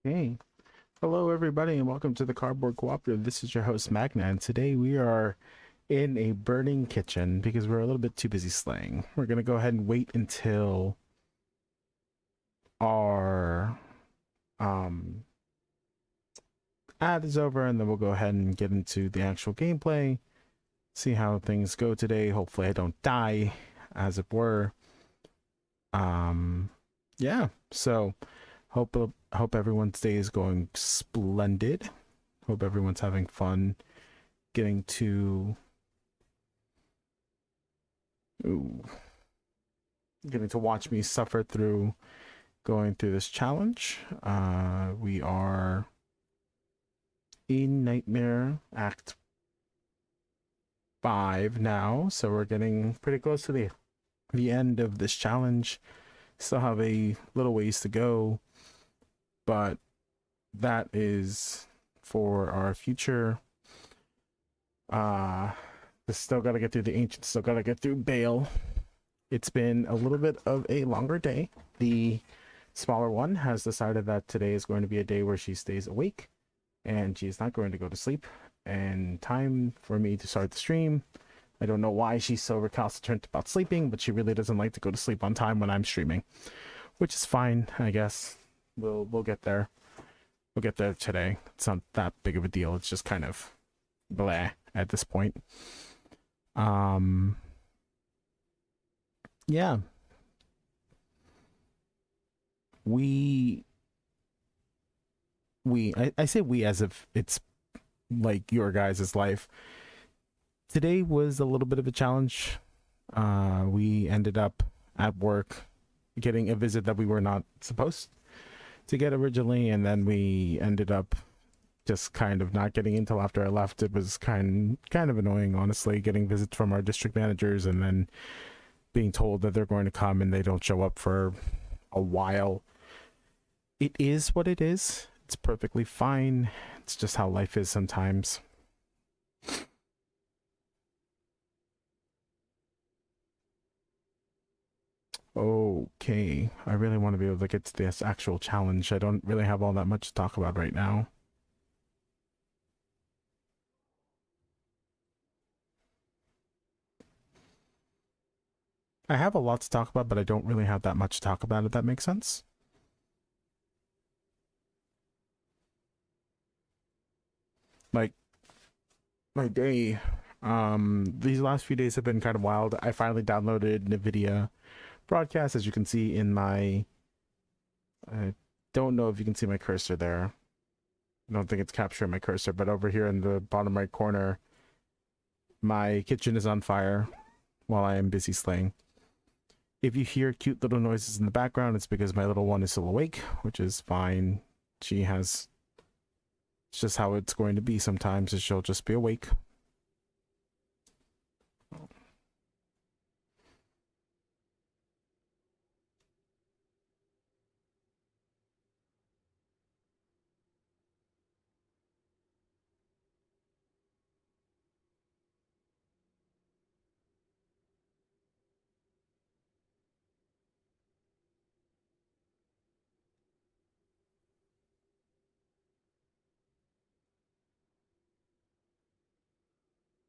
Hey, hello everybody, and welcome to the Cardboard Cooperative. This is your host Magna, and today we are in a burning kitchen because we're a little bit too busy slaying. We're gonna go ahead and wait until our um ad is over, and then we'll go ahead and get into the actual gameplay. See how things go today. Hopefully, I don't die, as it were. Um, yeah. So hope everyone's day is going splendid. Hope everyone's having fun getting to ooh, getting to watch me suffer through going through this challenge. We are in Nightmare Act 5 now, so we're getting pretty close to the end of this challenge. Still have a little ways to go, but that is for our future. Uh, still got to get through the Ancient, still got to get through Bale. It's been a little bit of a longer day. The smaller one has decided that today is going to be a day where she stays awake and she's not going to go to sleep. And time for me to start the stream. I don't know why she's so recalcitrant about sleeping, but she really doesn't like to go to sleep on time when I'm streaming, which is fine, I guess. We'll get there. We'll get there today. It's not that big of a deal. It's just kind of blah at this point. Yeah. We I say we as if it's like your guys' life. Today was a little bit of a challenge. We ended up at work getting a visit that we were not supposed to get originally, and then we ended up just kind of not getting in until after I left. It was kind of annoying, honestly, getting visits from our district managers and then being told that they're going to come and they don't show up for a while. It is what it is. It's perfectly fine. It's just how life is sometimes. Okay, I really want to be able to get to this actual challenge. I don't really have all that much to talk about right now. I have a lot to talk about, but I don't really have that much to talk about, if that makes sense. Like, my day, these last few days have been kind of wild. I finally downloaded NVIDIA Broadcast, as you can see in my, I don't know if you can see my cursor there. I don't think it's capturing my cursor, but over here in the bottom right corner, my kitchen is on fire while I am busy slaying. If you hear cute little noises in the background, it's because my little one is still awake, which is fine. She has, it's just how it's going to be sometimes, is she'll just be awake.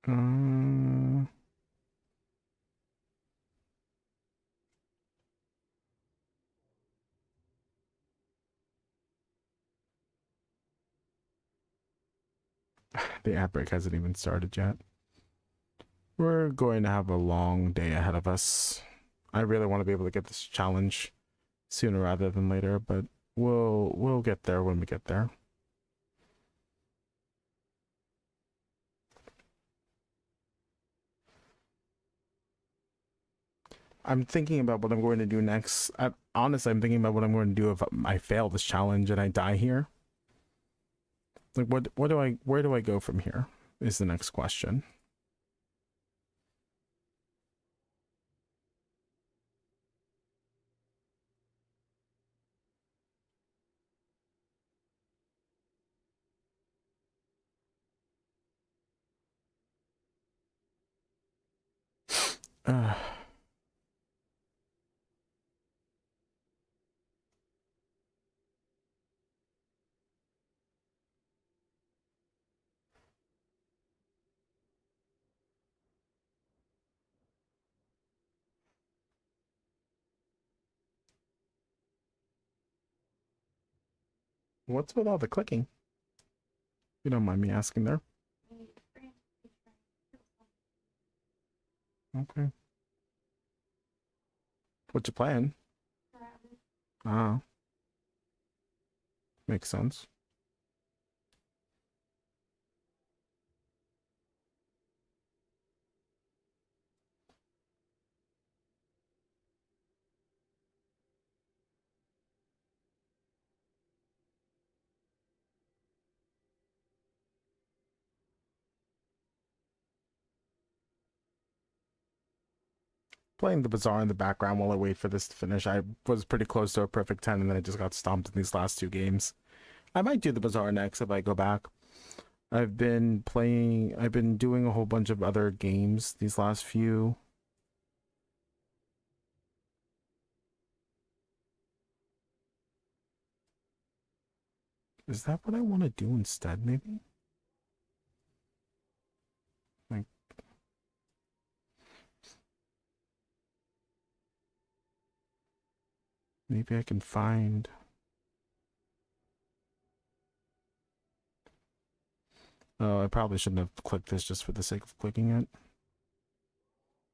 Um, the ad break hasn't even started yet. We're going to have a long day ahead of us. I really want to be able to get this challenge sooner rather than later, but we'll get there when we get there. I'm thinking about what I'm going to do next. Honestly, I'm thinking about what I'm going to do if I fail this challenge and I die here. Like, where do I go from here? Is the next question. Uh, What's with all the clicking? You don't mind me asking there. Okay. What you playing? Ah, makes sense. Playing the Bazaar in the background while I wait for this to finish. I was pretty close to a perfect 10 and then I just got stomped in these last two games. I might do the Bazaar next if I go back. I've been doing a whole bunch of other games these last few. Is that what I want to do instead, maybe? Like, maybe I can find... Oh, I probably shouldn't have clicked this just for the sake of clicking it.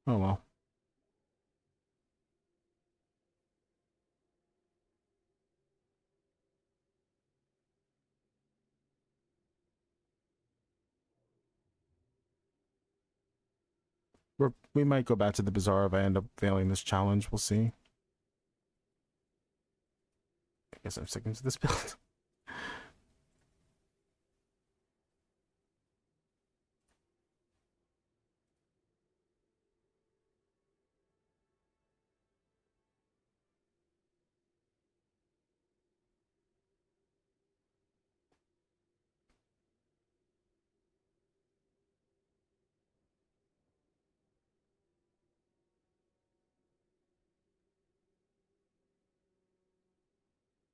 Oh well. We might go back to the Bazaar if I end up failing this challenge. We'll see. I guess I'm sticking to this build.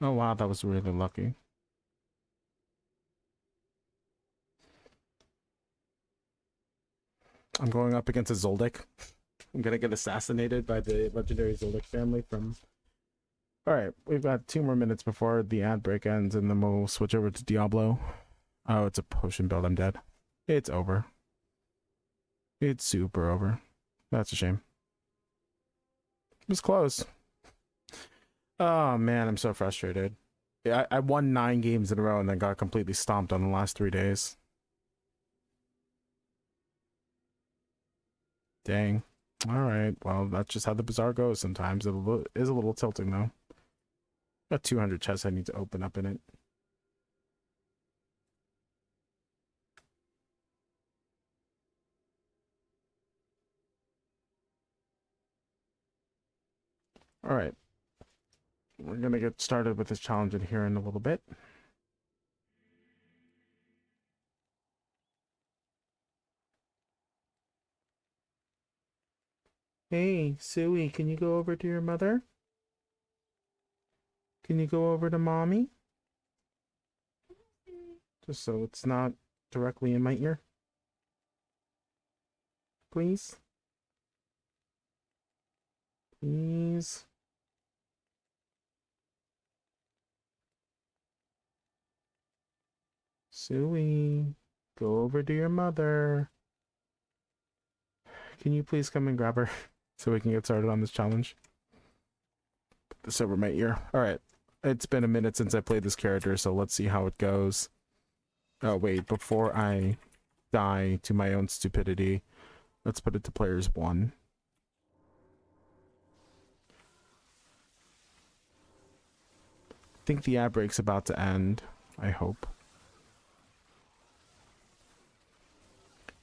Oh wow, that was really lucky. I'm going up against a Zoldyck. I'm gonna get assassinated by the legendary Zoldyck family from... Alright, we've got 2 more minutes before the ad break ends, and then we'll switch over to Diablo. Oh, it's a potion build. I'm dead. It's over. It's super over. That's a shame. It was close. Oh man, I'm so frustrated. I won 9 games in a row and then got completely stomped on the last 3 days. Dang. Alright, well, that's just how the Bazaar goes sometimes. It is a little tilting, though. Got 200 chests I need to open up in it. Alright. We're gonna get started with this challenge in here in a little bit. Hey, Suey, can you go over to your mother? Can you go over to mommy? Just so it's not directly in my ear. Please? Please? Suey, go over to your mother. Can you please come and grab her so we can get started on this challenge? Put this over my ear. Alright. It's been a minute since I played this character, so let's see how it goes. Oh, wait. Before I die to my own stupidity, let's put it to players 1. I think the ad break's about to end. I hope.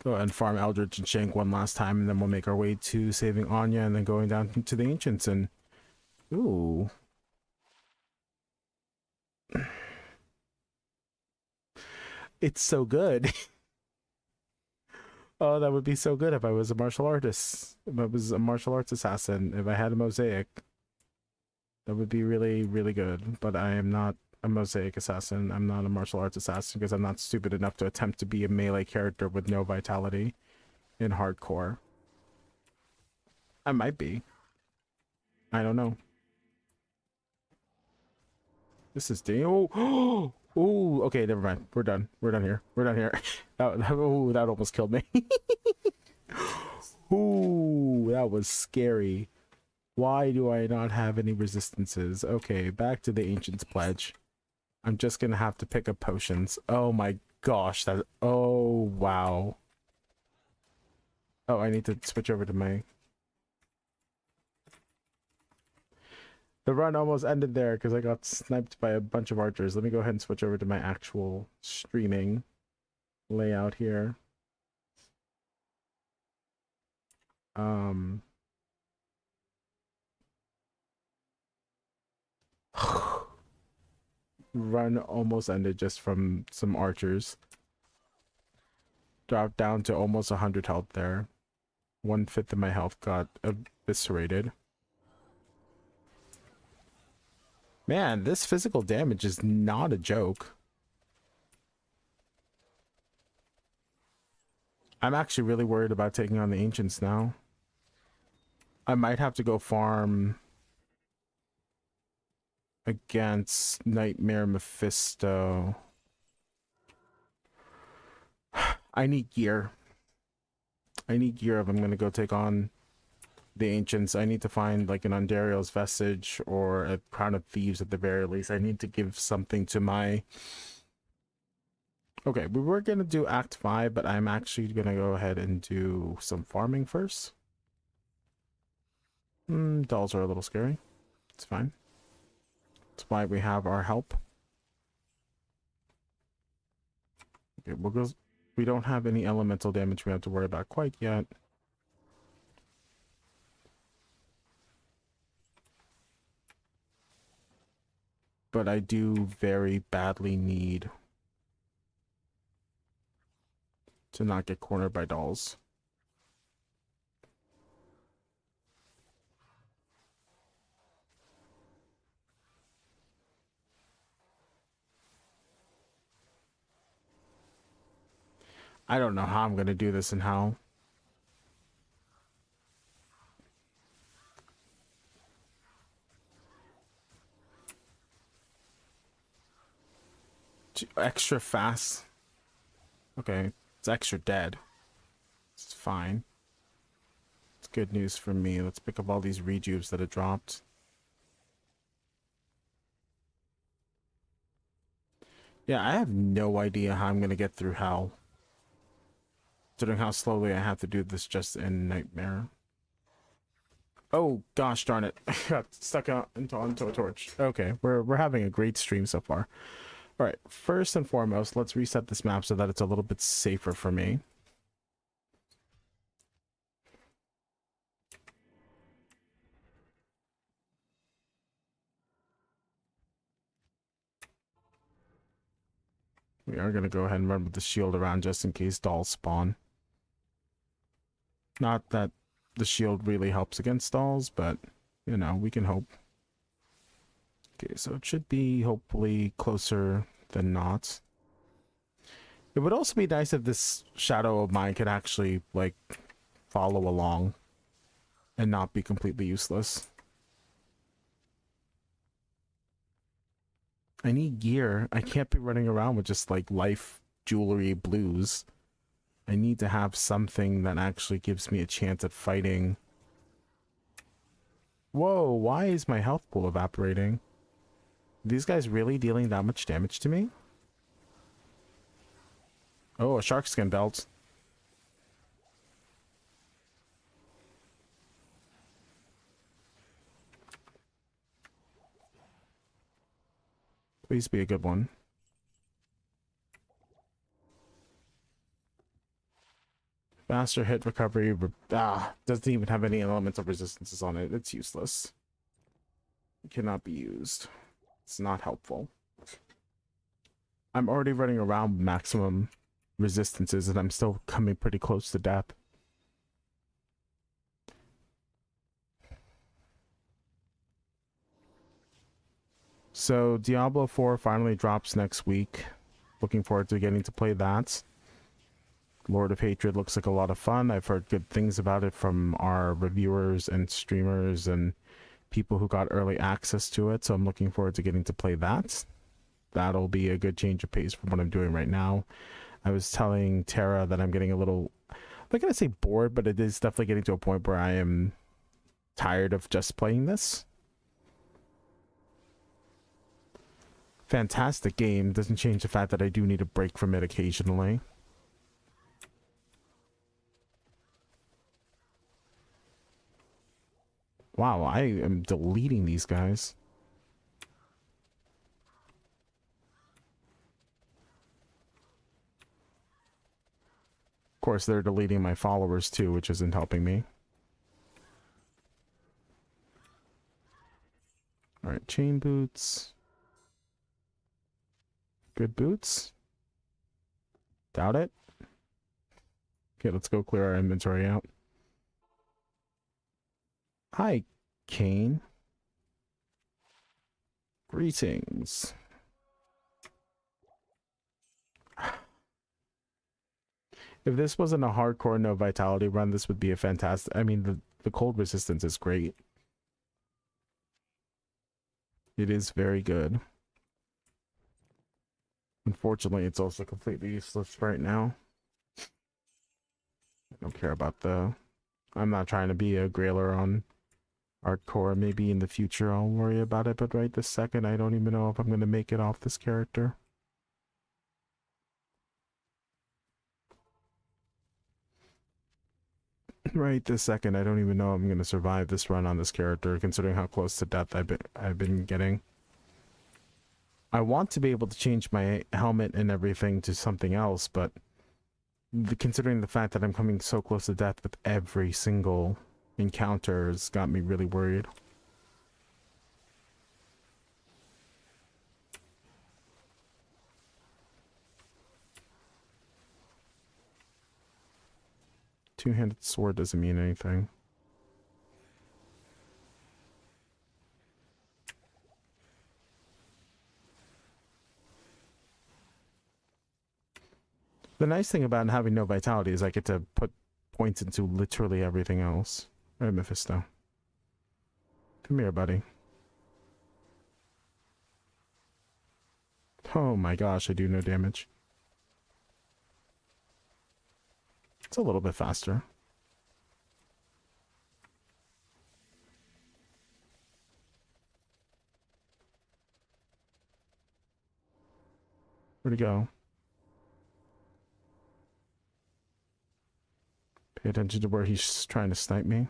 Go ahead and farm Eldritch and Shank one last time, and then we'll make our way to saving Anya and then going down to the Ancients and... Ooh. It's so good. Oh, that would be so good if I was a martial artist. If I was a martial arts assassin. If I had a mosaic. That would be really, really good. But I am not a mosaic assassin. I'm not a martial arts assassin because I'm not stupid enough to attempt to be a melee character with no vitality in hardcore. I might be. I don't know. This is oh, oh, okay, never mind. We're done. We're done here. We're done here. Oh, that almost killed me. Ooh, that was scary. Why do I not have any resistances? Okay, back to the Ancient's Pledge. I'm just gonna have to pick up potions. Oh my gosh, that... Oh, wow. Oh, I need to switch over to my... The run almost ended there because I got sniped by a bunch of archers. Let me go ahead and switch over to my actual streaming layout here. Run almost ended just from some archers. Dropped down to almost 100 health there. 1/5 of my health got eviscerated. Man, this physical damage is not a joke. I'm actually really worried about taking on the Ancients now. I might have to go farm against Nightmare Mephisto. I need gear. I need gear if I'm gonna go take on the Ancients. I need to find like an Andariel's Vestige or a Crown of Thieves at the very least. I need to give something to my... Okay, we were gonna do Act 5, but I'm actually gonna go ahead and do some farming first. Dolls are a little scary. It's fine. That's why we have our help. Okay, we'll go... We don't have any elemental damage we have to worry about quite yet. But I do very badly need to not get cornered by dolls. I don't know how I'm going to do this and how. Extra fast. Okay, it's extra dead. It's fine. It's good news for me. Let's pick up all these rejuves that it dropped. Yeah, I have no idea how I'm going to get through hell. Considering how slowly I have to do this just in Nightmare. Oh gosh darn it. I got stuck onto a torch. Okay, we're having a great stream so far. Alright, first and foremost, let's reset this map so that it's a little bit safer for me. We are going to go ahead and run with the shield around just in case dolls spawn. Not that the shield really helps against dolls, but, you know, we can hope. Okay, so it should be hopefully closer than not. It would also be nice if this shadow of mine could actually, like, follow along and not be completely useless. I need gear. I can't be running around with just, like, life jewelry blues. I need to have something that actually gives me a chance at fighting. Whoa, why is my health pool evaporating? Are these guys really dealing that much damage to me? Oh, a shark skin belt. Please be a good one. Faster hit recovery. Doesn't even have any elements of resistances on it. It's useless. It cannot be used. It's not helpful. I'm already running around maximum resistances and I'm still coming pretty close to death. So Diablo 4 finally drops next week. Looking forward to getting to play that. Lord of Hatred looks like a lot of fun. I've heard good things about it from our reviewers and streamers and people who got early access to it, so I'm looking forward to getting to play that. That'll be a good change of pace from what I'm doing right now. I was telling Tara that I'm getting a little, I'm not gonna say bored, but it is definitely getting to a point where I am tired of just playing this. Fantastic game, doesn't change the fact that I do need a break from it occasionally. Wow, I am deleting these guys. Of course, they're deleting my followers too, which isn't helping me. Alright, chain boots. Good boots? Doubt it. Okay, let's go clear our inventory out. Hi, Kane. Greetings. If this wasn't a hardcore no vitality run, this would be a fantastic... I mean, the cold resistance is great. It is very good. Unfortunately, it's also completely useless right now. I don't care about the... I'm not trying to be a grailer on hardcore. Maybe in the future I'll worry about it, but right this second I don't even know if I'm going to make it off this character. Right this second I don't even know if I'm going to survive this run on this character, considering how close to death I've been getting. I want to be able to change my helmet and everything to something else, but considering the fact that I'm coming so close to death with every single encounter has got me really worried. Two-handed sword doesn't mean anything. The nice thing about having no vitality is I get to put points into literally everything else. Alright, Mephisto. Come here, buddy. Oh my gosh, I do no damage. It's a little bit faster. Where'd he go? Pay attention to where he's trying to snipe me.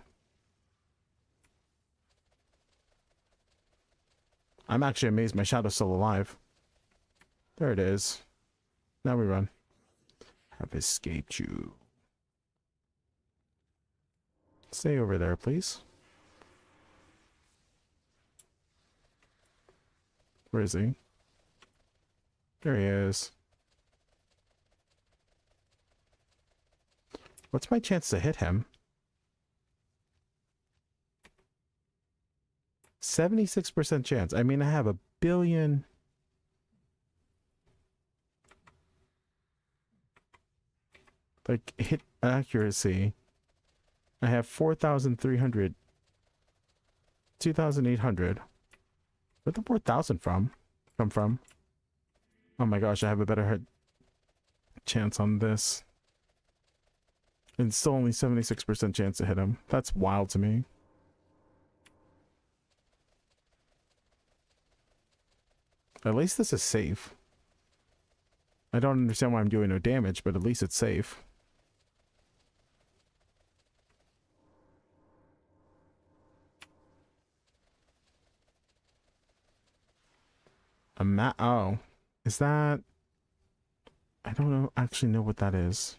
I'm actually amazed my shadow's still alive. There it is. Now we run. Have escaped you. Stay over there, please. Where is he? There he is. What's my chance to hit him? 76% chance. I mean, I have a billion... like, hit accuracy. I have 4,300. 2,800. Where'd the 4,000 come from? Oh my gosh, I have a better hit chance on this. And still only 76% chance to hit him. That's wild to me. At least this is safe. I don't understand why I'm doing no damage, but at least it's safe. Oh. Is that... I don't know, actually know what that is.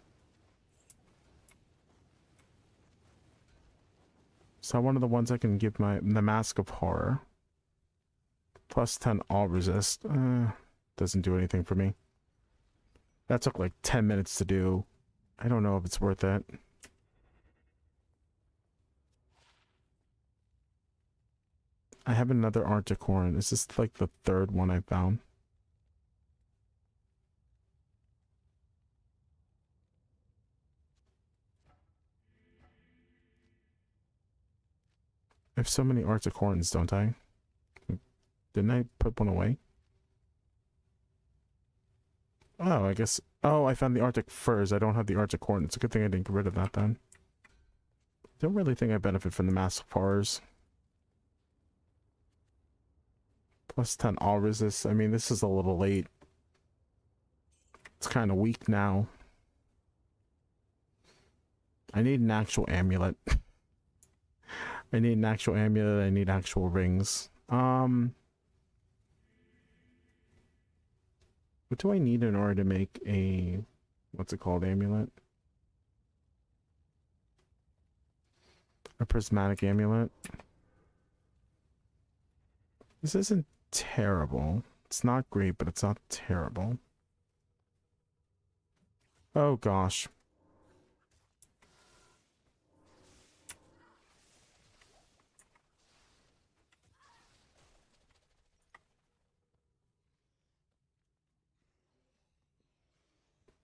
Is that one of the ones I can give the Mask of Horror? Plus 10 all resist. Doesn't do anything for me. That took like 10 minutes to do. I don't know if it's worth it. I have another Arctic Horn. Is this like the third one I found? I have so many Arctic horns, don't I? Didn't I put one away? Oh, I guess... Oh, I found the Arctic furs. I don't have the Arctic horn. It's a good thing I didn't get rid of that then. Don't really think I benefit from the massive furs. Plus 10 all resist. I mean, this is a little late. It's kind of weak now. I need an actual amulet. I need an actual amulet. I need actual rings. What do I need in order to make a... What's it called? Amulet? A prismatic amulet. This isn't terrible. It's not great, but it's not terrible. Oh gosh.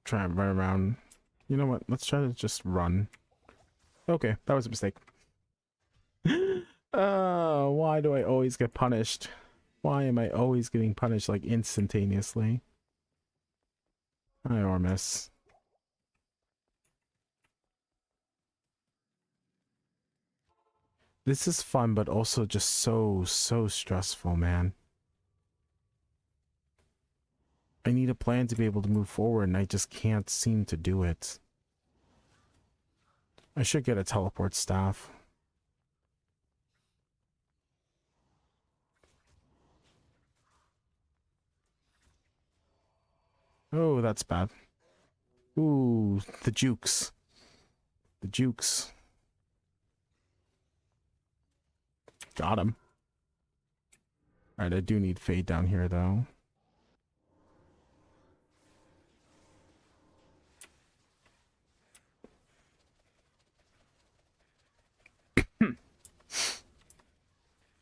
Try and run around. You know what? Let's try to just run. Okay, that was a mistake. Why do I always get punished? Why am I always getting punished like instantaneously? Hi, Ormus. This is fun, but also just so stressful, man. I need a plan to be able to move forward, and I just can't seem to do it. I should get a teleport staff. Oh, that's bad. Ooh, the jukes. The jukes. Got him. Alright, I do need fade down here, though.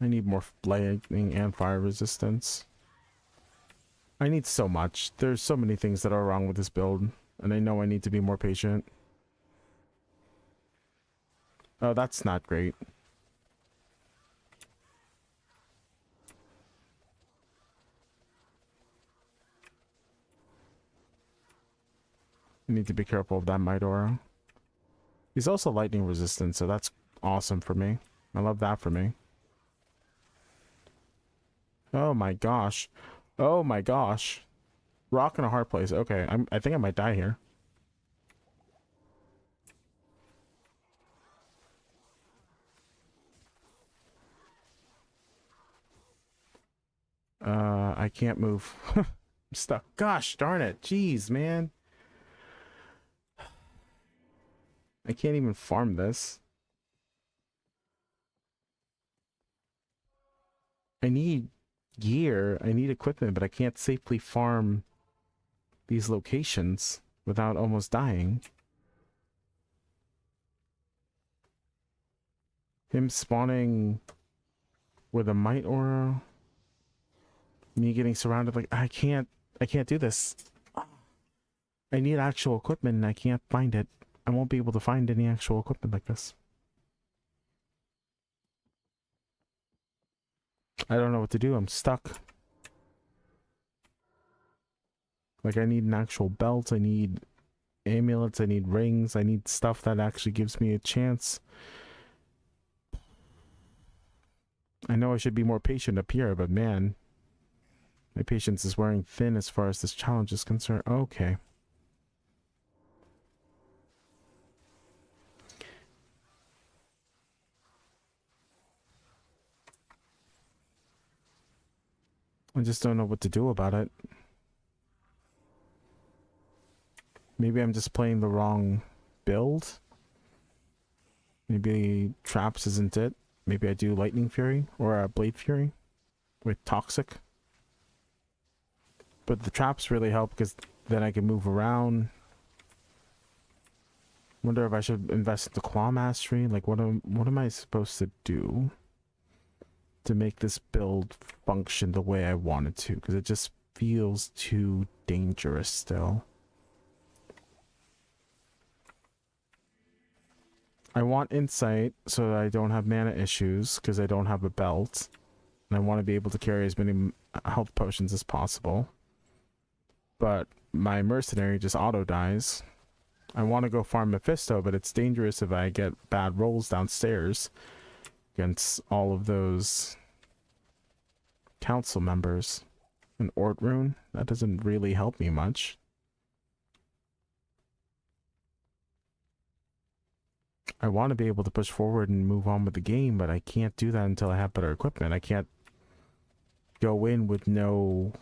I need more lightning and fire resistance. I need so much. There's so many things that are wrong with this build, and I know I need to be more patient. Oh, that's not great. I need to be careful of that Midora. He's also lightning resistant, so that's awesome for me. I love that for me. Oh my gosh. Oh my gosh. Rock in a hard place. Okay, I think I might die here. I can't move. I'm stuck. Gosh darn it. Jeez, man. I can't even farm this. I need gear. I need equipment, but I can't safely farm these locations without almost dying. Him spawning with a might aura. Me getting surrounded, like I can't do this. I need actual equipment and I can't find it. I won't be able to find any actual equipment like this. I don't know what to do. I'm stuck. Like I need an actual belt. I need amulets. I need rings. I need stuff that actually gives me a chance. I know I should be more patient up here, but man, my patience is wearing thin as far as this challenge is concerned. Okay. I just don't know what to do about it. Maybe I'm just playing the wrong build. Maybe traps isn't it. Maybe I do lightning fury or a blade fury with toxic. But the traps really help because then I can move around. Wonder if I should invest in the claw mastery. Like what am I supposed to do to make this build function the way I want it to? Because it just feels too dangerous still. I want insight so that I don't have mana issues because I don't have a belt. And I want to be able to carry as many health potions as possible. But my mercenary just auto dies. I want to go farm Mephisto, but it's dangerous if I get bad rolls downstairs against all of those council members. An Ort rune? That doesn't really help me much. I want to be able to push forward and move on with the game, but I can't do that until I have better equipment. I can't go in with no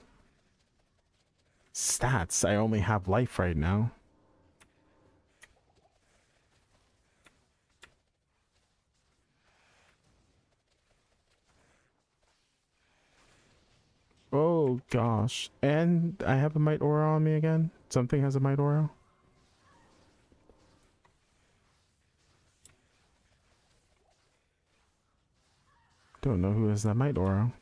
stats. I only have life right now. Oh gosh. And I have a Might Aura on me again. Something has a Might Aura. Don't know who has that Might Aura.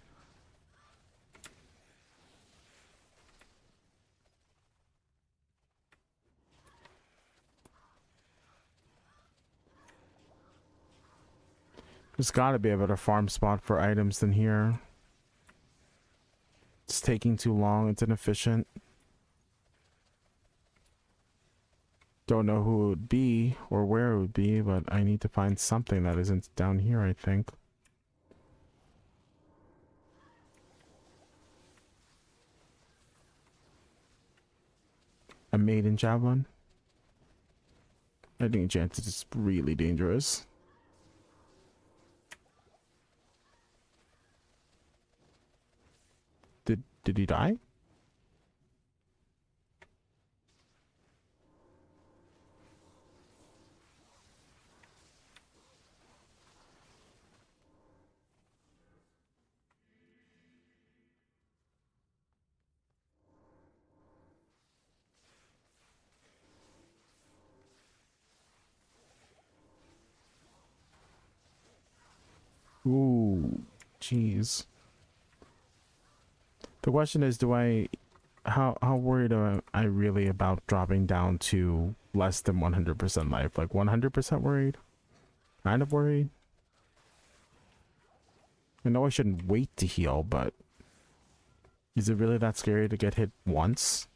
There's gotta be a better farm spot for items than here. It's taking too long. It's inefficient. Don't know who it would be or where it would be, but I need to find something that isn't down here, I think. A maiden javelin? I think Enchanted is really dangerous. Did he die? Ooh, jeez. The question is, how worried am I really about dropping down to less than 100% life? Like 100% worried? Kind of worried? I know I shouldn't wait to heal, but is it really that scary to get hit once?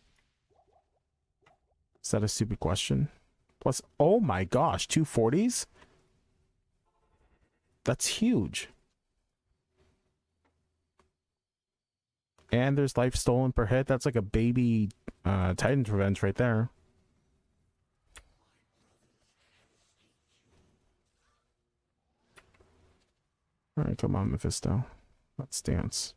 Is that a stupid question? Plus, oh my gosh, 240s? That's huge. And there's life stolen per hit. That's like a baby Titan's Revenge right there. Alright, come on, Mephisto. Let's dance.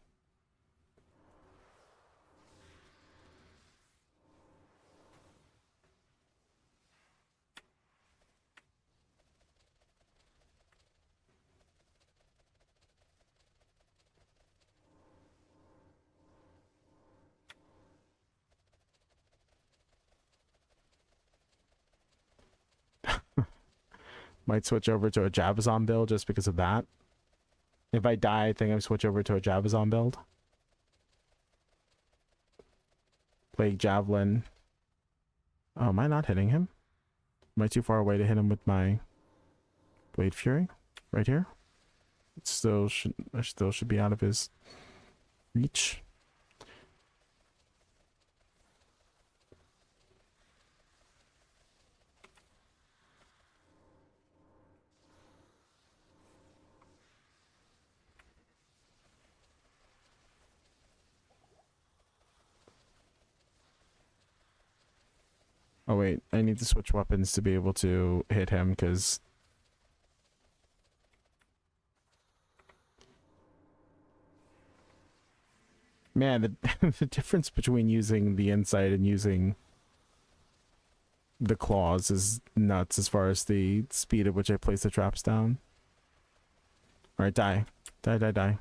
Might switch over to a Javazon build just because of that. If I die, I think I switch over to a Javazon build. Plague Javelin. Oh, am I not hitting him? Am I too far away to hit him with my Blade Fury? Right here? I still should be out of his reach. Oh wait, I need to switch weapons to be able to hit him because man, the difference between using the insight and using the claws is nuts as far as the speed at which I place the traps down. Alright, die. Die, die, die.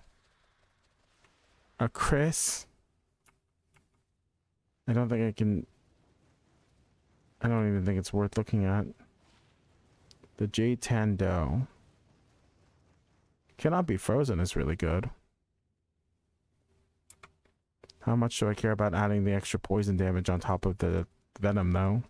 Chris? I don't think I can... I don't even think it's worth looking at. The Jade Tando. Cannot be frozen is really good. How much do I care about adding the extra poison damage on top of the venom though?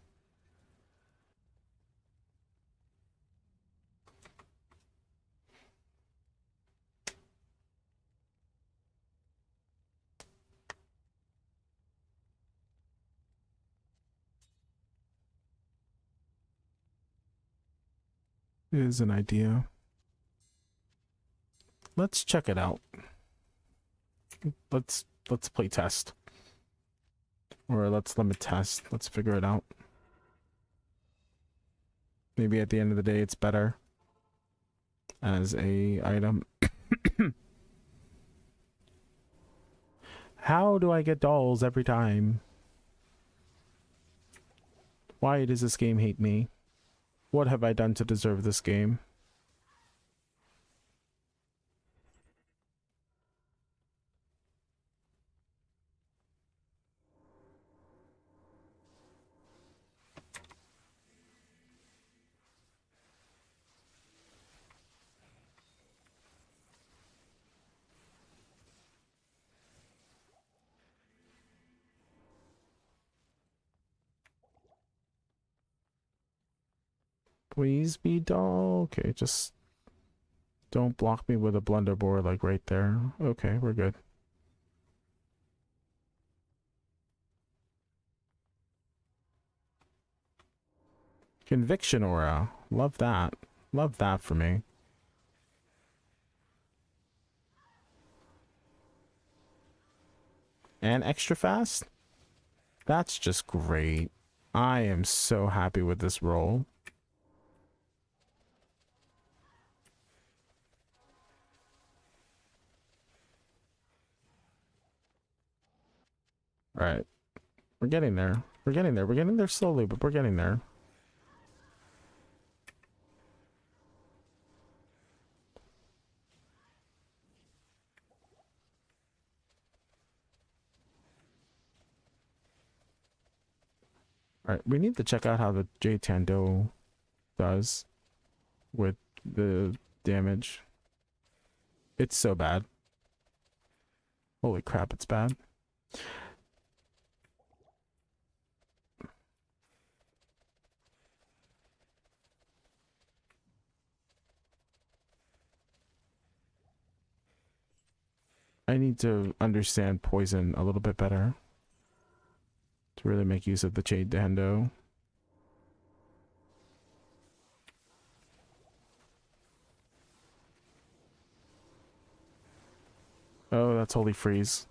is an idea. Let's check it out. Let's play test. Or let's limit test. Let's figure it out. Maybe at the end of the day it's better as a item. How do I get dolls every time? Why does this game hate me? What have I done to deserve this game? Please be doll. Okay, just don't block me with a blunderboard like right there. Okay, we're good. Conviction aura. Love that. Love that for me. And extra fast? That's just great. I am so happy with this roll. Alright. We're getting there. We're getting there. We're getting there slowly, but we're getting there. Alright, we need to check out how the J Tando does with the damage. It's so bad. Holy crap, it's bad. I need to understand poison a little bit better to really make use of the Jade Tando. Oh, that's Holy Freeze.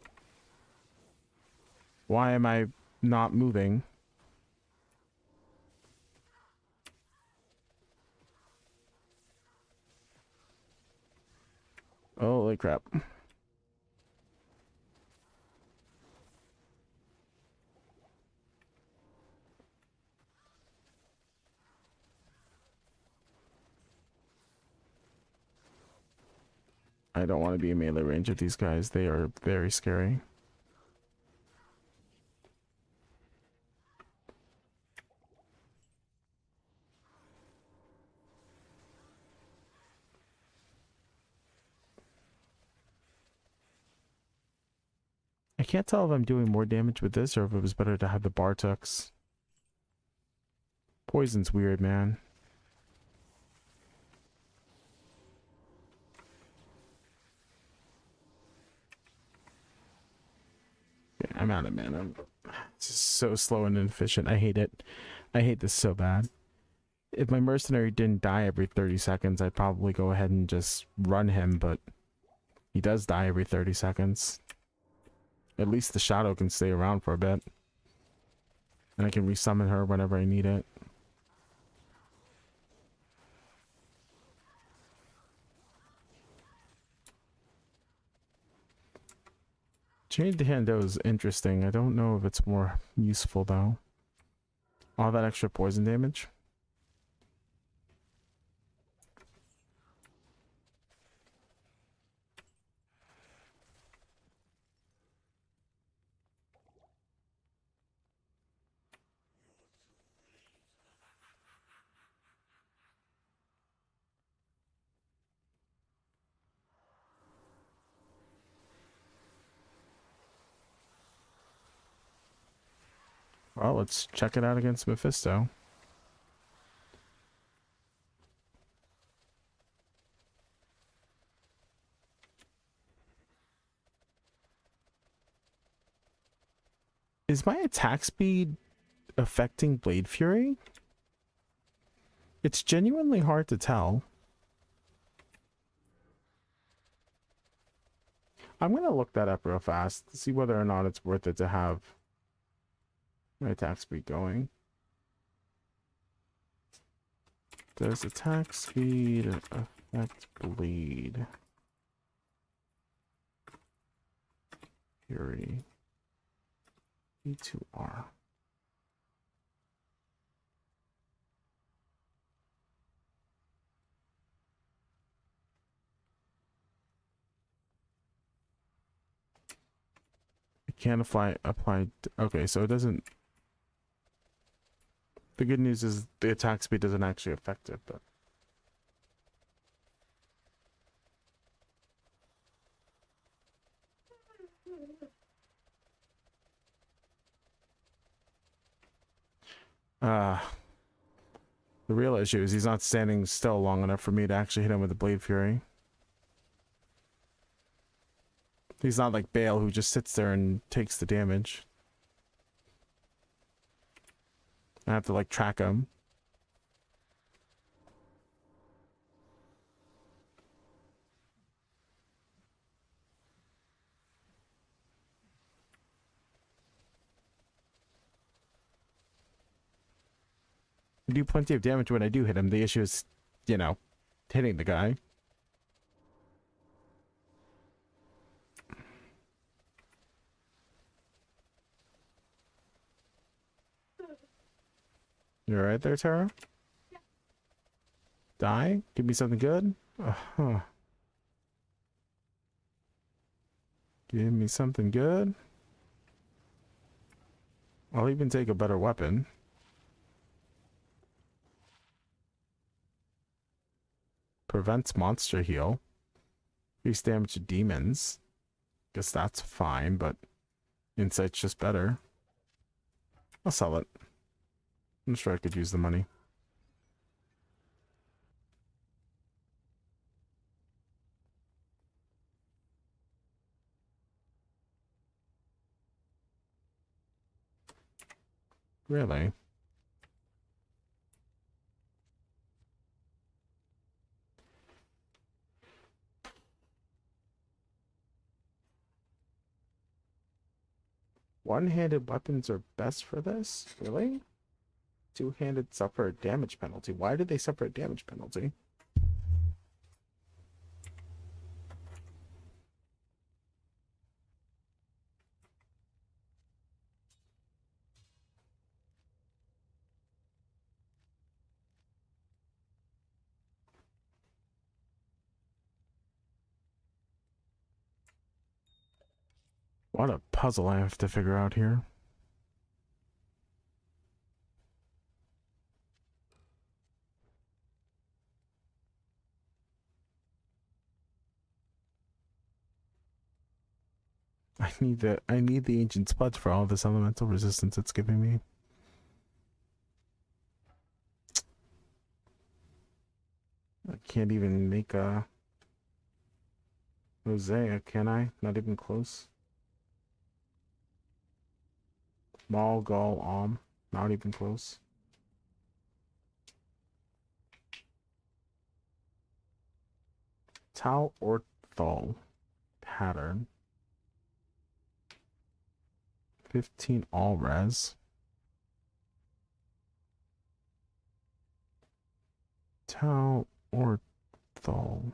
Why am I not moving? Holy crap. I don't want to be in melee range of these guys. They are very scary. I can't tell if I'm doing more damage with this or if it was better to have the Bartux. Poison's weird, man. Okay, I'm out of mana. This is so slow and inefficient. I hate it. I hate this so bad. If my mercenary didn't die every 30 seconds, I'd probably go ahead and just run him, but he does die every 30 seconds. At least the shadow can stay around for a bit. And I can resummon her whenever I need it. Jade Tando is interesting. I don't know if it's more useful though. All that extra poison damage. Well, let's check it out against Mephisto. Is my attack speed affecting Blade Fury? It's genuinely hard to tell. I'm gonna look that up real fast to see whether or not it's worth it to have my attack speed going. Does attack speed affect bleed? Fury. E2R. It can't apply. Okay, so it doesn't. The good news is the attack speed doesn't actually affect it, but. The real issue is he's not standing still long enough for me to actually hit him with the Blade Fury. He's not like Bale, who just sits there and takes the damage. I have to like track him. I do plenty of damage when I do hit him. The issue is, you know, hitting the guy. You alright there, Tara? Yeah. Die? Give me something good? Huh. Give me something good? I'll even take a better weapon. Prevents monster heal. Increase damage to demons. Guess that's fine, but insight's just better. I'll sell it. I'm sure I could use the money. Really? One-handed weapons are best for this? Really? Two-handed suffer a damage penalty. Why did they suffer a damage penalty? What a puzzle I have to figure out here. I need the ancient spuds for all this elemental resistance it's giving me. I can't even make a mosaic, can I? Not even close. Maul, Gaul, not even close. Tau Orthol pattern. 15 all res. Tau Orthol.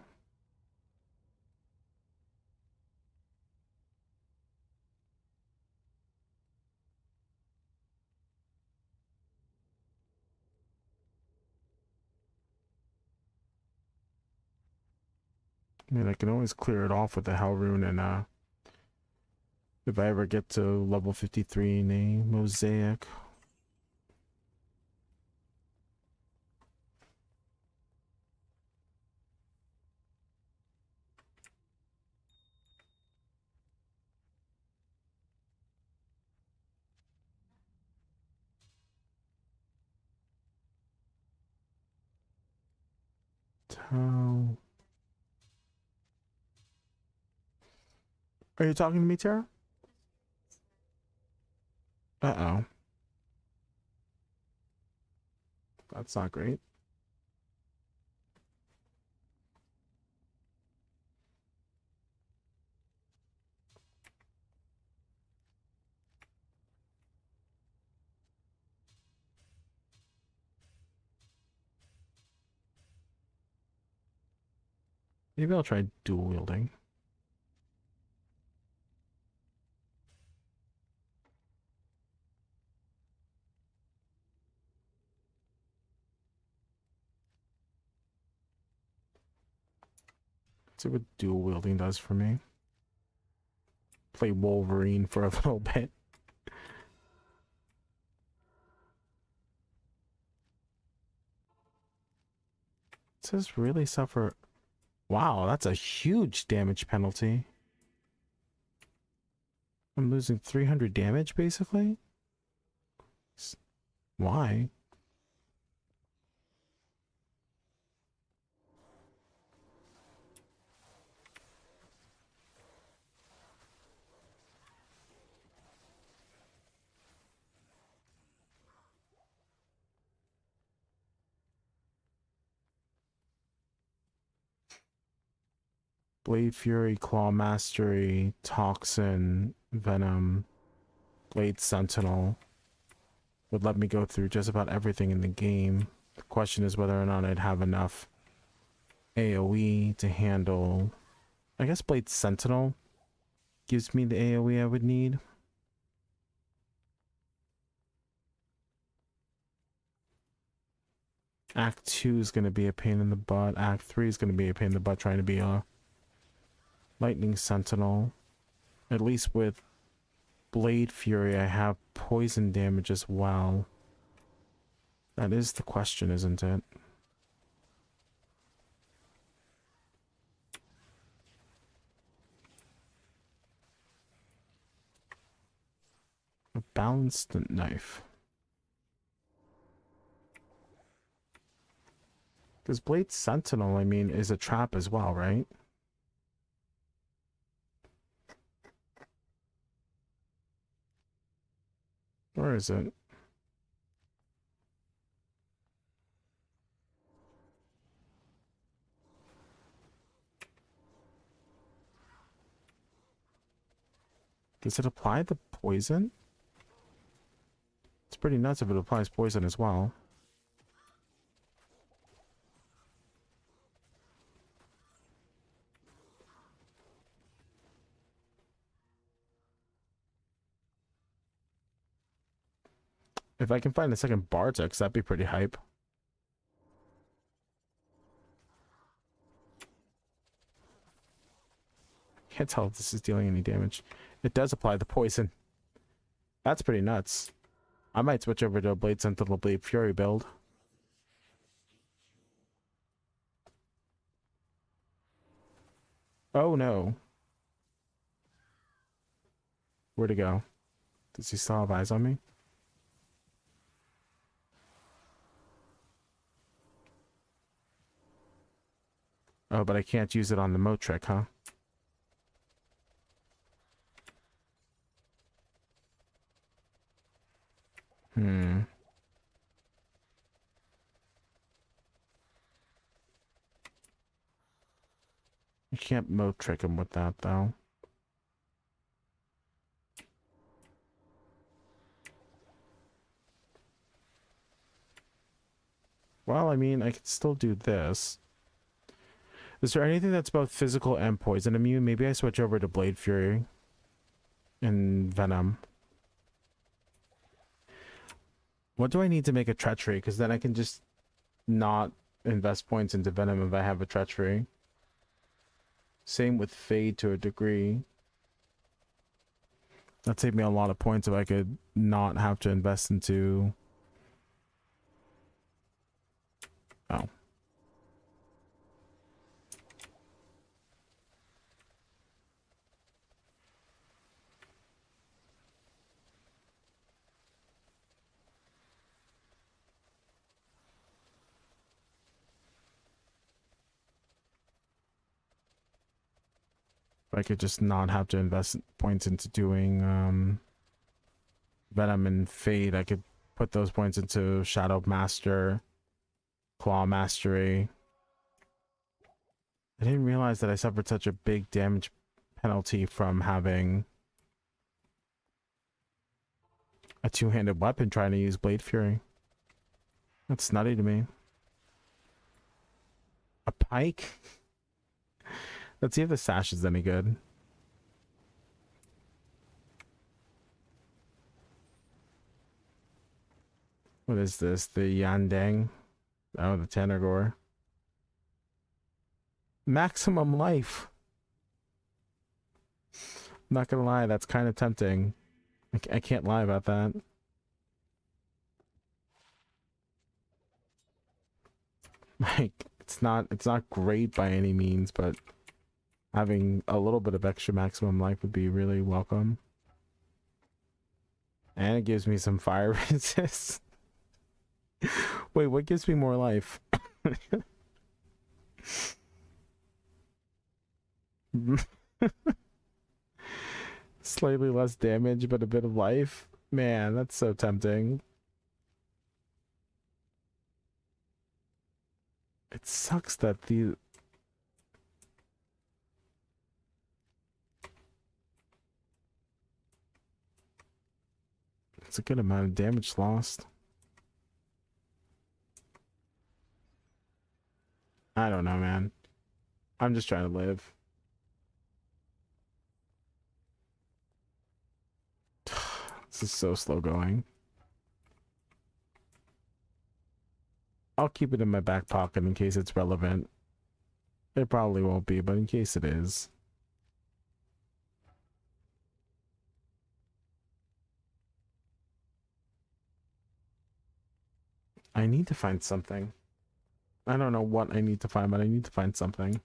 I mean, I can always clear it off with the Hell Rune and if I ever get to level 53 in a mosaic. Tau. Are you talking to me, Tara? Uh-oh. That's not great. Maybe I'll try dual wielding. Let's see what dual wielding does for me. Play Wolverine for a little bit. It says really suffer. Wow, that's a huge damage penalty. I'm losing 300 damage basically. Why? Blade Fury, Claw Mastery, Toxin, Venom, Blade Sentinel would let me go through just about everything in the game. The question is whether or not I'd have enough AoE to handle. I guess Blade Sentinel gives me the AoE I would need. Act 2 is going to be a pain in the butt. Act 3 is going to be a pain in the butt trying to be a Lightning Sentinel. At least with Blade Fury, I have poison damage as well. That is the question, isn't it? A balanced knife. Because Blade Sentinel, I mean, is a trap as well, right? Where is it? Does it apply the poison? It's pretty nuts if it applies poison as well. If I can find a second Bartex, that'd be pretty hype. Can't tell if this is dealing any damage. It does apply the poison. That's pretty nuts. I might switch over to a Blade Sentinel Blade Fury build. Oh no. Where'd he go? Does he still have eyes on me? Oh, but I can't use it on the Motric, huh? Hmm. You can't Motric him with that, though. Well, I mean, I could still do this. Is there anything that's both physical and poison immune? Maybe I switch over to Blade Fury and Venom. What do I need to make a Treachery? Because then I can just not invest points into Venom if I have a Treachery. Same with Fade to a degree. That'd save me a lot of points if I could not have to invest into... Oh. If I could just not have to invest points into doing Venom and Fade, I could put those points into Shadow Master, Claw Mastery. I didn't realize that I suffered such a big damage penalty from having a two-handed weapon trying to use Blade Fury. That's nutty to me. A pike? Let's see if the sash is any good. What is this? The Yandang? Oh, the Tanagor. Maximum life. I'm not gonna lie, that's kind of tempting. I can't lie about that. Like, it's not great by any means, but having a little bit of extra maximum life would be really welcome. And it gives me some fire resist. Wait, what gives me more life? Slightly less damage, but a bit of life? Man, that's so tempting. It sucks that the... It's a good amount of damage lost. I don't know, man. I'm just trying to live. This is so slow going. I'll keep it in my back pocket in case it's relevant. It probably won't be, but in case it is. I need to find something. I don't know what I need to find, but I need to find something.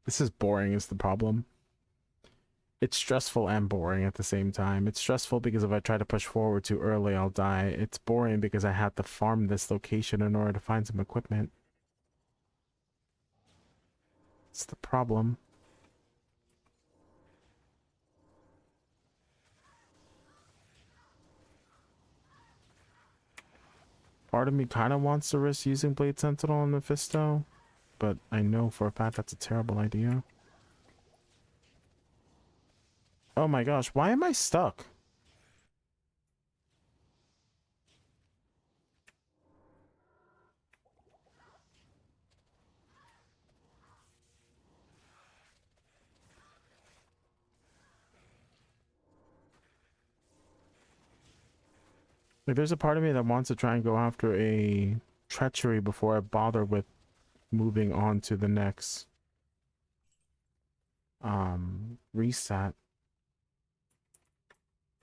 This is boring is the problem. It's stressful and boring at the same time. It's stressful because if I try to push forward too early, I'll die. It's boring because I have to farm this location in order to find some equipment. It's the problem. Part of me kind of wants to risk using Blade Sentinel and Mephisto, but I know for a fact that's a terrible idea. Oh my gosh, why am I stuck? Like, there's a part of me that wants to try and go after a treachery before I bother with moving on to the next reset.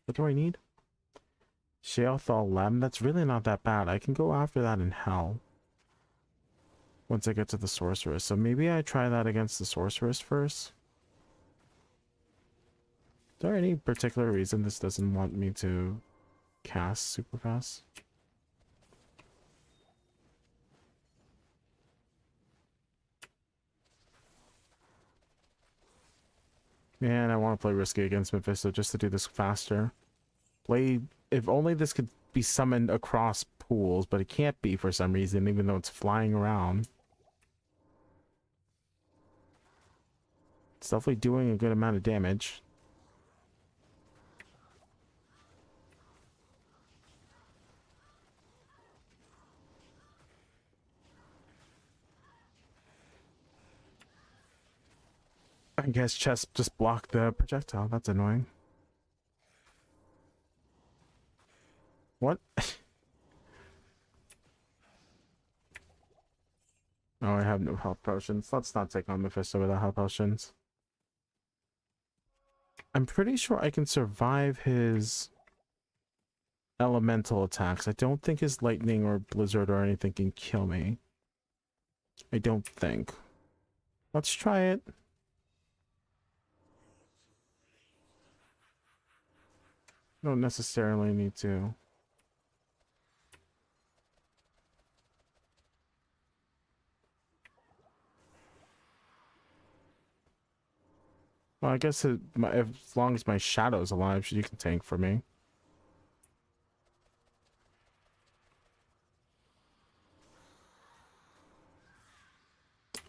What do I need? Shealthal Lem? That's really not that bad. I can go after that in hell once I get to the sorceress. So maybe I try that against the sorceress first. Is there any particular reason this doesn't want me to cast super fast? Man, I want to play risky against Mephisto just to do this faster. Play... If only this could be summoned across pools, but it can't be for some reason, even though it's flying around. It's definitely doing a good amount of damage. I guess chest just blocked the projectile. That's annoying. What? Oh, I have no health potions. Let's not take on Mephisto without health potions. I'm pretty sure I can survive his elemental attacks. I don't think his lightning or blizzard or anything can kill me. I don't think. Let's try it. Don't necessarily need to. Well, I guess as long as my shadow's alive, you can tank for me.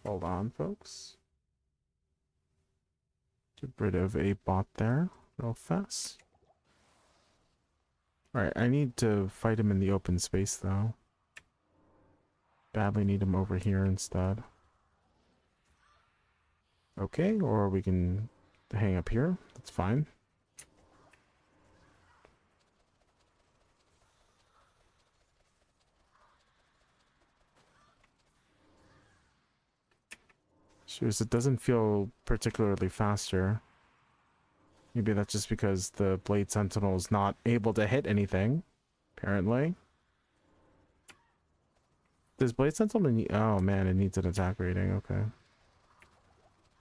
Hold on, folks. Get rid of a bot there real fast. Alright, I need to fight him in the open space, though. Badly need him over here instead. Okay, or we can hang up here. That's fine. Sure, it doesn't feel particularly faster. Maybe that's just because the Blade Sentinel is not able to hit anything, apparently. Does Blade Sentinel need... Oh man, it needs an attack rating, okay.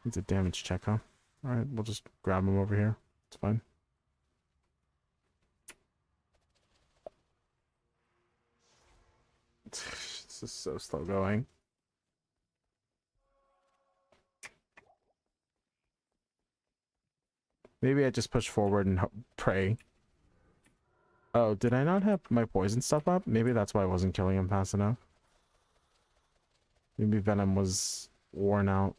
Needs a damage check, huh? Alright, we'll just grab him over here. It's fine. This is so slow going. Maybe I just push forward and pray. Oh, did I not have my poison stuff up? Maybe that's why I wasn't killing him fast enough. Maybe Venom was worn out.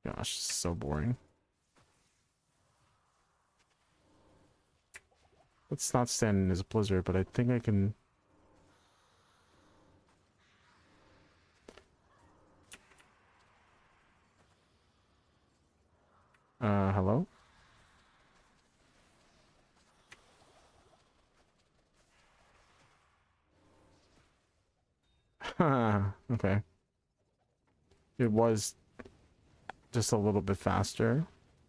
Gosh, so boring. Let's not stand in his blizzard, but I think I can... hello? Okay. It was just a little bit faster.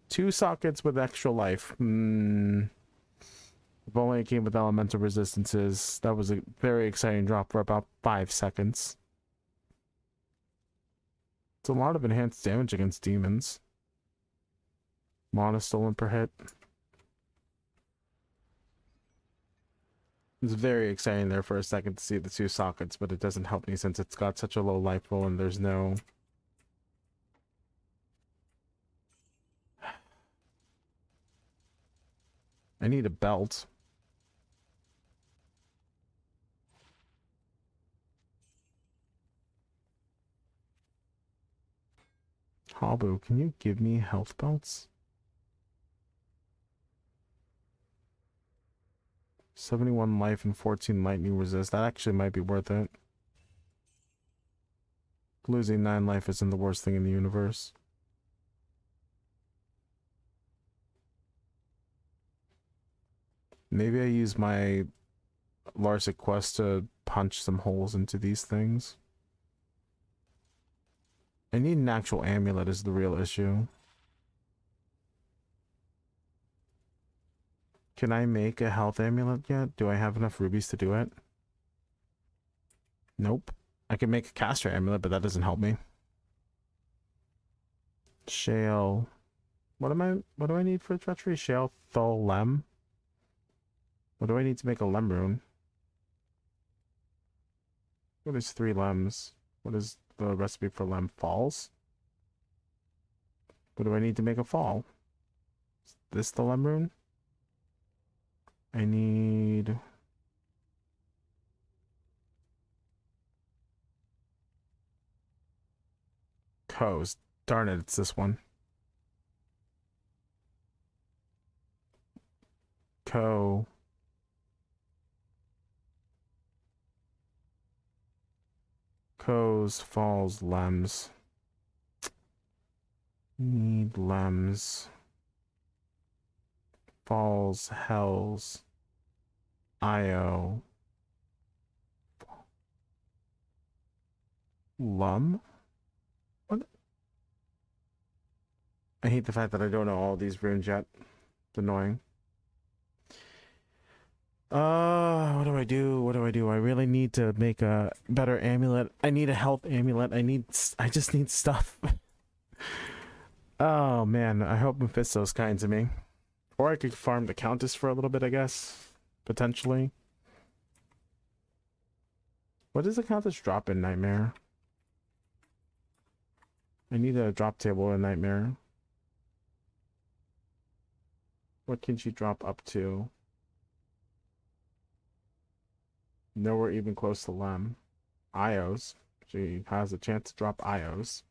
2 sockets with extra life. If only it came with elemental resistances. That was a very exciting drop for about 5 seconds. It's a lot of enhanced damage against demons. Mana stolen per hit. It's very exciting there for a second to see the 2 sockets, but it doesn't help me since it's got such a low life roll and there's no... I need a belt. Habu, can you give me health belts? 71 life and 14 lightning resist. That actually might be worth it. Losing 9 life isn't the worst thing in the universe. Maybe I use my Larsic quest to punch some holes into these things. I need an actual amulet is the real issue. Can I make a health amulet yet? Do I have enough rubies to do it? Nope. I can make a caster amulet, but that doesn't help me. Shale. What do I need for treachery? Shale Thol Lem? What do I need to make a Lem rune? What is 3 Lems? What is the recipe for Lem? Falls? What do I need to make a fall? Is this the Lem rune? I need... Coast. Darn it, it's this one. Co. Co's, Falls, Lems. Need Lems. Falls, Hells. Io. Lum? What? I hate the fact that I don't know all these runes yet. It's annoying. What do I do? What do I do? I really need to make a better amulet. I need a health amulet. I just need stuff. Oh man, I hope Mephisto's kind to me. Or I could farm the Countess for a little bit, I guess. Potentially. What does the Countess drop in Nightmare? I need a drop table in Nightmare. What can she drop up to? Nowhere even close to Lem. Ios. She has a chance to drop Ios.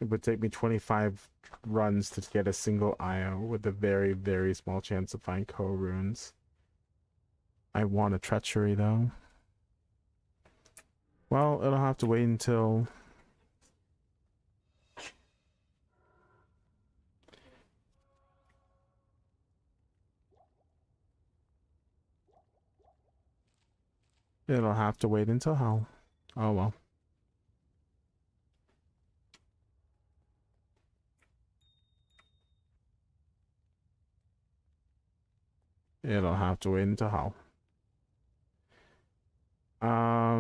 It would take me 25 runs to get a single IO with a very, very small chance to find co-runes. I want a treachery though. Well, it'll have to wait until... It'll have to wait until hell. Oh well. It'll have to wait until hell. I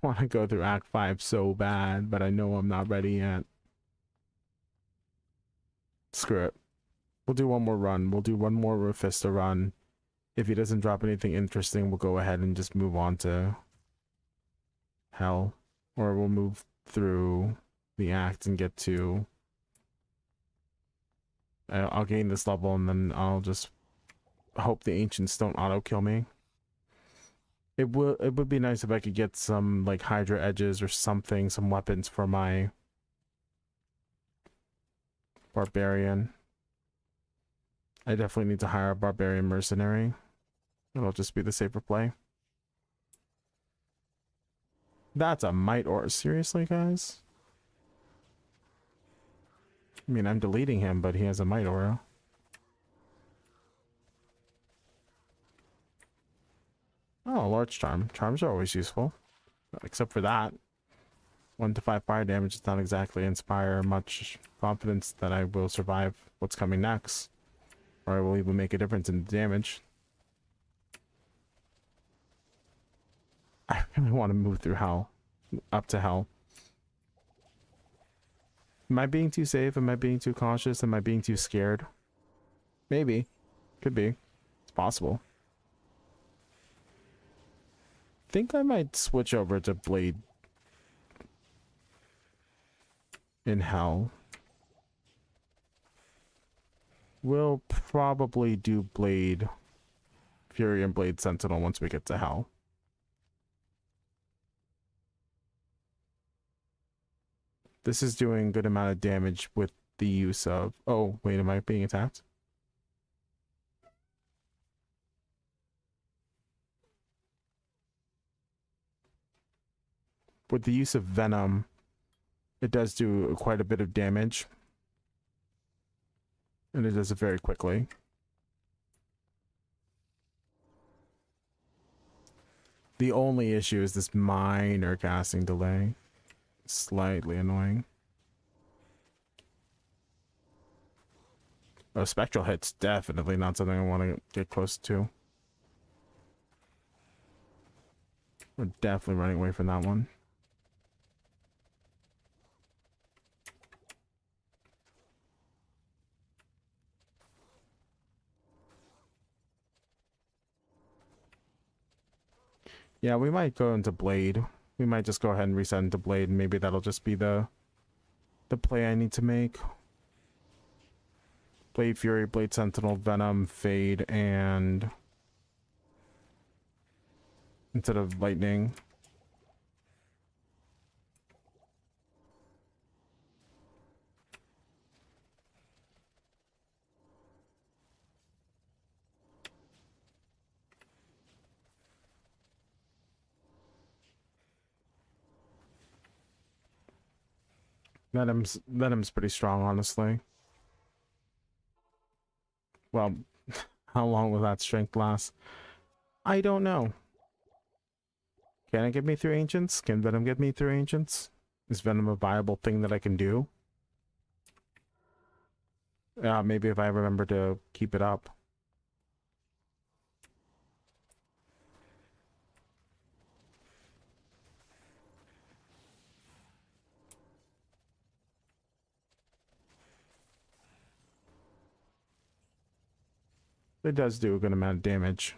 want to go through Act 5 so bad, but I know I'm not ready yet. Screw it. We'll do one more run. We'll do one more Rufista run. If he doesn't drop anything interesting, we'll go ahead and just move on to hell. Or we'll move through the act and get to... I'll gain this level and then I'll just hope the ancients don't auto-kill me. It would be nice if I could get some like Hydra edges or something, some weapons for my barbarian. I definitely need to hire a barbarian mercenary. It'll just be the safer play. That's a might aura. Seriously, guys? I mean, I'm deleting him, but he has a might aura. Oh, large charm. Charms are always useful. Except for that. 1 to 5 fire damage does not exactly inspire much confidence that I will survive what's coming next. Or I will even make a difference in the damage. I really want to move through hell. Up to hell. Am I being too safe? Am I being too cautious? Am I being too scared? Maybe. Could be. It's possible. I think I might switch over to Blade in hell. We'll probably do Blade Fury and Blade Sentinel once we get to hell. This is doing good amount of damage with the use of... Oh, wait, am I being attacked? With the use of Venom, it does do quite a bit of damage. And it does it very quickly. The only issue is this minor casting delay. Slightly annoying. Oh, spectral hit's definitely not something I want to get close to. We're definitely running away from that one. Yeah, we might go into Blade. We might just go ahead and reset into Blade, and maybe that'll just be the play I need to make. Blade Fury, Blade Sentinel, Venom, Fade, and instead of Lightning. Venom's pretty strong, honestly. Well, how long will that strength last? I don't know. Can it get me through Ancients? Can Venom get me through Ancients? Is Venom a viable thing that I can do? Maybe if I remember to keep it up. It does do a good amount of damage.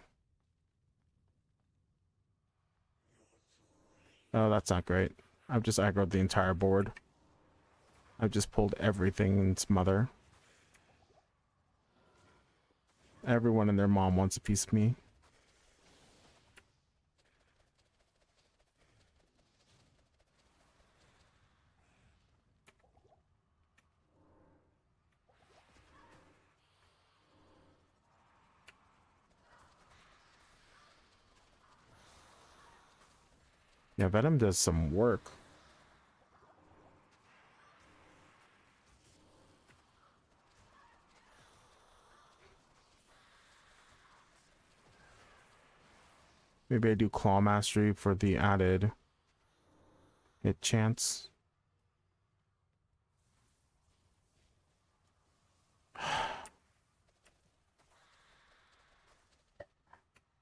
Oh, that's not great. I've just aggroed the entire board. I've just pulled everything in its mother. Everyone and their mom wants a piece of me. Yeah, Venom does some work. Maybe I do Claw Mastery for the added hit chance.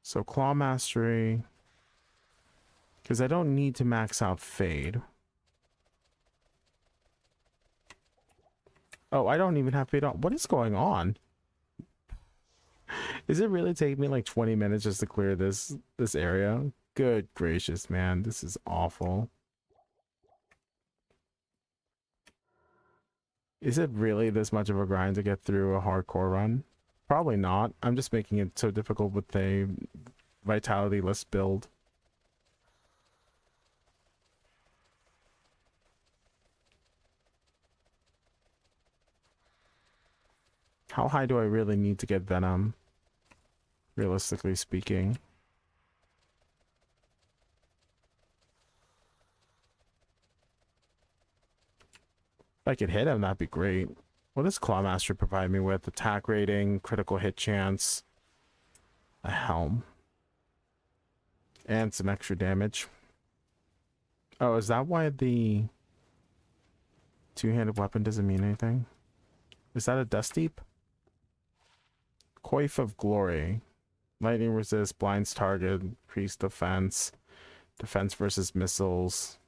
So Claw Mastery, because I don't need to max out Fade. Oh, I don't even have Fade on. What is going on? Is it really taking me like 20 minutes just to clear this area? Good gracious, man. This is awful. Is it really this much of a grind to get through a hardcore run? Probably not. I'm just making it so difficult with a vitality-less build. How high do I really need to get Venom? Realistically speaking. If I could hit him, that'd be great. What does Claw Master provide me with? Attack rating, critical hit chance, a helm, and some extra damage. Oh, is that why the two-handed weapon doesn't mean anything? Is that a Dust Deep? Coif of Glory. Lightning resist, blinds target, increased defense, defense versus missiles.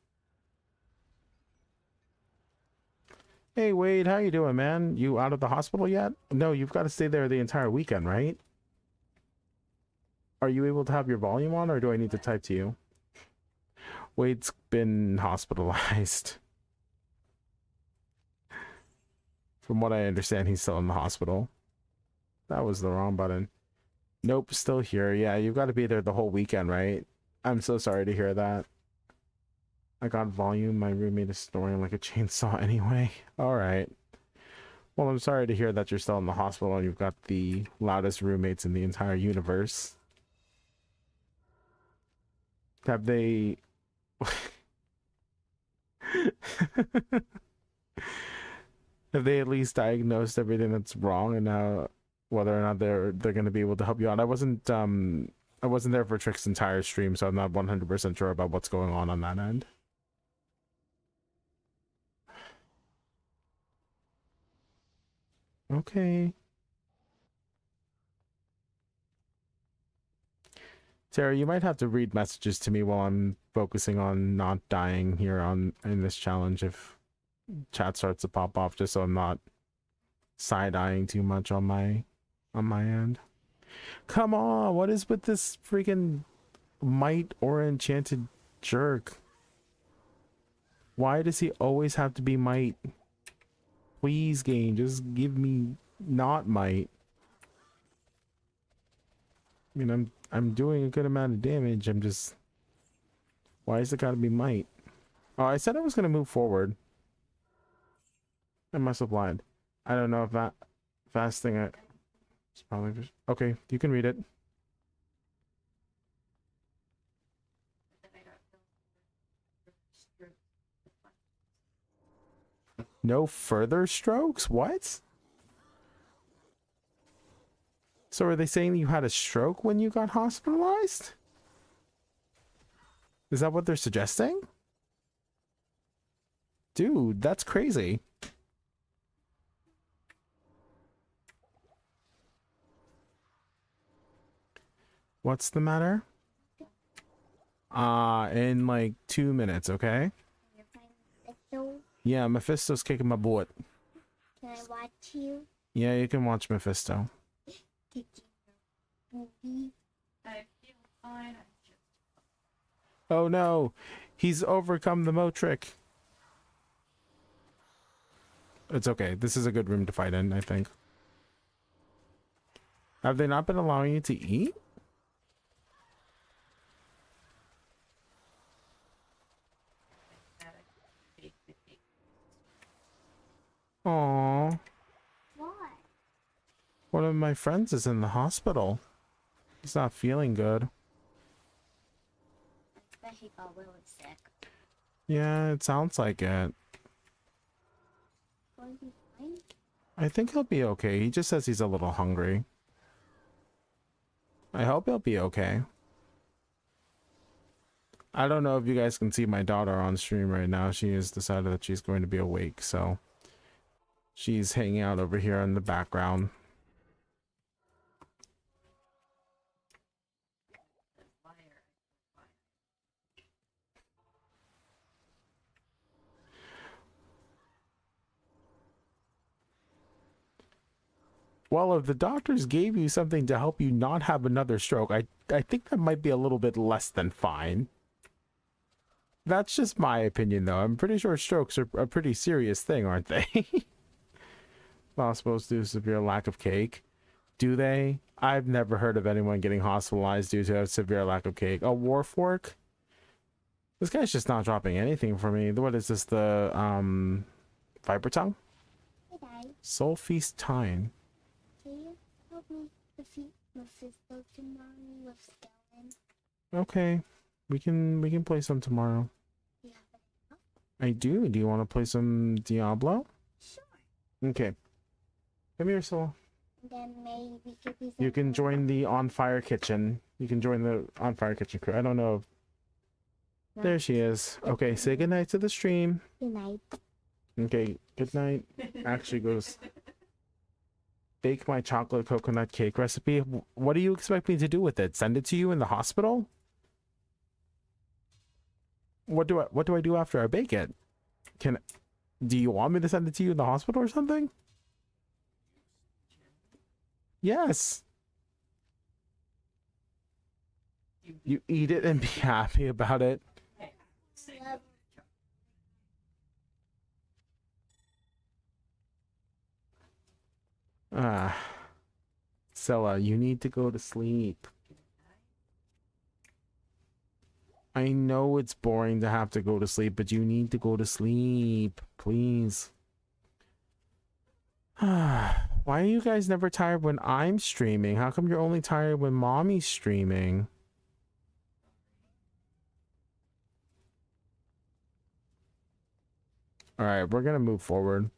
Hey Wade, how you doing, man? You out of the hospital yet? No, you've got to stay there the entire weekend, right? Are you able to have your volume on, or do I need to type to you? Wade's been hospitalized. From what I understand, he's still in the hospital. That was the wrong button. Nope, still here. Yeah, you've got to be there the whole weekend, right? I'm so sorry to hear that. I got volume. My roommate is snoring like a chainsaw anyway. All right. Well, I'm sorry to hear that you're still in the hospital and you've got the loudest roommates in the entire universe. Have they... Have they at least diagnosed everything that's wrong and whether or not they're going to be able to help you out? I wasn't there for Trick's entire stream, so I'm not 100% sure about what's going on that end. Okay. Sarah, you might have to read messages to me while I'm focusing on not dying here in this challenge if chat starts to pop off, just so I'm not side-eyeing too much on my end. Come on, what is with this freaking might or enchanted jerk? Why does he always have to be might? Please, game, just give me not might. I mean, I'm doing a good amount of damage. I'm just... Why is it gotta be might? Oh, I said I was gonna move forward. I must have lied. I don't know if that fast thing it's probably just... Okay, you can read it. No further strokes? What? So are they saying you had a stroke when you got hospitalized? Is that what they're suggesting? Dude, that's crazy. What's the matter? In like 2 minutes, okay? Mephisto? Yeah, Mephisto's kicking my butt. Can I watch you? Yeah, you can watch Mephisto. Kicking your movie. I feel fine. I'm just Oh no, he's overcome the Motric. It's okay. This is a good room to fight in, I think. Have they not been allowing you to eat? glad I baked the cake. Aww. What? One of my friends is in the hospital. He's not feeling good. I bet he got really sick. Yeah, it sounds like it. Will he be fine? I think he'll be okay. He just says he's a little hungry. I hope he'll be okay. I don't know if you guys can see my daughter on stream right now. She has decided that she's going to be awake, so she's hanging out over here in the background. The liar. Well, if the doctors gave you something to help you not have another stroke, I think that might be a little bit less than fine. That's just my opinion, though. I'm pretty sure strokes are a pretty serious thing, aren't they? Not supposed to do severe lack of cake. Do they? I've never heard of anyone getting hospitalized due to a severe lack of cake. A Warfork? This guy's just not dropping anything for me. What is this, the, Viper Tongue? Hey, Dad. Soul Feast Tine. Can you help me defeat Mephisto tomorrow with Skellen? Okay. We can play some tomorrow. Do you have it? I do. Do you want to play some Diablo? Sure. Okay. Come here, Soul. And then maybe we could be You can some- join the On Fire Kitchen. You can join the On Fire Kitchen crew. I don't know. There she is. Okay, say goodnight to the stream. Good night. Okay, good night. Actually goes bake my chocolate coconut cake recipe. What do you expect me to do with it? Send it to you in the hospital? What do I do after I bake it? Do you want me to send it to you in the hospital or something? Yes. You eat it and be happy about it. Love Ah. Sella, you need to go to sleep. I know it's boring to have to go to sleep, but you need to go to sleep. Please. Why are you guys never tired when I'm streaming? How come you're only tired when mommy's streaming? Alright, we're gonna move forward.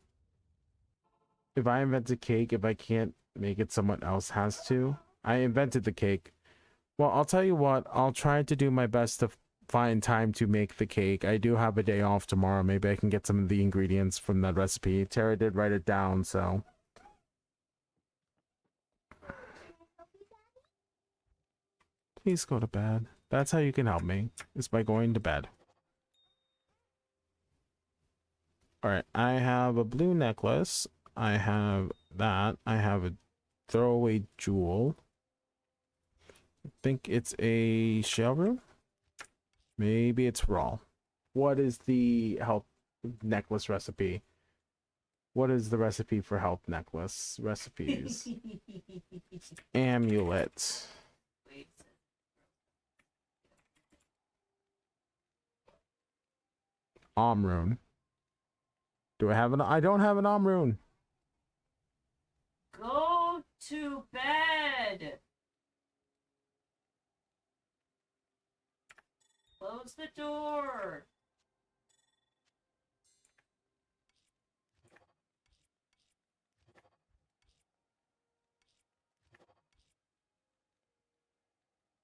If I invent a cake, if I can't make it, someone else has to. I invented the cake. Well, I'll tell you what, I'll try to do my best to find time to make the cake. I do have a day off tomorrow. Maybe I can get some of the ingredients from that recipe. Tara did write it down, so. Please go to bed. That's how you can help me, is by going to bed. Alright, I have a blue necklace. I have that. I have a throwaway jewel. I think it's a shell room. Maybe it's raw. What is the health necklace recipe? What is the recipe for health necklace recipes? Amulet. Wait, Omrune. Do I have an? I don't have an Omrune. go to bed. Close the door.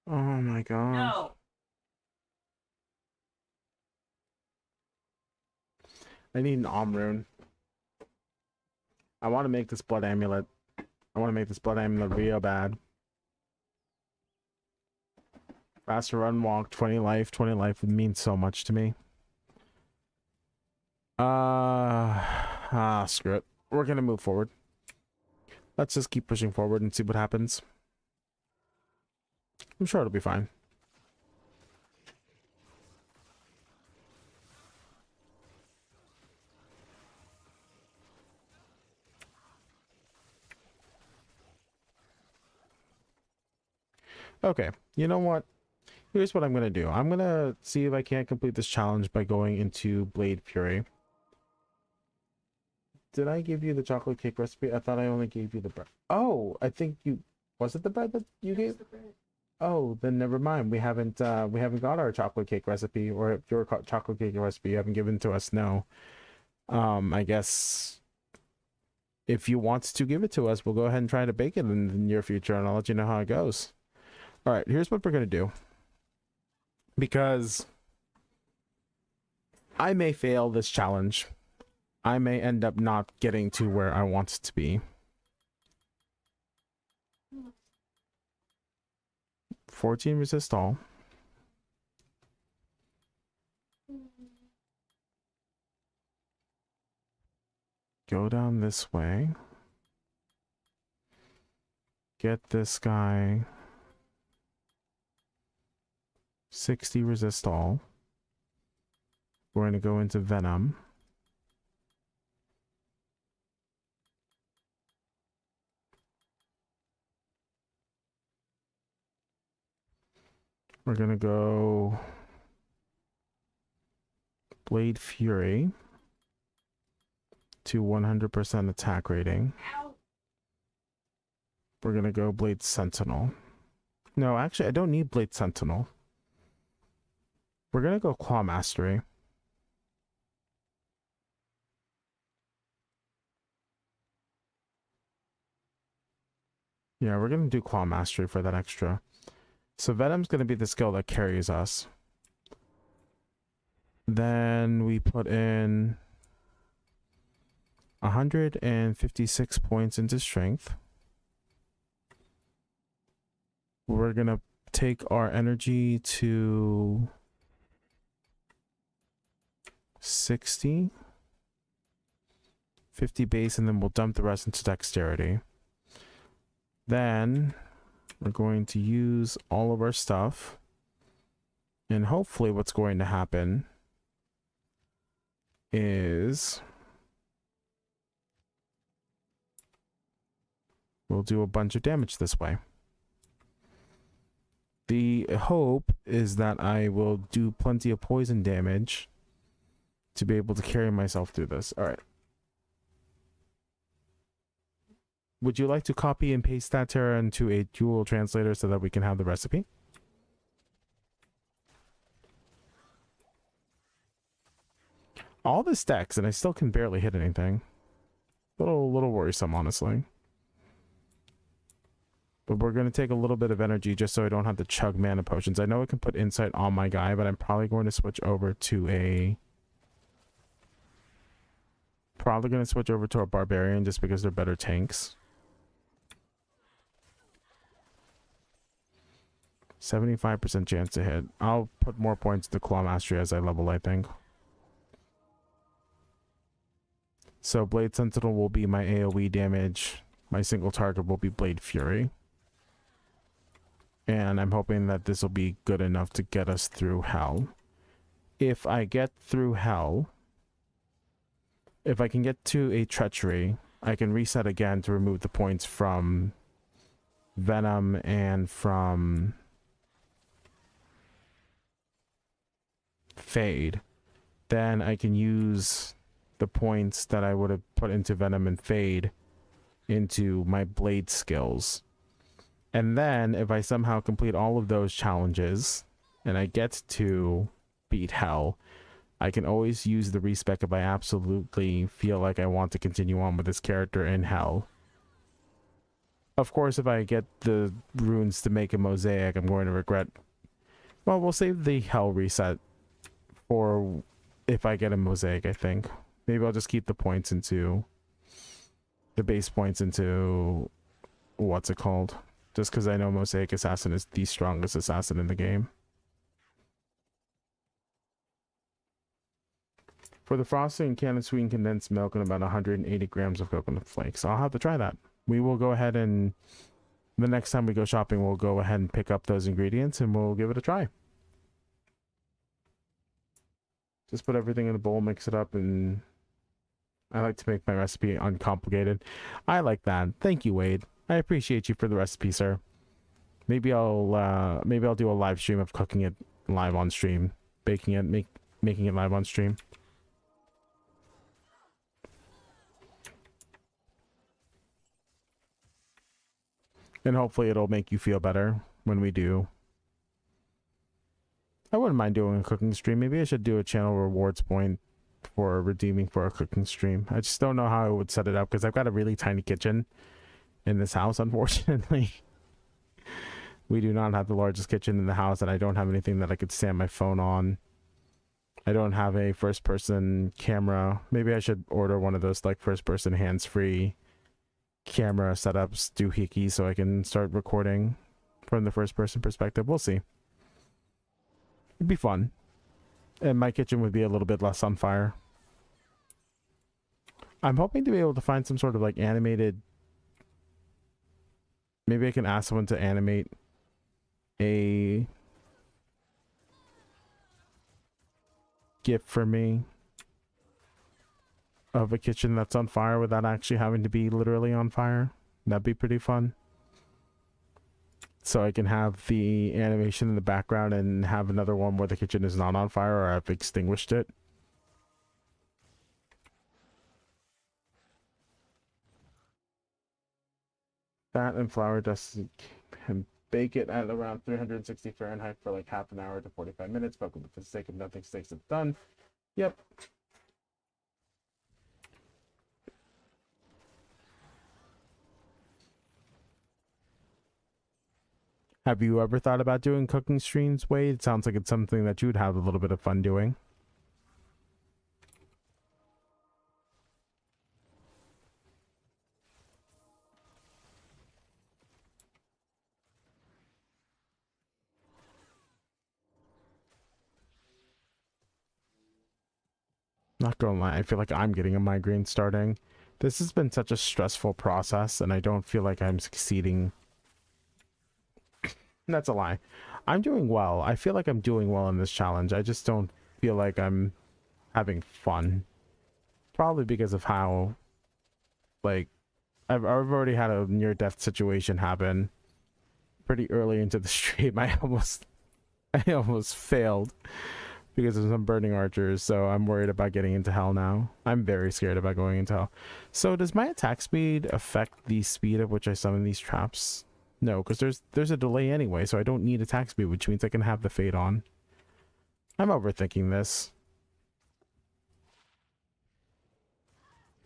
Oh my god. No. I need an Omrune. I want to make this blood amulet. I want to make this blood amulet real bad. Faster run, walk, 20 life. 20 life would mean so much to me. Screw it. We're gonna move forward. Let's just keep pushing forward and see what happens. I'm sure it'll be fine. Okay, you know what? Here's what I'm gonna do. I'm gonna see if I can't complete this challenge by going into Blade Fury. Did I give you the chocolate cake recipe? I thought I only gave you the bread. Oh, I think you... Was it the bread that you gave? Oh, then never mind. We haven't got our chocolate cake recipe, or if your chocolate cake recipe you haven't given to us. No. I guess if you want to give it to us, we'll go ahead and try to bake it in the near future, and I'll let you know how it goes. All right, here's what we're gonna do. Because I may fail this challenge. I may end up not getting to where I want to be. 14 resist all. Go down this way. Get this guy 60 resist all. We're going to go into Venom. We're going to go Blade Fury to 100% attack rating. Ow. We're going to go Blade Sentinel. No, actually, I don't need Blade Sentinel. We're going to go Claw Mastery. Yeah, we're going to do Claw Mastery for that extra. So Venom's going to be the skill that carries us. Then we put in 156 points into Strength. We're going to take our energy to 60. 50 base, and then we'll dump the rest into Dexterity. Then we're going to use all of our stuff, and hopefully what's going to happen is we'll do a bunch of damage this way. The hope is that I will do plenty of poison damage to be able to carry myself through this. All right. Would you like to copy and paste that, Tara, into a dual translator so that we can have the recipe? All the stacks, and I still can barely hit anything. Little worrisome, honestly. But we're going to take a little bit of energy just so I don't have to chug mana potions. I know I can put Insight on my guy, but I'm probably going to switch over to a... Probably going to switch over to a Barbarian just because they're better tanks. 75% chance to hit. I'll put more points to Claw Mastery as I level, I think. So Blade Sentinel will be my AoE damage. My single target will be Blade Fury. And I'm hoping that this will be good enough to get us through Hell. If I get through Hell, if I can get to a Treachery, I can reset again to remove the points from Venom and from Fade. Then I can use the points that I would have put into Venom and Fade into my Blade skills. And then if I somehow complete all of those challenges and I get to beat Hell, I can always use the respec if I absolutely feel like I want to continue on with this character in Hell. Of course, if I get the runes to make a mosaic, I'm going to regret... Well, we'll save the Hell reset for if I get a mosaic, I think. Maybe I'll just keep the points into... the base points into... what's it called? Just because I know Mosaic Assassin is the strongest assassin in the game. For the frosting, can of sweetened condensed milk and about 180 grams of coconut flakes. I'll have to try that. We will go ahead and the next time we go shopping, we'll go ahead and pick up those ingredients and we'll give it a try. Just put everything in a bowl, mix it up, and I like to make my recipe uncomplicated. I like that. Thank you, Wade. I appreciate you for the recipe, sir. Maybe I'll do a live stream of cooking it live on stream, baking it, making it live on stream. And hopefully it'll make you feel better when we do. I wouldn't mind doing a cooking stream. Maybe I should do a channel rewards point for redeeming for a cooking stream. I just don't know how I would set it up because I've got a really tiny kitchen in this house, unfortunately. We do not have the largest kitchen in the house, and I don't have anything that I could stand my phone on. I don't have a first-person camera. Maybe I should order one of those like first-person hands-free camera setups, doohickey, so I can start recording from the first-person perspective. We'll see. It'd be fun. And my kitchen would be a little bit less on fire. I'm hoping to be able to find some sort of like animated... Maybe I can ask someone to animate a GIF for me of a kitchen that's on fire without actually having to be literally on fire. That'd be pretty fun. So I can have the animation in the background and have another one where the kitchen is not on fire or I've extinguished it. That and flour dust and bake it at around 360 Fahrenheit for like half an hour to 45 minutes. But for the sake of nothing sticks, it's done. Yep. Have you ever thought about doing cooking streams, Wade? It sounds like it's something that you'd have a little bit of fun doing. Not gonna lie, I feel like I'm getting a migraine starting. This has been such a stressful process, and I don't feel like I'm succeeding. That's a lie. I'm doing well. I feel like I'm doing well in this challenge. I just don't feel like I'm having fun. Probably because of how, like, I've already had a near-death situation happen pretty early into the stream. I almost failed because of some burning archers, so I'm worried about getting into hell now. I'm very scared about going into hell. So does my attack speed affect the speed at which I summon these traps? No, because there's a delay anyway, so I don't need attack speed, which means I can have the fade on. I'm overthinking this.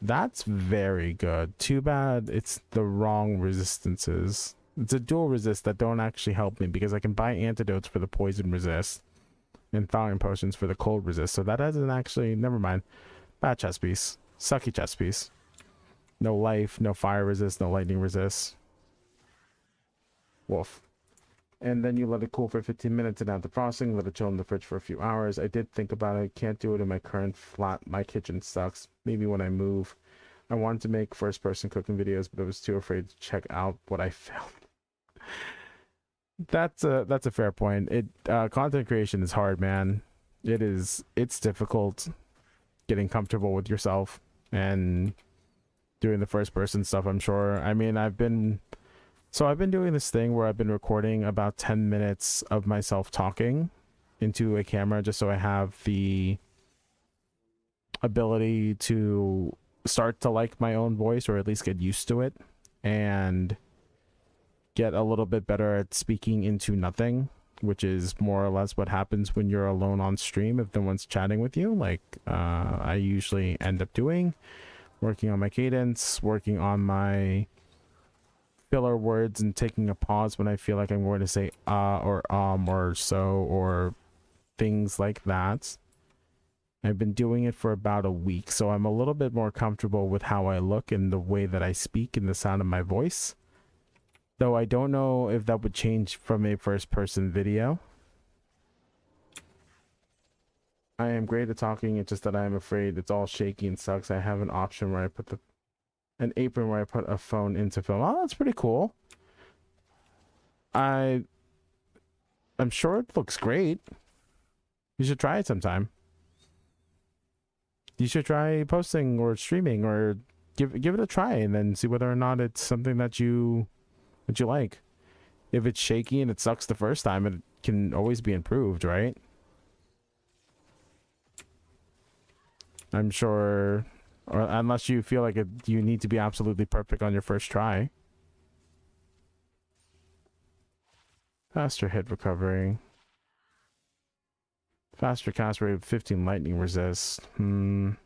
That's very good. Too bad it's the wrong resistances. It's a dual resist that don't actually help me because I can buy antidotes for the poison resist and thawing potions for the cold resist. So that doesn't actually... Never mind. Bad chest piece. Sucky chest piece. No life, no fire resist, no lightning resist. Wolf. And then you let it cool for 15 minutes and add the frosting, let it chill in the fridge for a few hours. I did think about it. Can't do it in my current flat. My kitchen sucks. Maybe when I move. I wanted to make first-person cooking videos, but I was too afraid to check out what I filmed. That's a fair point. Content creation is hard, man. It's difficult getting comfortable with yourself and doing the first-person stuff, I'm sure. I mean, I've been doing this thing where I've been recording about 10 minutes of myself talking into a camera just so I have the ability to start to like my own voice, or at least get used to it and get a little bit better at speaking into nothing, which is more or less what happens when you're alone on stream if no one's chatting with you, like I usually end up doing. Working on my cadence, working on my filler words, and taking a pause when I feel like I'm going to say or so, or things like that. I've been doing it for about a week, so I'm a little bit more comfortable with how I look and the way that I speak and the sound of my voice. Though I don't know if that would change from a first-person video. I am great at talking, it's just that I am afraid it's all shaky and sucks. I have an option where I put an apron where I put a phone into film. Oh, that's pretty cool. I'm sure it looks great. You should try it sometime. You should try posting or streaming or give it a try and then see whether or not it's something that you like. If it's shaky and it sucks the first time, it can always be improved, right? I'm sure, or unless you feel like you need to be absolutely perfect on your first try. Faster hit recovery. Faster cast rate, 15 lightning resist. 15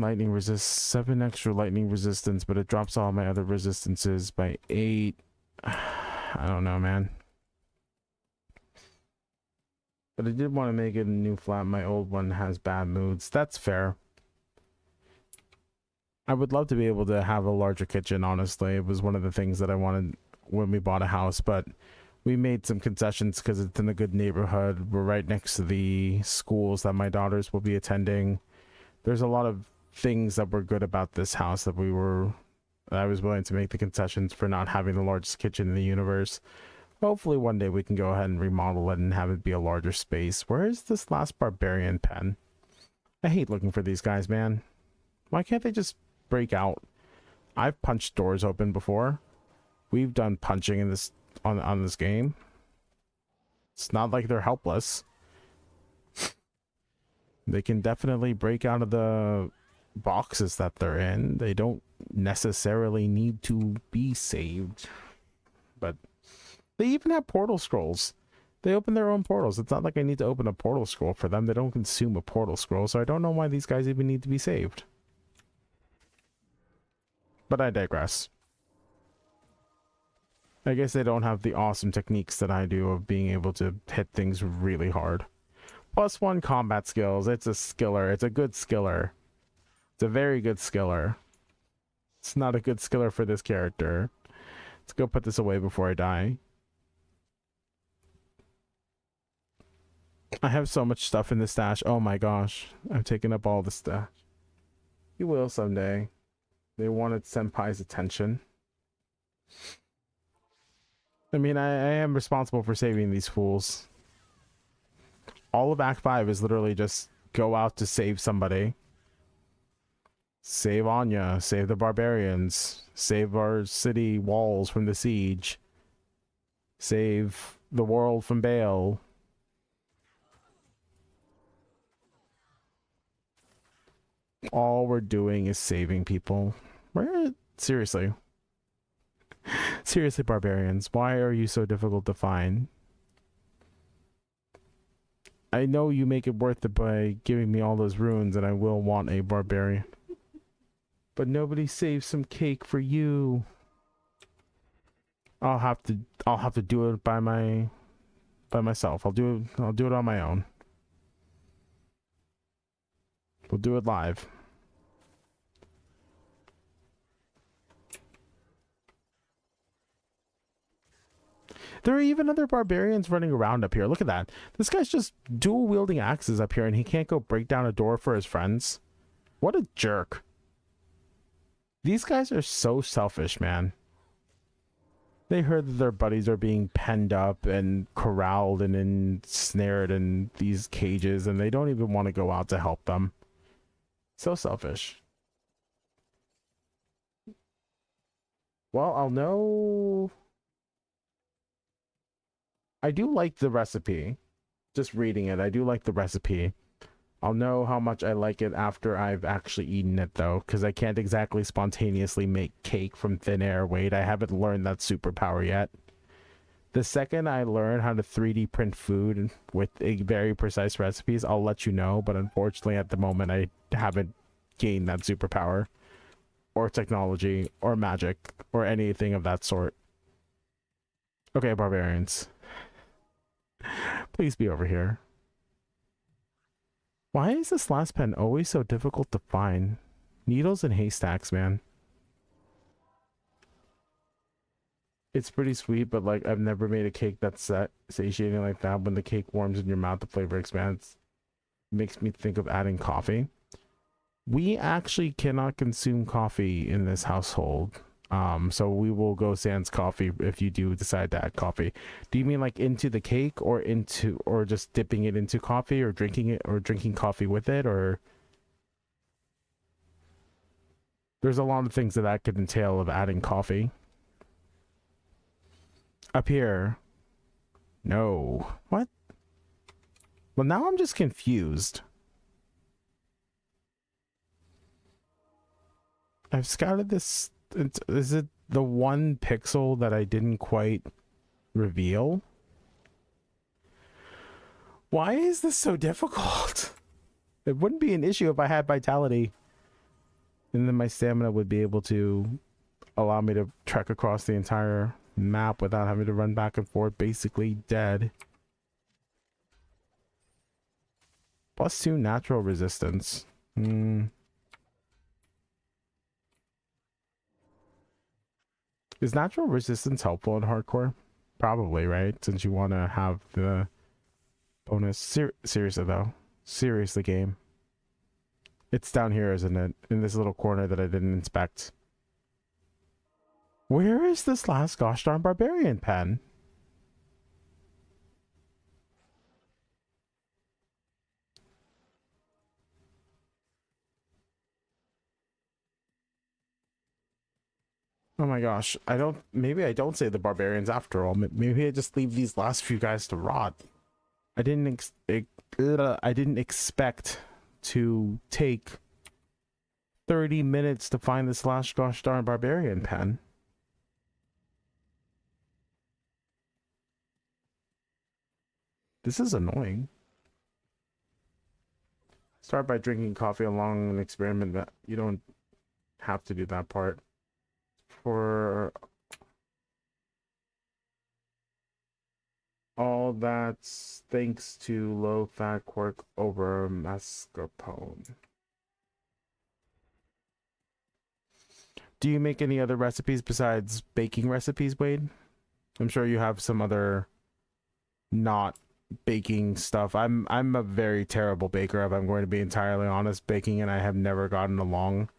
lightning resist, 7 extra lightning resistance, but it drops all my other resistances by 8. I don't know, man. But I did want to make it a new flat. My old one has bad moods. That's fair. I would love to be able to have a larger kitchen, honestly. It was one of the things that I wanted when we bought a house, but we made some concessions because it's in a good neighborhood. We're right next to the schools that my daughters will be attending. There's a lot of things that were good about this house that I was willing to make the concessions for not having the largest kitchen in the universe. Hopefully one day we can go ahead and remodel it and have it be a larger space. Where is this last barbarian pen? I hate looking for these guys, man. Why can't they just break out? I've punched doors open before. We've done punching in this on this game. It's not like they're helpless. They can definitely break out of the boxes that they're in. They don't necessarily need to be saved. But they even have portal scrolls. They open their own portals. It's not like I need to open a portal scroll for them. They don't consume a portal scroll, so I don't know why these guys even need to be saved. But I digress. I guess they don't have the awesome techniques that I do of being able to hit things really hard. +1 combat skills. It's a skiller. It's a good skiller. It's a very good skiller. It's not a good skiller for this character. Let's go put this away before I die. I have so much stuff in the stash. Oh my gosh. I've taken up all the stash. You will someday. They wanted Senpai's attention. I mean, I am responsible for saving these fools. All of Act 5 is literally just go out to save somebody. Save Anya, save the barbarians, save our city walls from the siege, save the world from Bale. All we're doing is saving people. Seriously. Seriously, barbarians, why are you so difficult to find? I know you make it worth it by giving me all those runes, and I will want a barbarian. But nobody saves some cake for you. I'll have to do it by myself. I'll do it on my own. We'll do it live. There are even other barbarians running around up here. Look at that. This guy's just dual wielding axes up here and he can't go break down a door for his friends. What a jerk. These guys are so selfish, man. They heard that their buddies are being penned up and corralled and ensnared in these cages and they don't even want to go out to help them. So selfish. Well, I'll know... I do like the recipe. Just reading it, I do like the recipe. I'll know how much I like it after I've actually eaten it, though, because I can't exactly spontaneously make cake from thin air. Wait, I haven't learned that superpower yet. The second I learn how to 3D print food with very precise recipes, I'll let you know, but unfortunately at the moment I haven't gained that superpower. Or technology, or magic, or anything of that sort. Okay, barbarians. Please be over here. Why is this last pen always so difficult to find? Needles and haystacks, man. It's pretty sweet, but like I've never made a cake that's satiating like that. When the cake warms in your mouth, the flavor expands. Makes me think of adding coffee. We actually cannot consume coffee in this household. So we will go sans coffee if you do decide to add coffee. Do you mean like into the cake, or into, or just dipping it into coffee, or drinking it, or drinking coffee with it, or there's a lot of things that could entail of adding coffee. Up here. No. What? Well, now I'm just confused. I've scouted this. Is it the one pixel that I didn't quite reveal? Why is this so difficult? It wouldn't be an issue if I had vitality. And then my stamina would be able to allow me to trek across the entire map without having to run back and forth, basically dead. +2 natural resistance. Is natural resistance helpful in hardcore? Probably, right? Since you want to have the bonus. Seriously, though. Seriously, game. It's down here, isn't it? In this little corner that I didn't inspect. Where is this last gosh darn barbarian pen? Oh my gosh, maybe I don't say the barbarians after all. Maybe I just leave these last few guys to rot. I didn't expect to take 30 minutes to find this last gosh darn barbarian pen. This is annoying. Start by drinking coffee along an experiment that you don't have to do that part. For all that's thanks to low-fat quirk over mascarpone. Do you make any other recipes besides baking recipes, Wade? I'm sure you have some other not baking stuff. I'm a very terrible baker, if I'm going to be entirely honest. Baking and I have never gotten along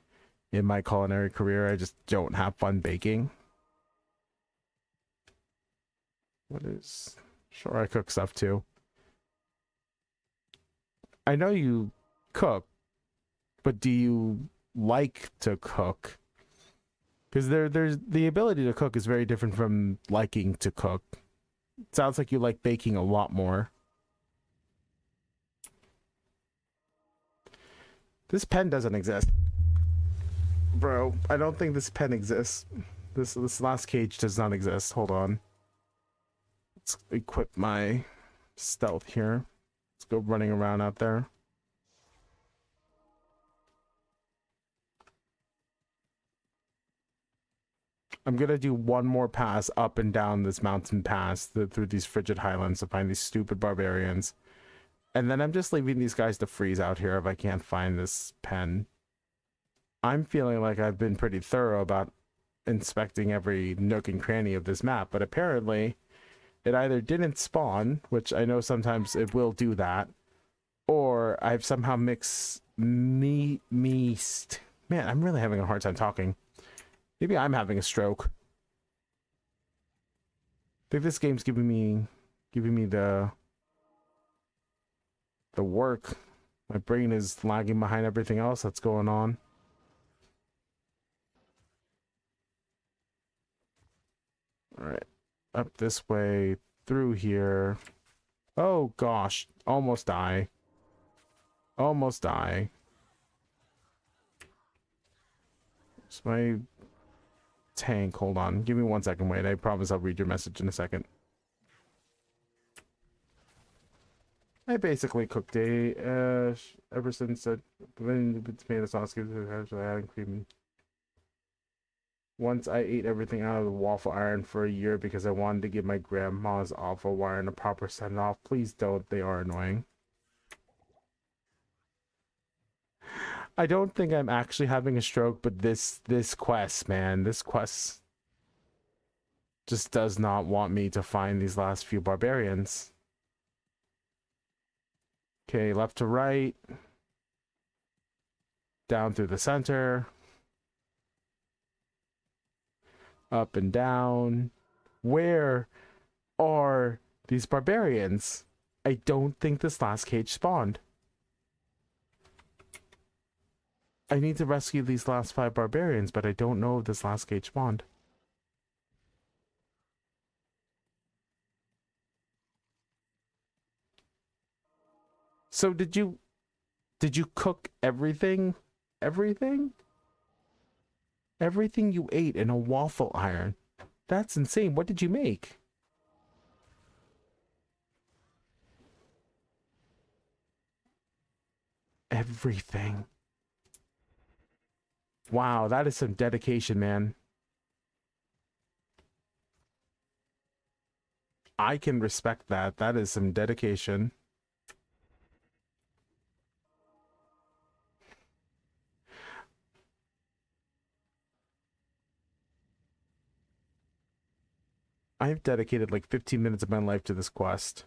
in my culinary career. I just don't have fun baking. What is... Sure, I cook stuff too. I know you cook, but do you like to cook? Because there's the ability to cook is very different from liking to cook. It sounds like you like baking a lot more. This pen doesn't exist. Bro, I don't think this pen exists. This last cage does not exist. Hold on. Let's equip my stealth here. Let's go running around out there. I'm gonna do one more pass up and down this mountain pass through these frigid highlands to find these stupid barbarians. And then I'm just leaving these guys to freeze out here if I can't find this pen. I'm feeling like I've been pretty thorough about inspecting every nook and cranny of this map, but apparently it either didn't spawn, which I know sometimes it will do that, or I've somehow mixed Man, I'm really having a hard time talking. Maybe I'm having a stroke. I think this game's giving me the work. My brain is lagging behind everything else that's going on. All right, up this way, through here. Oh gosh, almost die. Almost die. It's my tank. Hold on, give me 1 second. Wait, I promise I'll read your message in a second. I basically cooked ever since tomato sauce, adding cream. Once I ate everything out of the waffle iron for a year because I wanted to give my grandma's waffle iron a proper send off. Please don't, they are annoying. I don't think I'm actually having a stroke, but this quest, man, this quest just does not want me to find these last few barbarians. Okay, left to right. Down through the center. Up and down. Where are these barbarians? I don't think this last cage spawned. I need to rescue these last 5 barbarians, but I don't know if this last cage spawned. So did you cook everything? Everything? Everything you ate in a waffle iron. That's insane. What did you make? Everything. Wow, that is some dedication, man. I can respect that. That is some dedication. I've dedicated like 15 minutes of my life to this quest.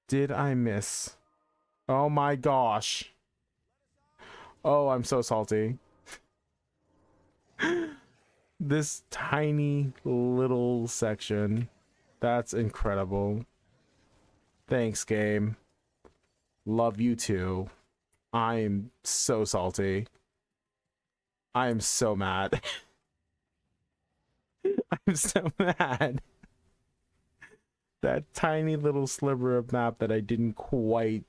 Did I miss? Oh my gosh. Oh, I'm so salty. This tiny little section. That's incredible. Thanks, game. Love you too. I'm so salty. I am so mad. I'm so mad. That tiny little sliver of map that I didn't quite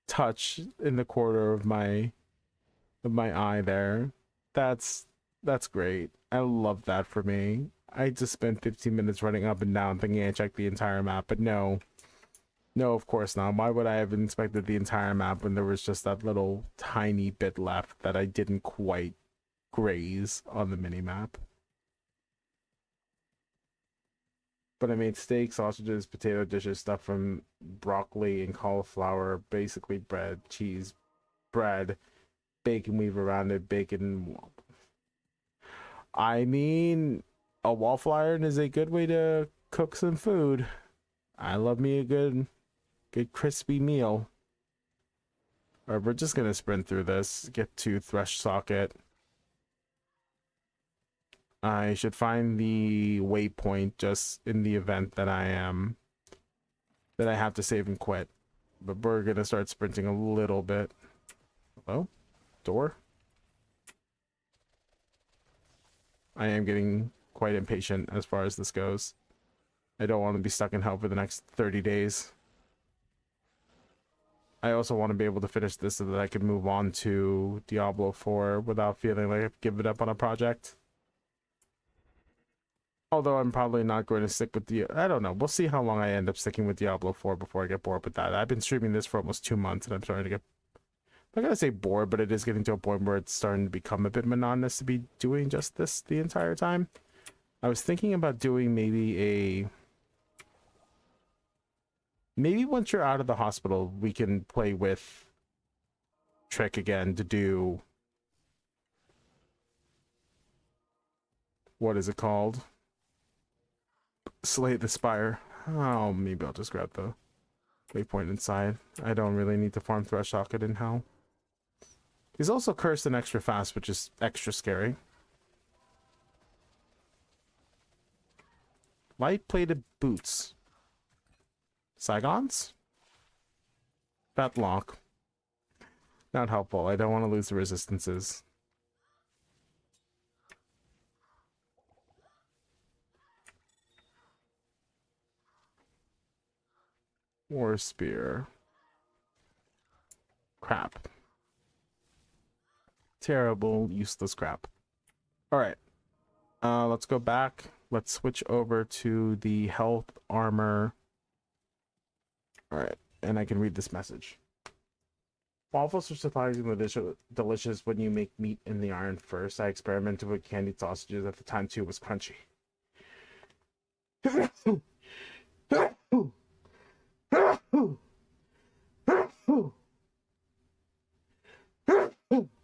touch in the corner of my eye there. That's great. I love that for me. I just spent 15 minutes running up and down thinking I checked the entire map, but no. No, of course not. Why would I have inspected the entire map when there was just that little tiny bit left that I didn't quite graze on the mini-map? But I made steak, sausages, potato dishes, stuff from broccoli and cauliflower, basically bread, cheese, bread, bacon weave around it, bacon. I mean, a waffle iron is a good way to cook some food. I love me a good crispy meal. Alright, we're just gonna sprint through this, get to Thresh Socket. I should find the waypoint just in the event that I have to save and quit. But we're gonna start sprinting a little bit. Hello? Door? I am getting quite impatient as far as this goes. I don't want to be stuck in hell for the next 30 days. I also want to be able to finish this so that I can move on to Diablo 4 without feeling like I've given up on a project. Although I'm probably not going to stick with I don't know. We'll see how long I end up sticking with Diablo 4 before I get bored with that. I've been streaming this for almost 2 months and I'm starting to get, I'm not gonna say bored, but it is getting to a point where it's starting to become a bit monotonous to be doing just this the entire time. I was thinking about doing maybe once you're out of the hospital, we can play with Trick again to do, what is it called? Slay the Spire. Oh, maybe I'll just grab the waypoint inside. I don't really need to farm Thresh Socket in hell. He's also cursed and extra fast, which is extra scary. Light-plated boots. Saigons? Batlock. Not helpful. I don't want to lose the resistances. War Spear. Crap. Terrible, useless crap. Alright. Let's go back. Let's switch over to the health armor. Alright, and I can read this message. Waffles are surprisingly delicious when you make meat in the iron first. I experimented with candied sausages at the time too. It was crunchy.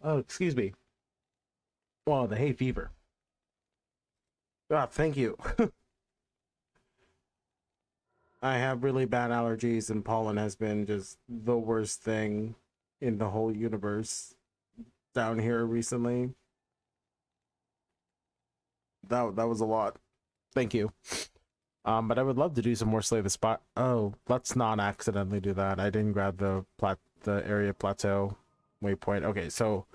Oh, excuse me. Oh, the hay fever. Ah, thank you. I have really bad allergies, and pollen has been just the worst thing in the whole universe down here recently. That was a lot. Thank you. But I would love to do some more Slay the Spot. Oh, let's not accidentally do that. I didn't grab the area plateau waypoint. Okay, so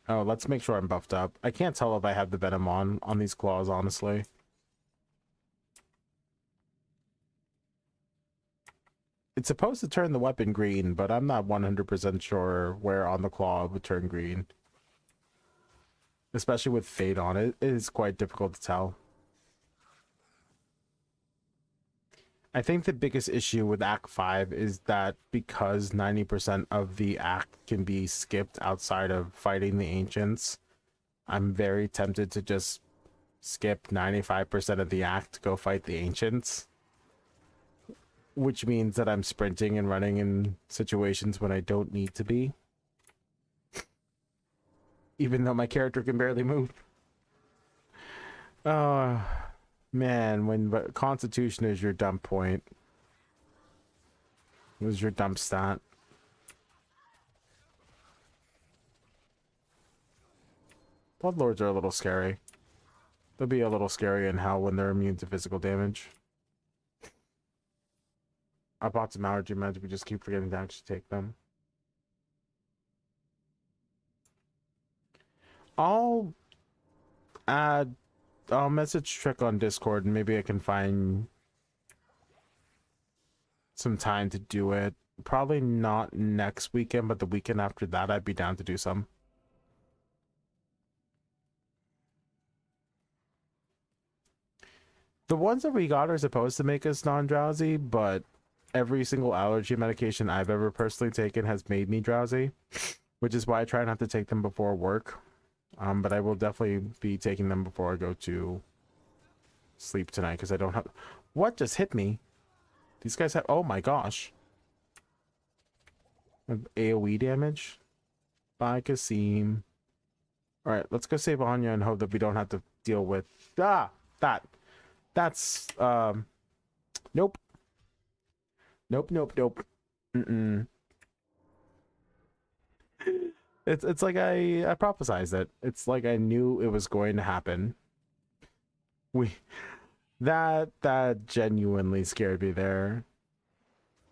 oh, let's make sure I'm buffed up. I can't tell if I have the venom on these claws, honestly. It's supposed to turn the weapon green, but I'm not 100% sure where on the claw it would turn green. Especially with Fade on it, it is quite difficult to tell. I think the biggest issue with Act 5 is that because 90% of the act can be skipped outside of fighting the ancients, I'm very tempted to just skip 95% of the act to go fight the ancients. Which means that I'm sprinting and running in situations when I don't need to be. Even though my character can barely move. Man, when Constitution is your dump point. Was your dump stat. Bloodlords are a little scary. They'll be a little scary in hell when they're immune to physical damage. I bought some allergy meds, we just keep forgetting to actually take them. I'll message Trick on Discord and maybe I can find some time to do it. Probably not next weekend, but the weekend after that I'd be down to do some. The ones that we got are supposed to make us non-drowsy, but every single allergy medication I've ever personally taken has made me drowsy, which is why I try not to take them before work. But I will definitely be taking them before I go to sleep tonight because I don't have... What just hit me? These guys have... Oh my gosh. AoE damage by Kasim. Alright, let's go save Anya and hope that we don't have to deal with... That's... Nope. Nope. It's like I prophesized it. It's like I knew it was going to happen. That genuinely scared me there.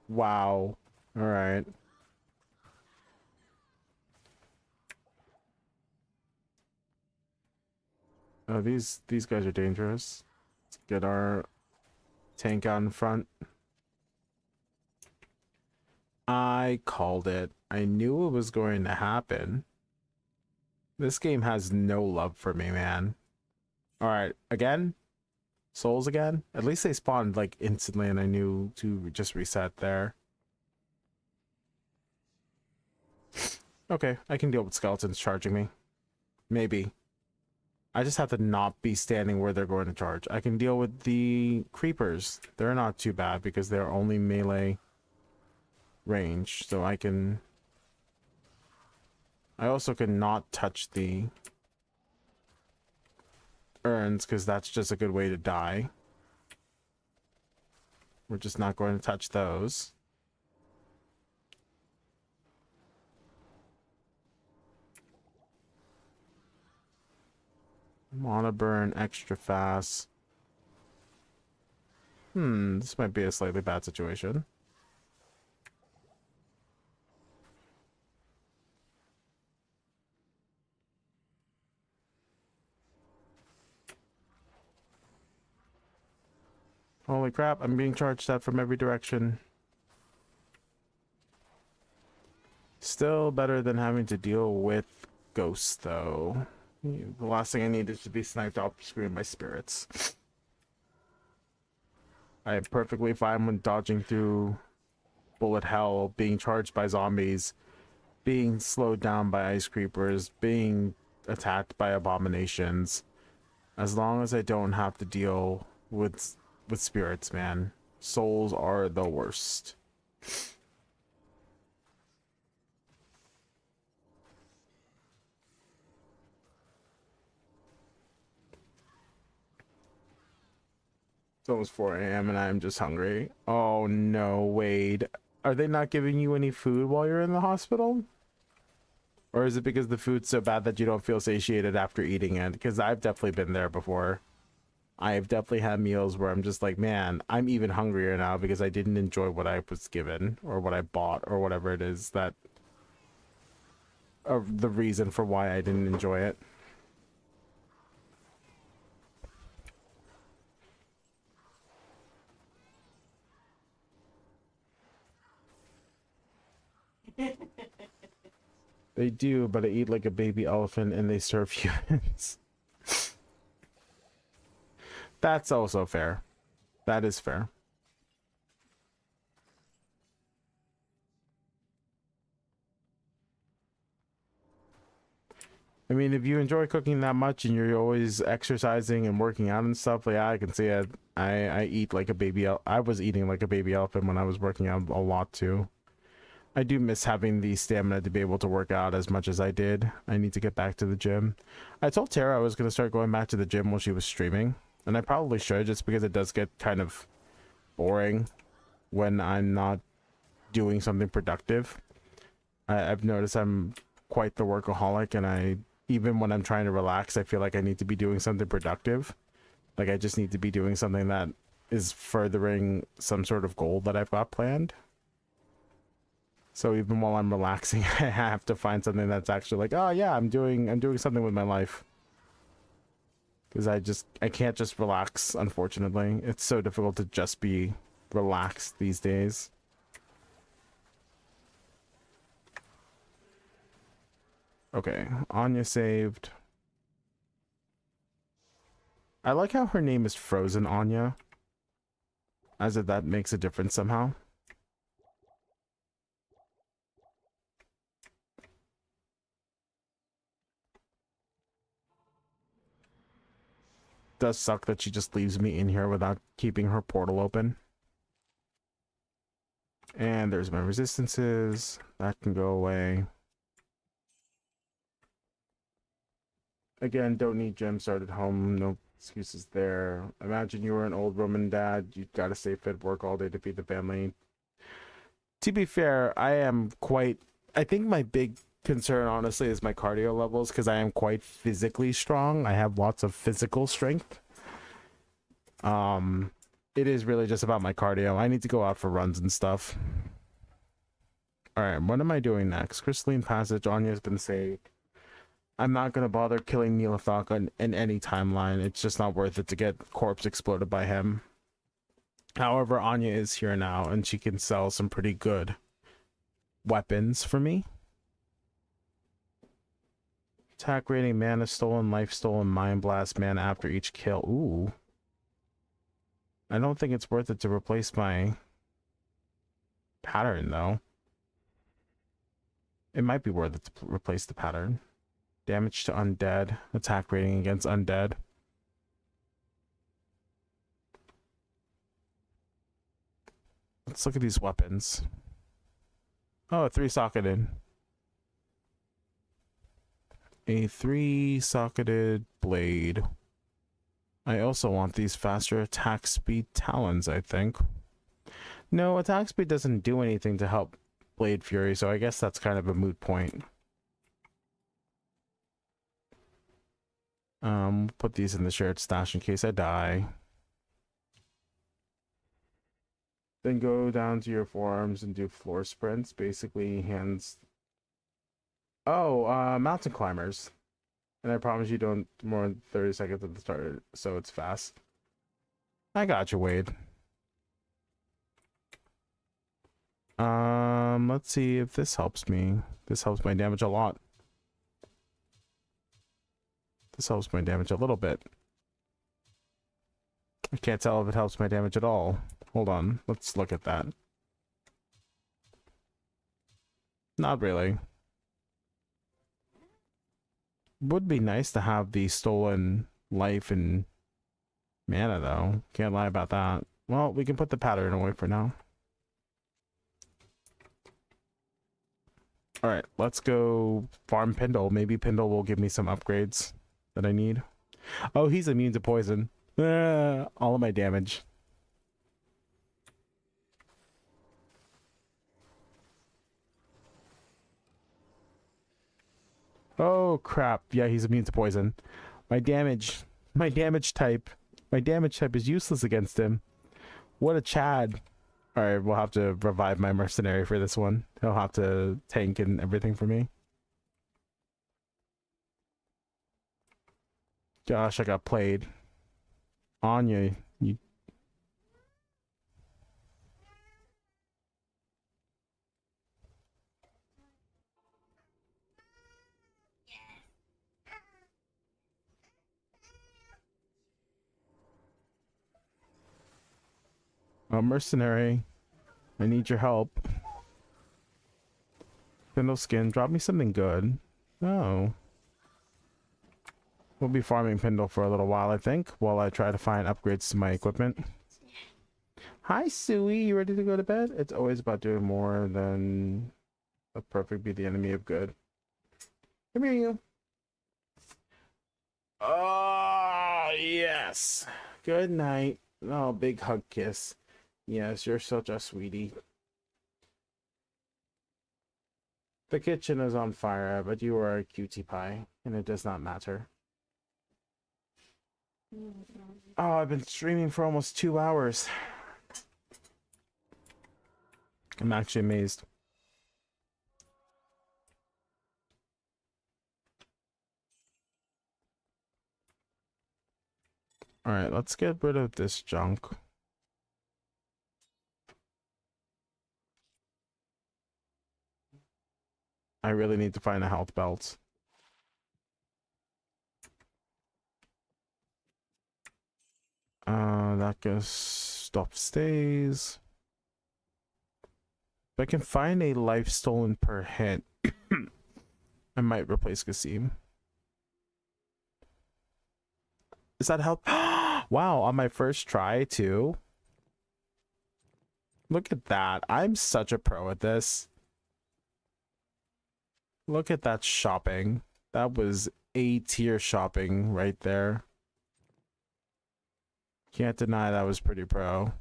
Wow. All right. Oh, these guys are dangerous. Let's get our tank out in front. I called it. I knew it was going to happen. This game has no love for me, man. Alright, again? Souls again? At least they spawned like instantly and I knew to just reset there. Okay, I can deal with skeletons charging me. Maybe. I just have to not be standing where they're going to charge. I can deal with the creepers. They're not too bad because they're only melee range, so I also can not touch the urns because that's just a good way to die. We're just not going to touch those. Wanna burn extra fast. This might be a slightly bad situation. Holy crap, I'm being charged at from every direction. Still better than having to deal with ghosts, though. The last thing I need is to be sniped off screen by spirits. I am perfectly fine when dodging through bullet hell, being charged by zombies, being slowed down by ice creepers, being attacked by abominations. As long as I don't have to deal with spirits, man. Souls are the worst. It's almost 4 a.m. and I'm just hungry. Oh no, Wade. Are they not giving you any food while you're in the hospital? Or is it because the food's so bad that you don't feel satiated after eating it? Because I've definitely been there before. I've definitely had meals where I'm just like, man, I'm even hungrier now because I didn't enjoy what I was given or what I bought or whatever it is that the reason for why I didn't enjoy it. They do, but I eat like a baby elephant and they serve humans. That's also fair. That is fair. I mean, if you enjoy cooking that much and you're always exercising and working out and stuff, like I can see it. I eat like a baby. I was eating like a baby elephant when I was working out a lot too. I do miss having the stamina to be able to work out as much as I did. I need to get back to the gym. I told Tara I was going to start going back to the gym while she was streaming, and I probably should just because it does get kind of boring when I'm not doing something productive. I've noticed I'm quite the workaholic, and even when I'm trying to relax, I feel like I need to be doing something productive. Like I just need to be doing something that is furthering some sort of goal that I've got planned. So even while I'm relaxing, I have to find something that's actually like, oh yeah, I'm doing something with my life. Because I can't just relax, unfortunately. It's so difficult to just be relaxed these days. Okay, Anya saved. I like how her name is Frozen Anya. As if that makes a difference somehow. Does suck that she just leaves me in here without keeping her portal open. And there's my resistances. That can go away. Again, don't need gym start at home. No excuses there. Imagine you were an old Roman dad. You've got to stay fit, work all day to feed the family. To be fair, I think my big concern, honestly, is my cardio levels because I am quite physically strong. I have lots of physical strength. It is really just about my cardio. I need to go out for runs and stuff. All right, what am I doing next? Crystalline Passage. Anya's been saved. I'm not going to bother killing Neelathok in any timeline. It's just not worth it to get corpse exploded by him. However, Anya is here now, and she can sell some pretty good weapons for me. Attack rating, mana stolen, life stolen, mind blast, mana after each kill. Ooh. I don't think it's worth it to replace my pattern, though. It might be worth it to replace the pattern. Damage to undead. Attack rating against undead. Let's look at these weapons. Oh, a 3-socketed. A 3-socketed blade. I also want these faster attack speed talons, I think. No, attack speed doesn't do anything to help Blade Fury, so I guess that's kind of a moot point. Put these in the shared stash in case I die. Then go down to your forearms and do floor sprints. Basically, hands. Oh, mountain climbers. And I promise you don't more than 30 seconds at the start, so it's fast. I got you, Wade. Let's see if this helps me. This helps my damage a lot. This helps my damage a little bit. I can't tell if it helps my damage at all. Hold on, let's look at that. Not really. Would be nice to have the stolen life and mana, though. Can't lie about that. Well, we can put the pattern away for now. Alright, let's go farm Pindle. Maybe Pindle will give me some upgrades that I need. Oh, he's immune to poison. All of my damage. Oh crap. Yeah, he's immune to poison. My damage type is useless against him. What a Chad. Alright, we'll have to revive my mercenary for this one. He'll have to tank and everything for me. Gosh, I got played. Anya, you... Oh, mercenary. I need your help. Spindle skin, drop me something good. Oh. We'll be farming Pindle for a little while, I think, while I try to find upgrades to my equipment. Hi, Suey. You ready to go to bed? It's always about doing more than a perfect be the enemy of good. Come here, you. Oh, yes. Good night. Oh, big hug kiss. Yes, you're such a sweetie. The kitchen is on fire, but you are a cutie pie, and it does not matter. Oh, I've been streaming for almost 2 hours. I'm actually amazed. Alright, let's get rid of this junk. I really need to find a health belt. That goes stop stays. If I can find a life stolen per hit, I might replace Kasim. Is that help? Wow, on my first try too. Look at that. I'm such a pro at this. Look at that shopping. That was A-tier shopping right there. Can't deny that was pretty pro.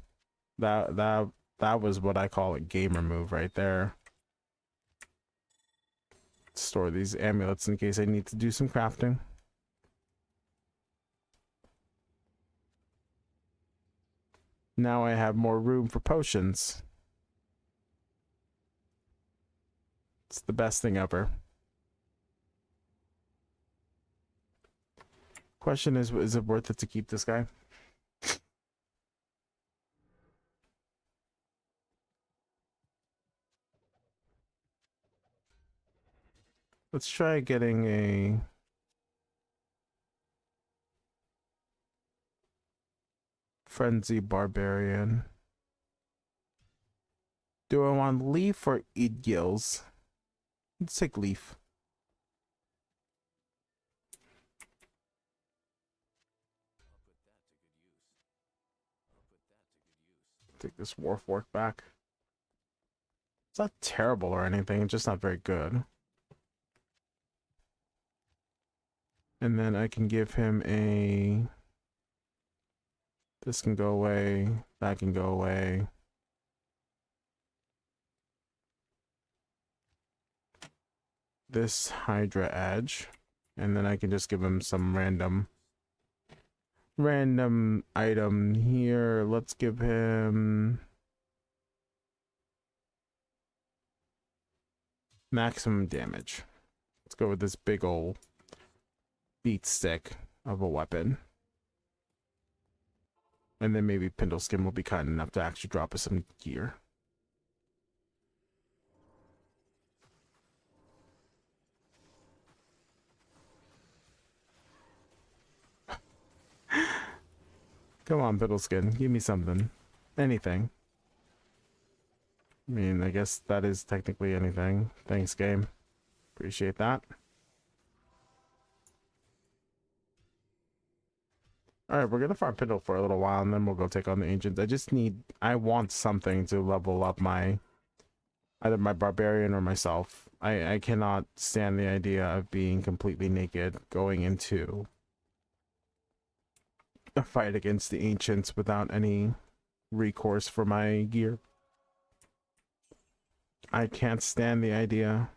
That was what I call a gamer move right there. Store these amulets in case I need to do some crafting. Now I have more room for potions. It's the best thing ever. Question is it worth it to keep this guy? Let's try getting a... Frenzy Barbarian. Do I want Leaf or Eat Gills? Let's take Leaf. Take this Warfork back. It's not terrible or anything, it's just not very good. And then I can give him a... This can go away, that can go away. This Hydra Edge. And then I can just give him some random item here. Let's give him maximum damage. Let's go with this big old beat stick of a weapon. And then maybe Pindleskin will be kind enough to actually drop us some gear. Come on, Pindleskin, give me something. Anything. I mean, I guess that is technically anything. Thanks, game. Appreciate that. Alright, we're gonna farm Pindle for a little while and then we'll go take on the ancients. I want something to level up my, either my barbarian or myself. I cannot stand the idea of being completely naked going into a fight against the ancients without any recourse for my gear. I can't stand the idea.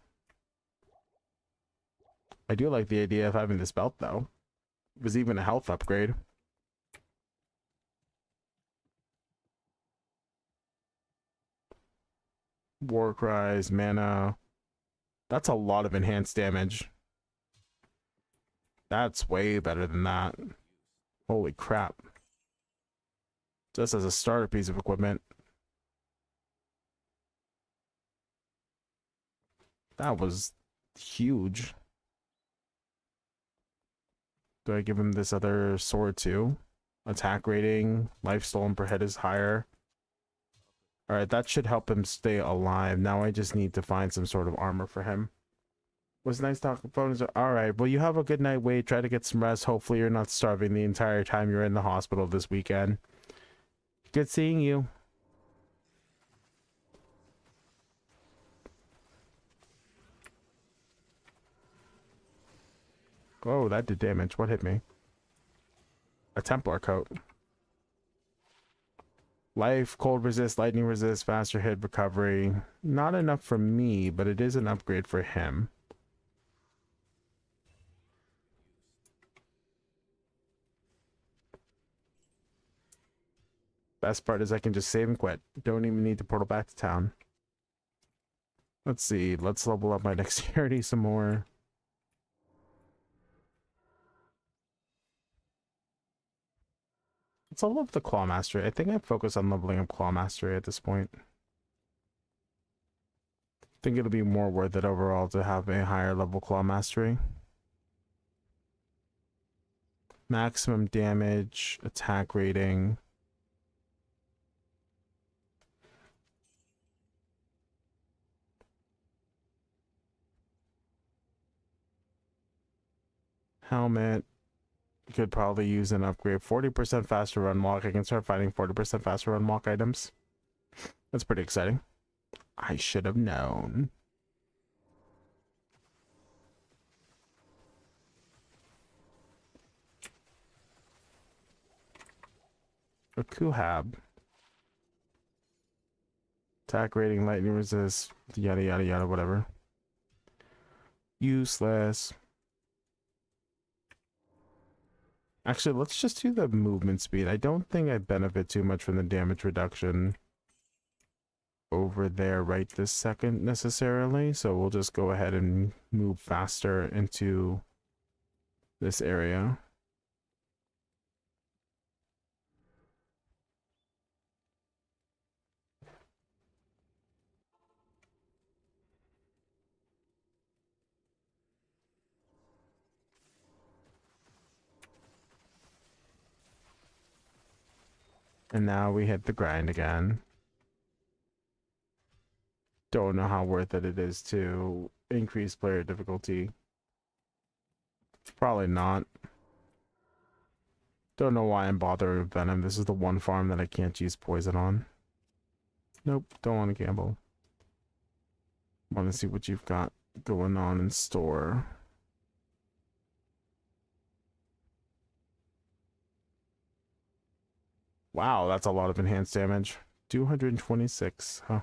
I do like the idea of having this belt, though. It was even a health upgrade. War cries, mana. That's a lot of enhanced damage. That's way better than that. Holy crap. Just as a starter piece of equipment. That was huge. Do I give him this other sword too? Attack rating, life stolen per head is higher. Alright, that should help him stay alive. Now I just need to find some sort of armor for him. Was nice talking phones. Alright, well, you have a good night, Wade. Try to get some rest. Hopefully you're not starving the entire time you're in the hospital this weekend. Good seeing you. Oh, that did damage. What hit me? A Templar coat. Life, cold resist, lightning resist, faster hit recovery. Not enough for me, but it is an upgrade for him. Best part is I can just save and quit. Don't even need to portal back to town. Let's see. Let's level up my dexterity some more. Let's level up the Claw Mastery. I think I focus on leveling up Claw Mastery at this point. I think it'll be more worth it overall to have a higher level Claw Mastery. Maximum damage, attack rating. Helmet. Could probably use an upgrade. 40% faster run walk. I can start finding 40% faster run walk items. That's pretty exciting. I should have known. A Kuhab. Attack rating, lightning resist, yada yada yada, whatever. Useless. Actually, let's just do the movement speed. I don't think I benefit too much from the damage reduction over there right this second necessarily. So we'll just go ahead and move faster into this area. And now we hit the grind again. Don't know how worth it is to increase player difficulty. Probably not. Don't know why I'm bothering with Venom. This is the one farm that I can't use poison on. Nope, don't want to gamble. Want to see what you've got going on in store. Wow, that's a lot of enhanced damage. 226, huh?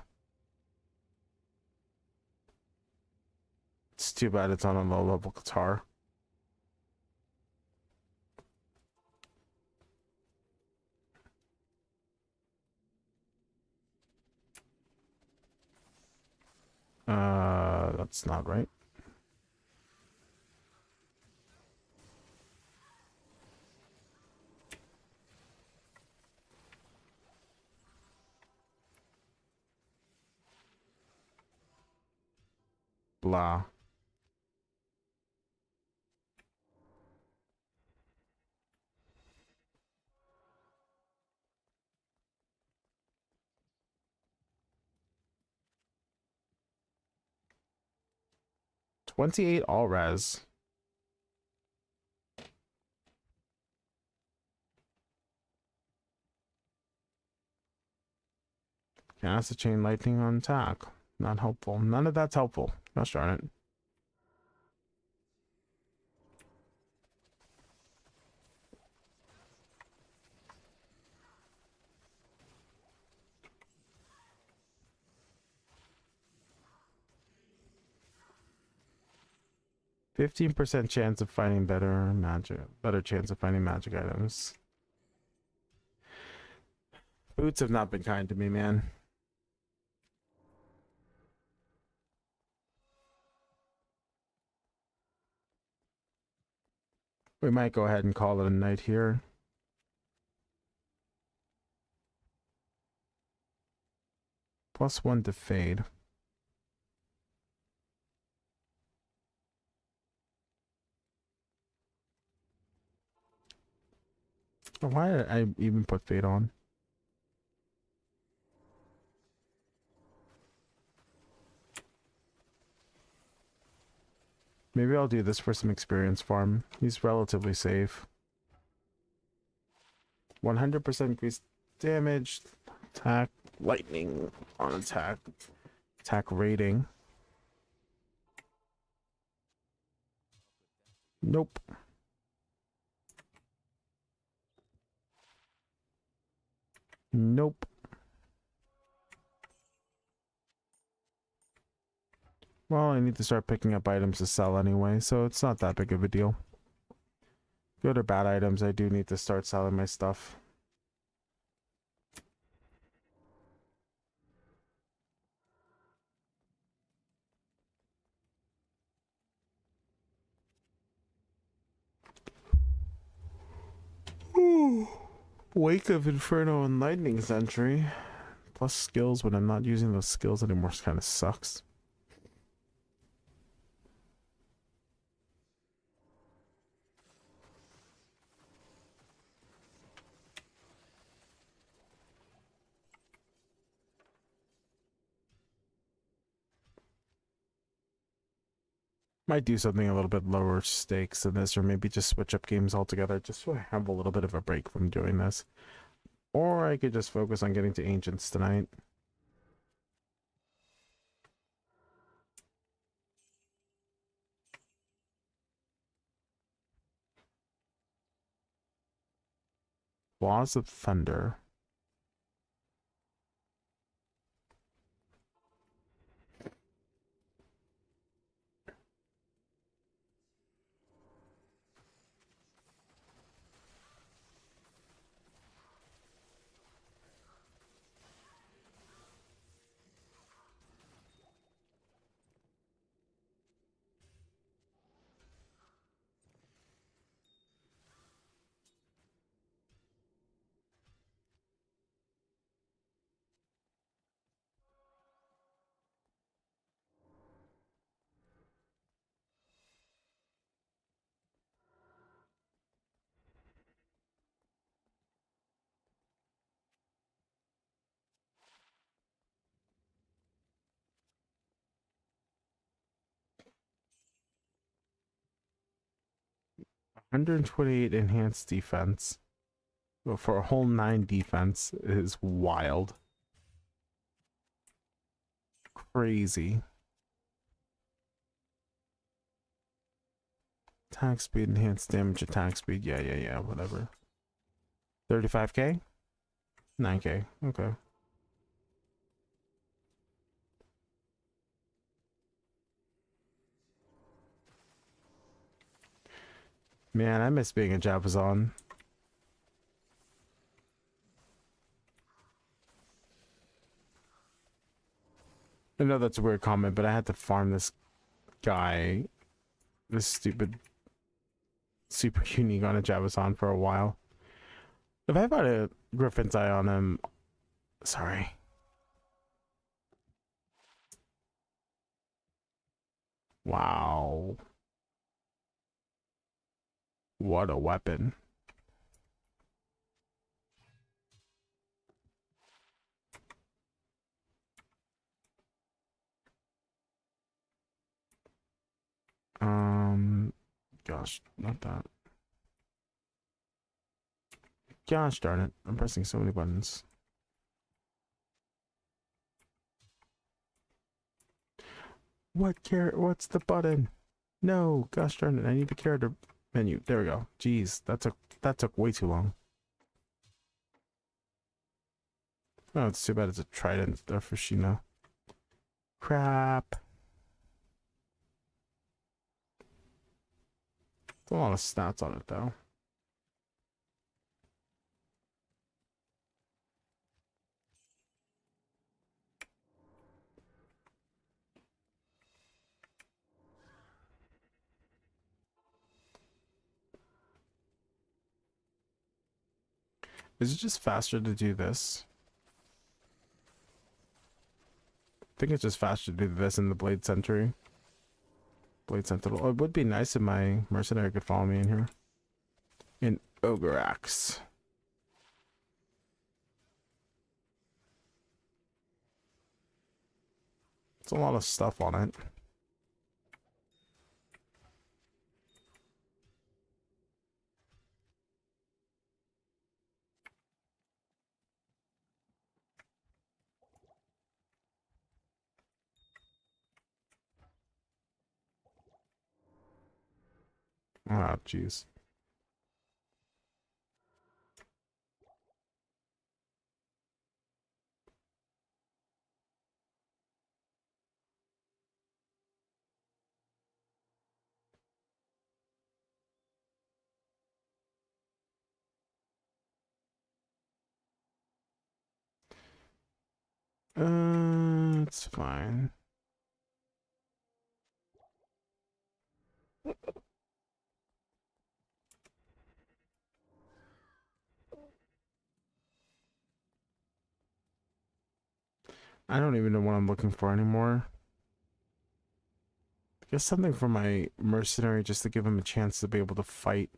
It's too bad it's on a low level guitar. That's not right. Blah. $28 all res. Cast a chain lightning on attack. Not helpful. None of that's helpful. Gosh darn it. 15% chance of finding better chance of finding magic items. Boots have not been kind to me, man. We might go ahead and call it a night here. +1 to fade. Why did I even put fade on? Maybe I'll do this for some experience farm. He's relatively safe. 100% increased damage, attack, lightning on attack, attack rating. Nope. Nope. Well, I need to start picking up items to sell anyway, so it's not that big of a deal. Good or bad items, I do need to start selling my stuff. Wake of Inferno and Lightning Sentry. Plus skills when I'm not using those skills anymore kind of sucks. Might do something a little bit lower stakes than this, or maybe just switch up games altogether, just so I have a little bit of a break from doing this. Or I could just focus on getting to Ancients tonight. Laws of Thunder. $128 enhanced defense. But for a whole 9 defense is wild. Crazy. Attack speed, enhanced damage, attack speed. Yeah, whatever. 35k? 9k. Okay. Man, I miss being a Javazon. I know that's a weird comment, but I had to farm this guy, this stupid super unique on a Javazon for a while. If I had a Griffin's Eye on him, sorry. Wow. What a weapon. Gosh, not that. Gosh darn it. I'm pressing so many buttons. What's the button? No, gosh darn it. I need the character menu. There we go. Jeez, that took way too long. Oh, it's too bad it's a trident for Sheena. Crap. It's a lot of stats on it though. Is it just faster to do this? I think it's just faster to do this in the Blade Sentry. Blade Sentinel. Oh, it would be nice if my mercenary could follow me in here. In Ogre Axe. It's a lot of stuff on it. Oh, jeez. It's fine. I don't even know what I'm looking for anymore. I guess something for my mercenary just to give him a chance to be able to fight.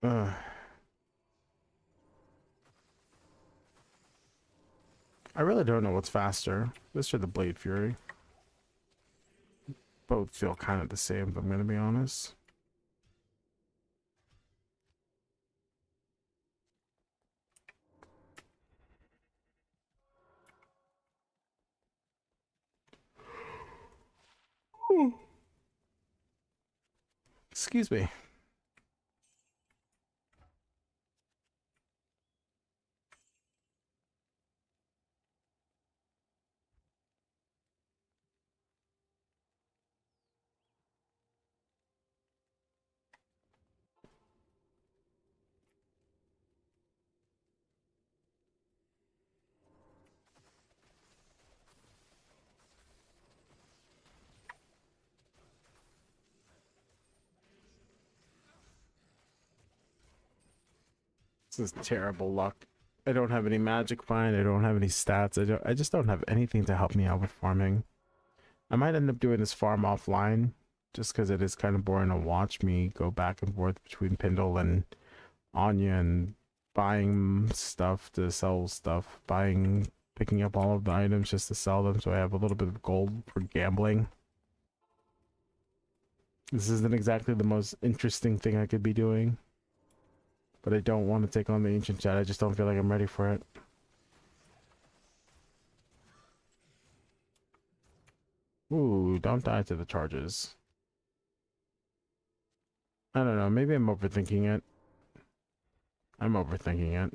Ugh. I really don't know what's faster. This or the Blade Fury. Both feel kind of the same, if I'm gonna be honest. Excuse me. This is terrible luck. I don't have any magic find. I don't have any stats. I just don't have anything to help me out with farming. I might end up doing this farm offline just because it is kind of boring to watch me go back and forth between Pindle and Anya and buying stuff to sell stuff, picking up all of the items just to sell them so I have a little bit of gold for gambling. This isn't exactly the most interesting thing I could be doing, but I don't want to take on the Ancient Chat. I just don't feel like I'm ready for it. Ooh, don't die to the charges. I don't know, maybe I'm overthinking it. I'm overthinking it.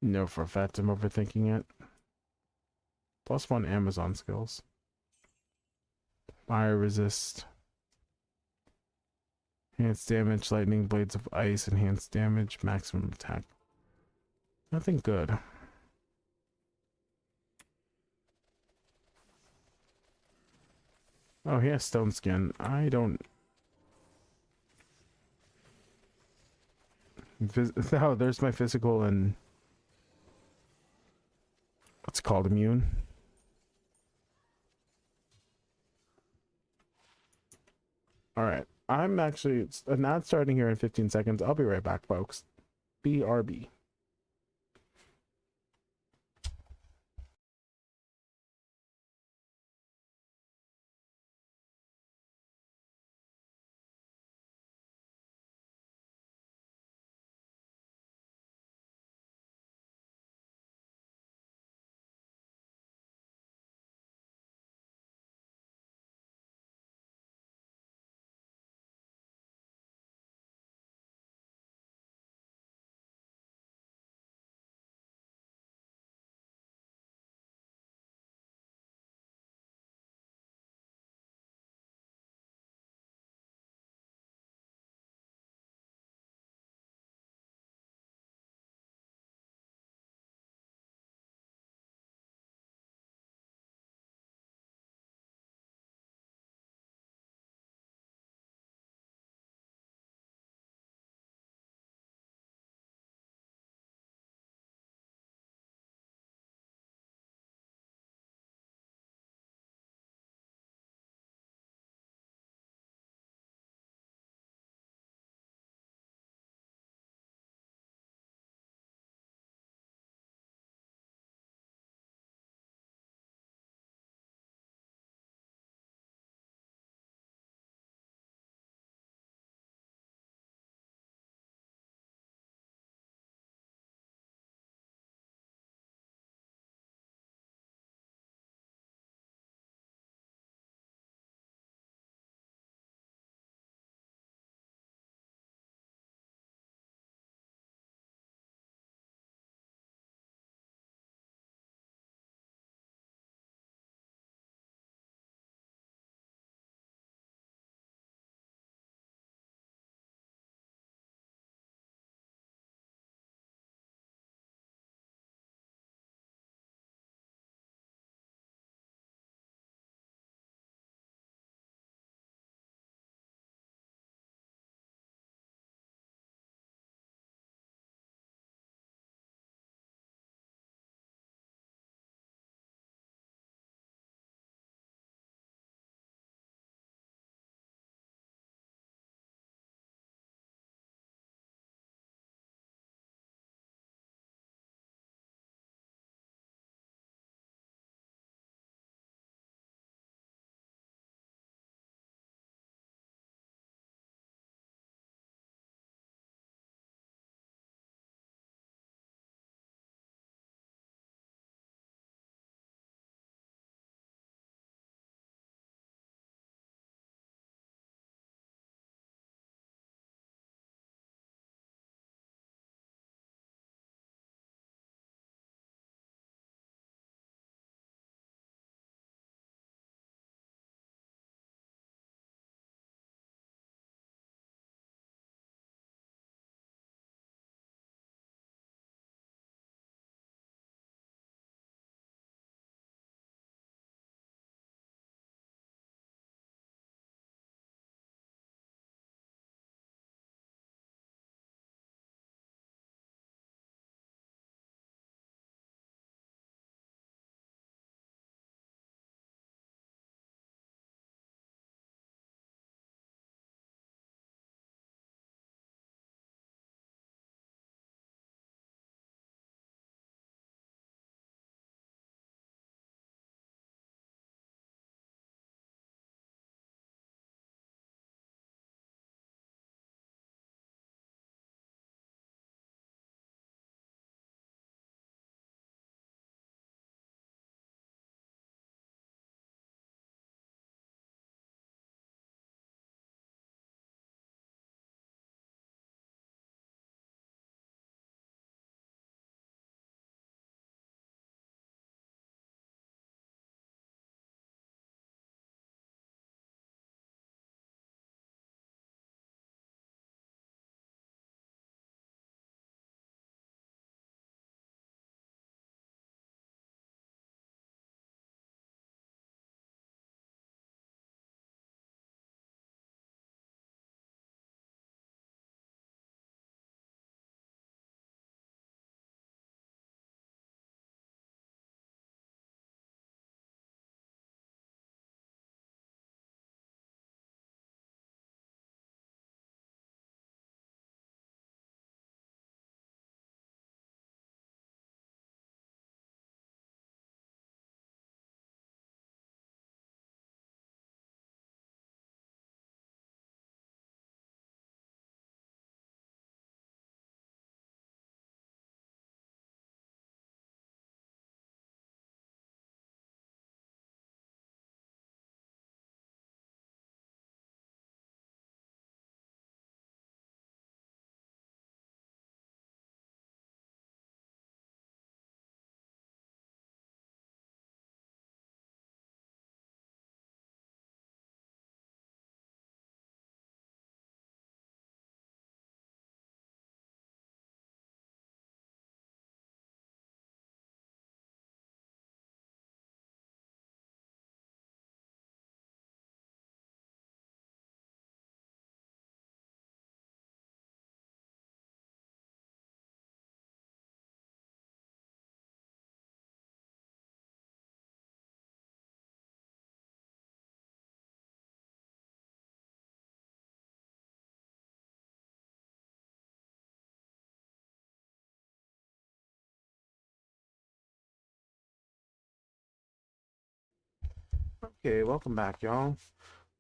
No, for a fact I'm overthinking it. +1 Amazon skills. Fire resist. Enhanced damage, lightning, blades of ice, enhanced damage, maximum attack. Nothing good. Oh, he has stone skin. I don't... Oh, there's my physical and... What's it called? Immune? Alright. I'm actually not starting here in 15 seconds. I'll be right back, folks. BRB. Okay, welcome back, y'all.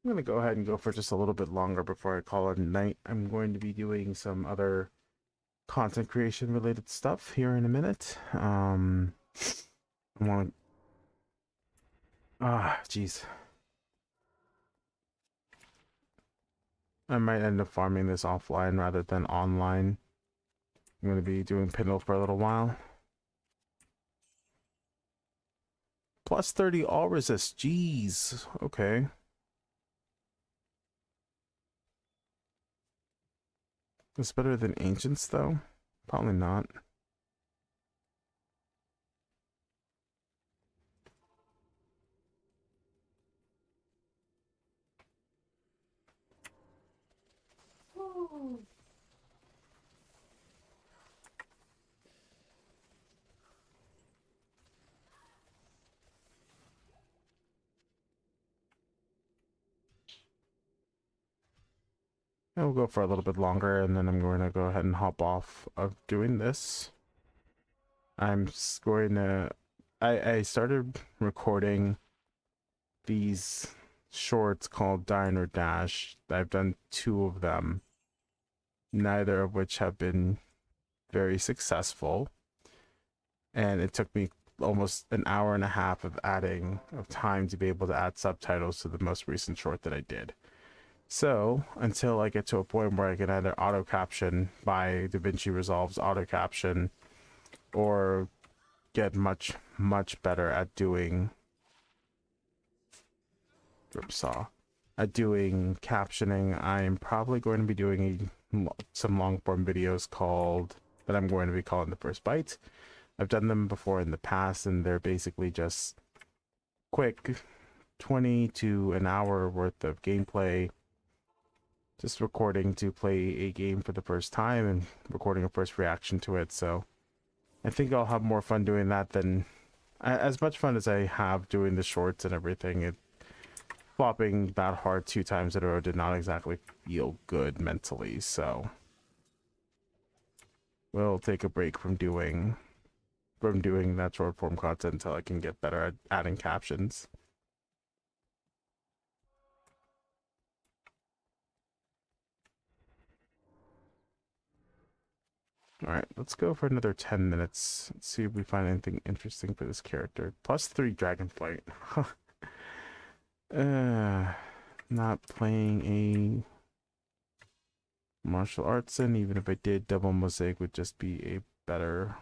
I'm gonna go ahead and go for just a little bit longer before I call it a night. I'm going to be doing some other content creation related stuff here in a minute. I want jeez. I might end up farming this offline rather than online. I'm gonna be doing Pinwheel for a little while. Plus 30 all resist. Jeez. Okay. It's better than Ancients, though? Probably not. I'll go for a little bit longer, and then I'm going to go ahead and hop off of doing this. Going to... I started recording these shorts called Dine or Dash. I've done 2 of them, neither of which have been very successful. And it took me almost an hour and a half of time to be able to add subtitles to the most recent short that I did. So until I get to a point where I can either auto caption by DaVinci Resolve's auto caption or get much better at doing captioning, I'm probably going to be doing some long form videos that I'm going to be calling The First Bite. I've done them before in the past, and they're basically just quick 20 to an hour worth of gameplay, just recording to play a game for the first time and recording a first reaction to it. So I think I'll have more fun doing that than as much fun as I have doing the shorts and everything. Flopping that hard 2 times in a row did not exactly feel good mentally, so we'll take a break from doing that short form content until I can get better at adding captions. Alright, let's go for another 10 minutes. Let's see if we find anything interesting for this character. Plus 3 Dragonflight. Not playing a martial arts, and even if I did, Double Mosaic would just be a better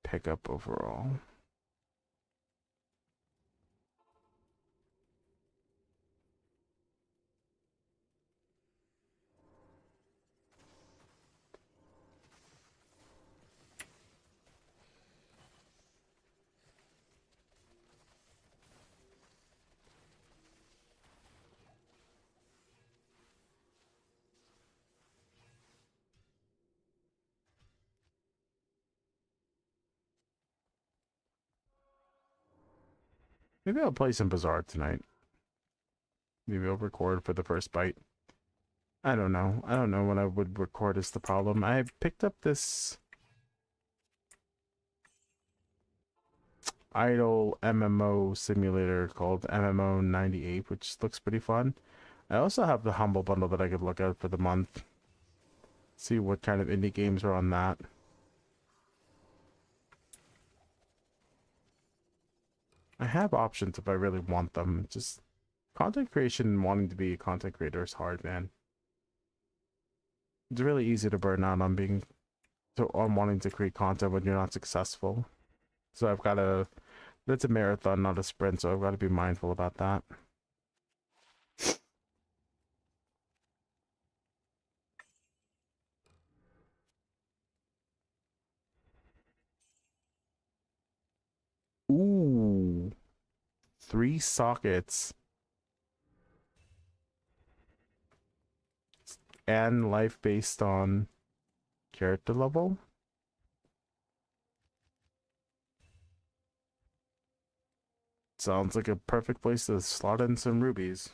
pickup overall. Maybe I'll play some Bazaar tonight. Maybe I'll record for the first bite. I don't know. I don't know when I would record is the problem. I picked up this idle MMO simulator called MMO 98, which looks pretty fun. I also have the Humble Bundle that I could look at for the month. See what kind of indie games are on that. I have options if I really want them. Just content creation and wanting to be a content creator is hard, man. It's really easy to burn out on wanting to create content when you're not successful. So it's a marathon, not a sprint, so I've got to be mindful about that. Ooh, 3 sockets. And life based on character level. Sounds like a perfect place to slot in some rubies.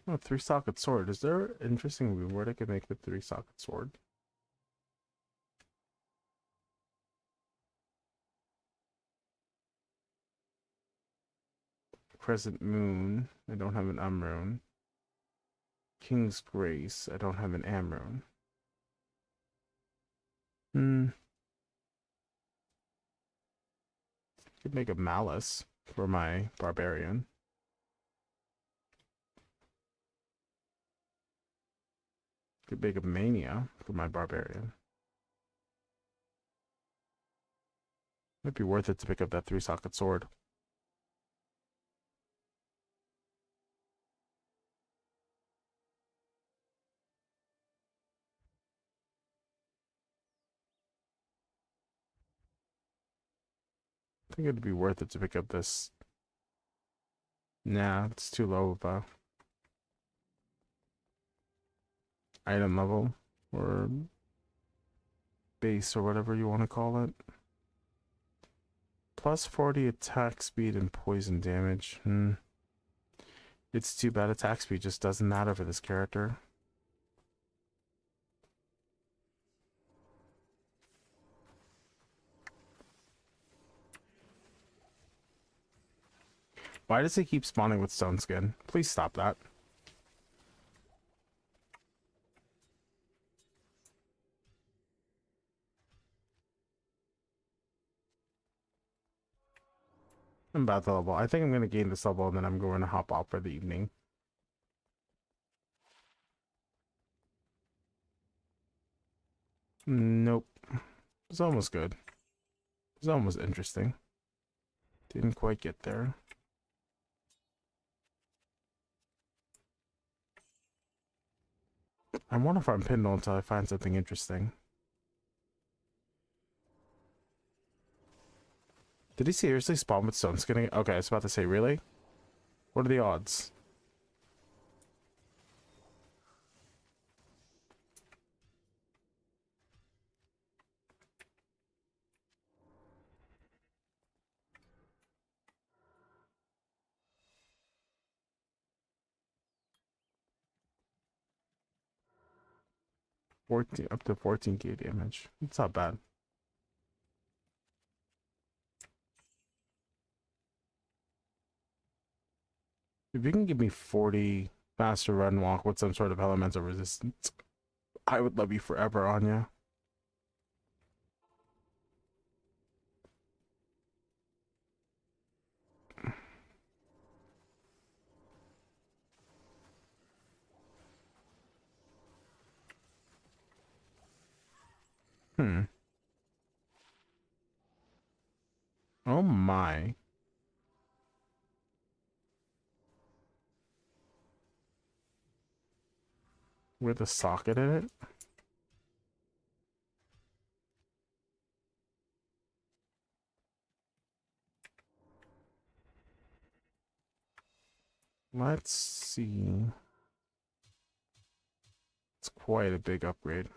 Oh, three-socket sword. Is there an interesting reward I could make with three-socket sword? Crescent Moon. I don't have an Umrune. King's Grace. I don't have an Amrune. Could make a Malice for my Barbarian. Could make a Mania for my Barbarian. Might be worth it to pick up that three-socket sword. I think it'd be worth it to pick up this. Nah, it's too low of a item level or base or whatever you want to call it. Plus 40 attack speed and poison damage. It's too bad attack speed just doesn't matter for this character. Why does it keep spawning with stone skin? Please stop that. I'm about the level. I think I'm going to gain this level and then I'm going to hop off for the evening. Nope. It's almost good. It's almost interesting. Didn't quite get there. I want to farm Pindle until I find something interesting. Did he seriously spawn with stone skinning? Okay, I was about to say, really? What are the odds? Up to 14k damage. It's not bad. If you can give me 40 faster run walk with some sort of elemental resistance, I would love you forever, Anya. Oh my. With a socket in it? Let's see. It's quite a big upgrade.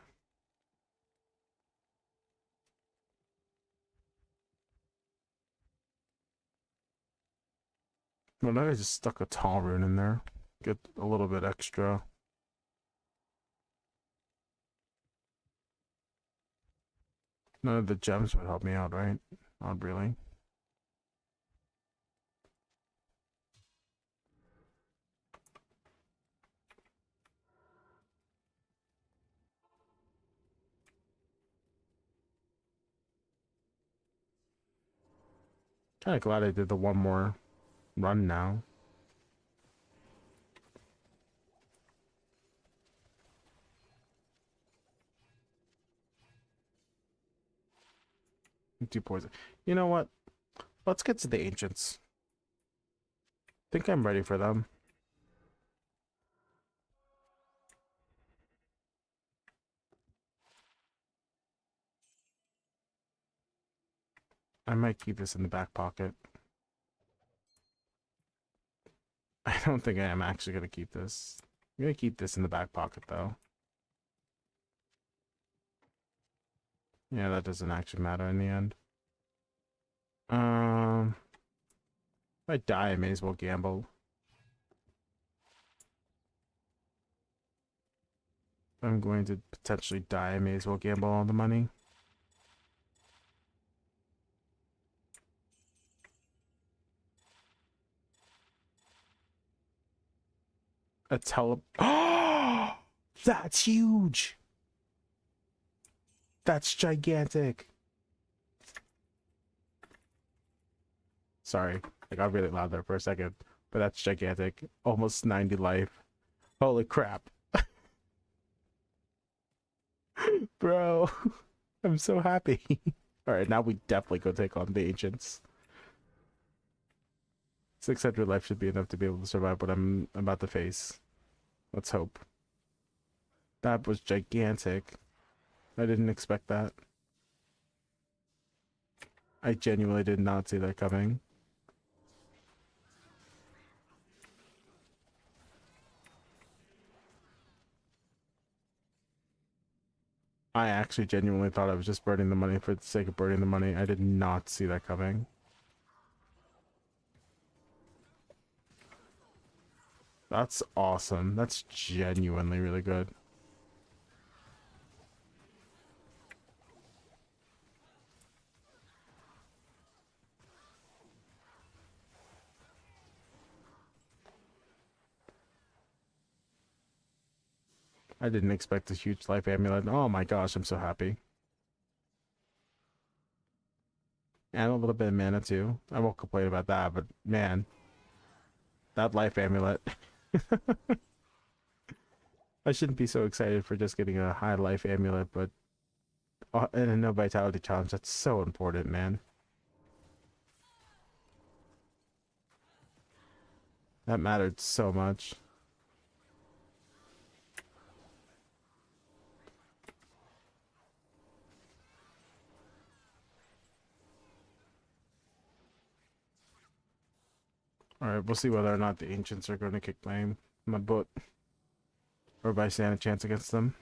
Well, now I just stuck a tall rune in there. Get a little bit extra. None of the gems would help me out, right? Not really. Kinda glad I did the one more run now. Do poison. You know what? Let's get to the ancients. Think I'm ready for them. I might keep this in the back pocket. I don't think I am actually going to keep this. I'm going to keep this in the back pocket, though. Yeah, that doesn't actually matter in the end. If I die, I may as well gamble. I'm going to potentially die. I may as well gamble all the money. A tele. Oh, that's huge. That's gigantic. Sorry, I got really loud there for a second, but that's gigantic. Almost 90 life. Holy crap. Bro, I'm so happy. Alright, now we definitely go take on the ancients. 600 life should be enough to be able to survive what I'm about to face. Let's hope. That was gigantic. I didn't expect that. I genuinely did not see that coming. I actually genuinely thought I was just burning the money for the sake of burning the money. I did not see that coming. That's awesome. That's genuinely really good. I didn't expect a huge life amulet. Oh my gosh, I'm so happy. And a little bit of mana too. I won't complain about that, but man, that life amulet. I shouldn't be so excited for just getting a high life amulet, but and a no vitality challenge, that's so important, man. That mattered so much. Alright, we'll see whether or not the ancients are going to kick my butt. Or if I stand a chance against them.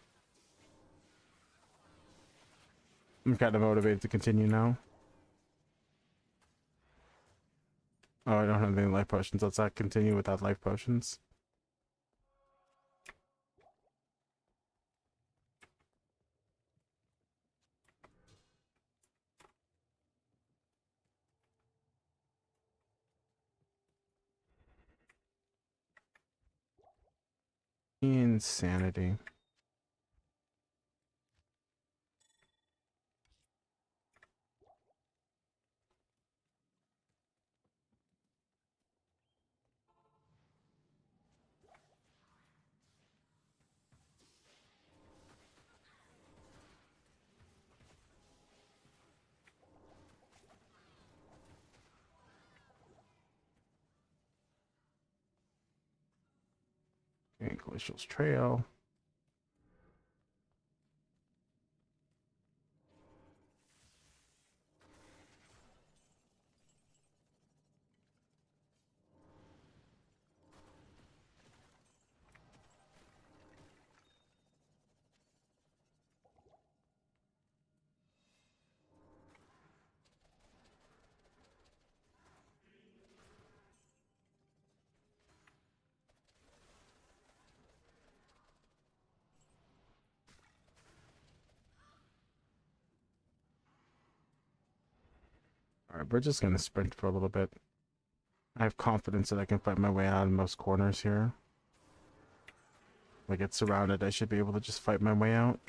I'm kind of motivated to continue now. Oh, I don't have any life potions. Let's not continue without life potions. Insanity. Okay, Glacial's Trail. Alright, we're just gonna sprint for a little bit. I have confidence that I can fight my way out in most corners here. If I get surrounded, I should be able to just fight my way out.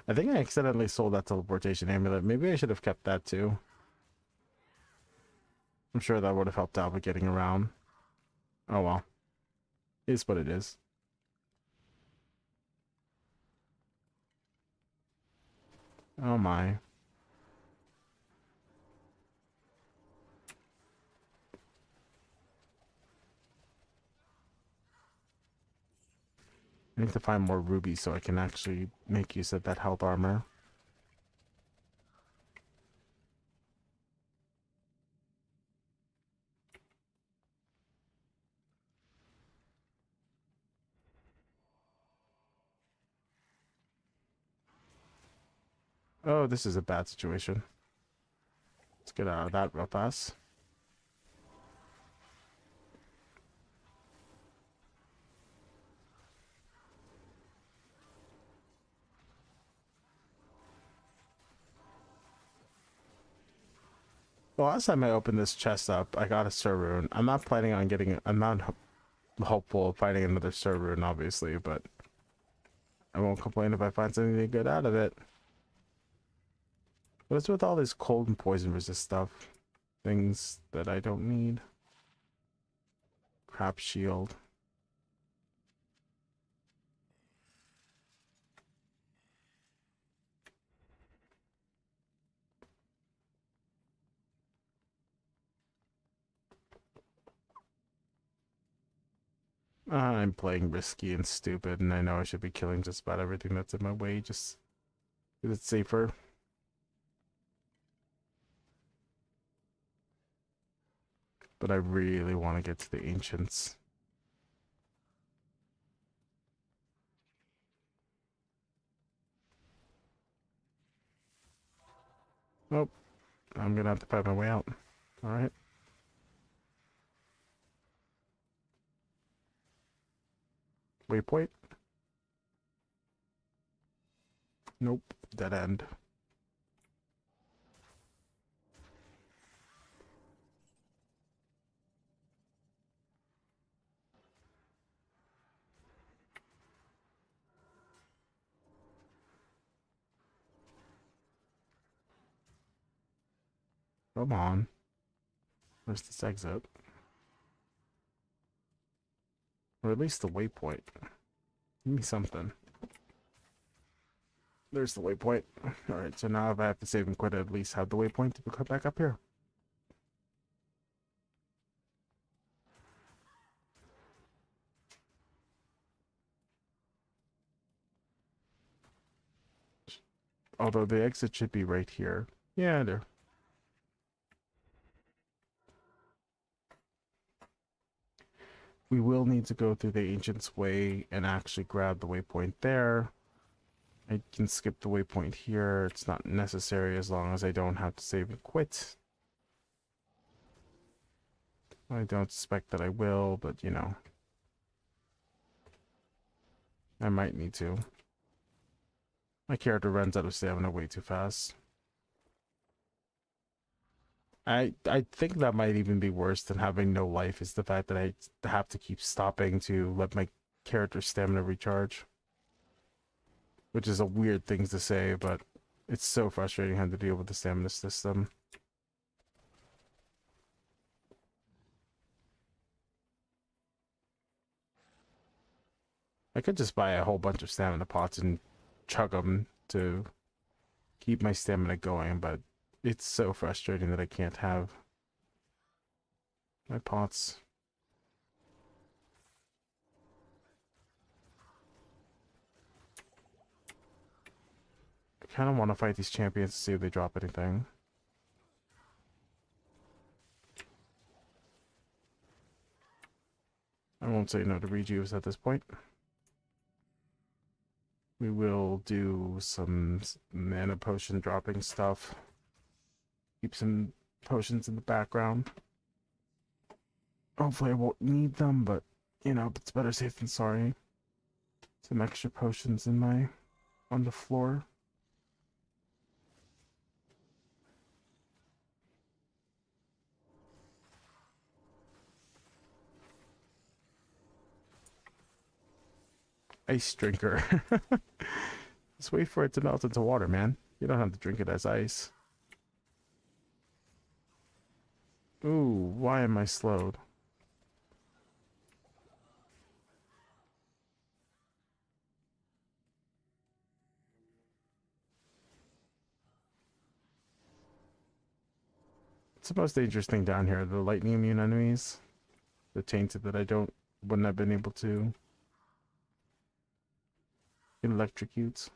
I think I accidentally sold that teleportation amulet. Maybe I should have kept that too. I'm sure that would have helped out with getting around. Oh well. It is what it is. Oh my. I need to find more rubies so I can actually make use of that health armor. Oh, this is a bad situation. Let's get out of that real fast. The last time I opened this chest up, I got a Sir Rune. I'm not planning on getting it. I'm not hopeful of finding another Sir Rune, obviously, but I won't complain if I find something good out of it. What's with all this cold and poison resist stuff? Things that I don't need. Crap shield. I'm playing risky and stupid, and I know I should be killing just about everything that's in my way, just because it's safer. But I really want to get to the ancients. Nope. I'm gonna have to find my way out. Alright. Waypoint? Nope. Dead end. Come on. Where's this exit? Or at least the waypoint. Give me something. There's the waypoint. Alright, so now if I have to save and quit, I at least have the waypoint to come back up here. Although the exit should be right here. Yeah, there. We will need to go through the Ancient's Way and actually grab the waypoint there. I can skip the waypoint here. It's not necessary as long as I don't have to save and quit. I don't suspect that I will, but you know. I might need to. My character runs out of stamina way too fast. I think that might even be worse than having no life, is the fact that I have to keep stopping to let my character's stamina recharge. Which is a weird thing to say, but it's so frustrating having to deal with the stamina system. I could just buy a whole bunch of stamina pots and chug them to keep my stamina going, but it's so frustrating that I can't have my pots. I kind of want to fight these champions to see if they drop anything. I won't say no to rejuves at this point. We will do some mana potion dropping stuff. Keep some potions in the background. Hopefully I won't need them, but you know, it's better safe than sorry. Some extra potions on the floor. Ice drinker. Just wait for it to melt into water, man. You don't have to drink it as ice. Ooh, why am I slowed? It's the most dangerous thing down here, the lightning immune enemies. The tainted that wouldn't have been able to electrocute.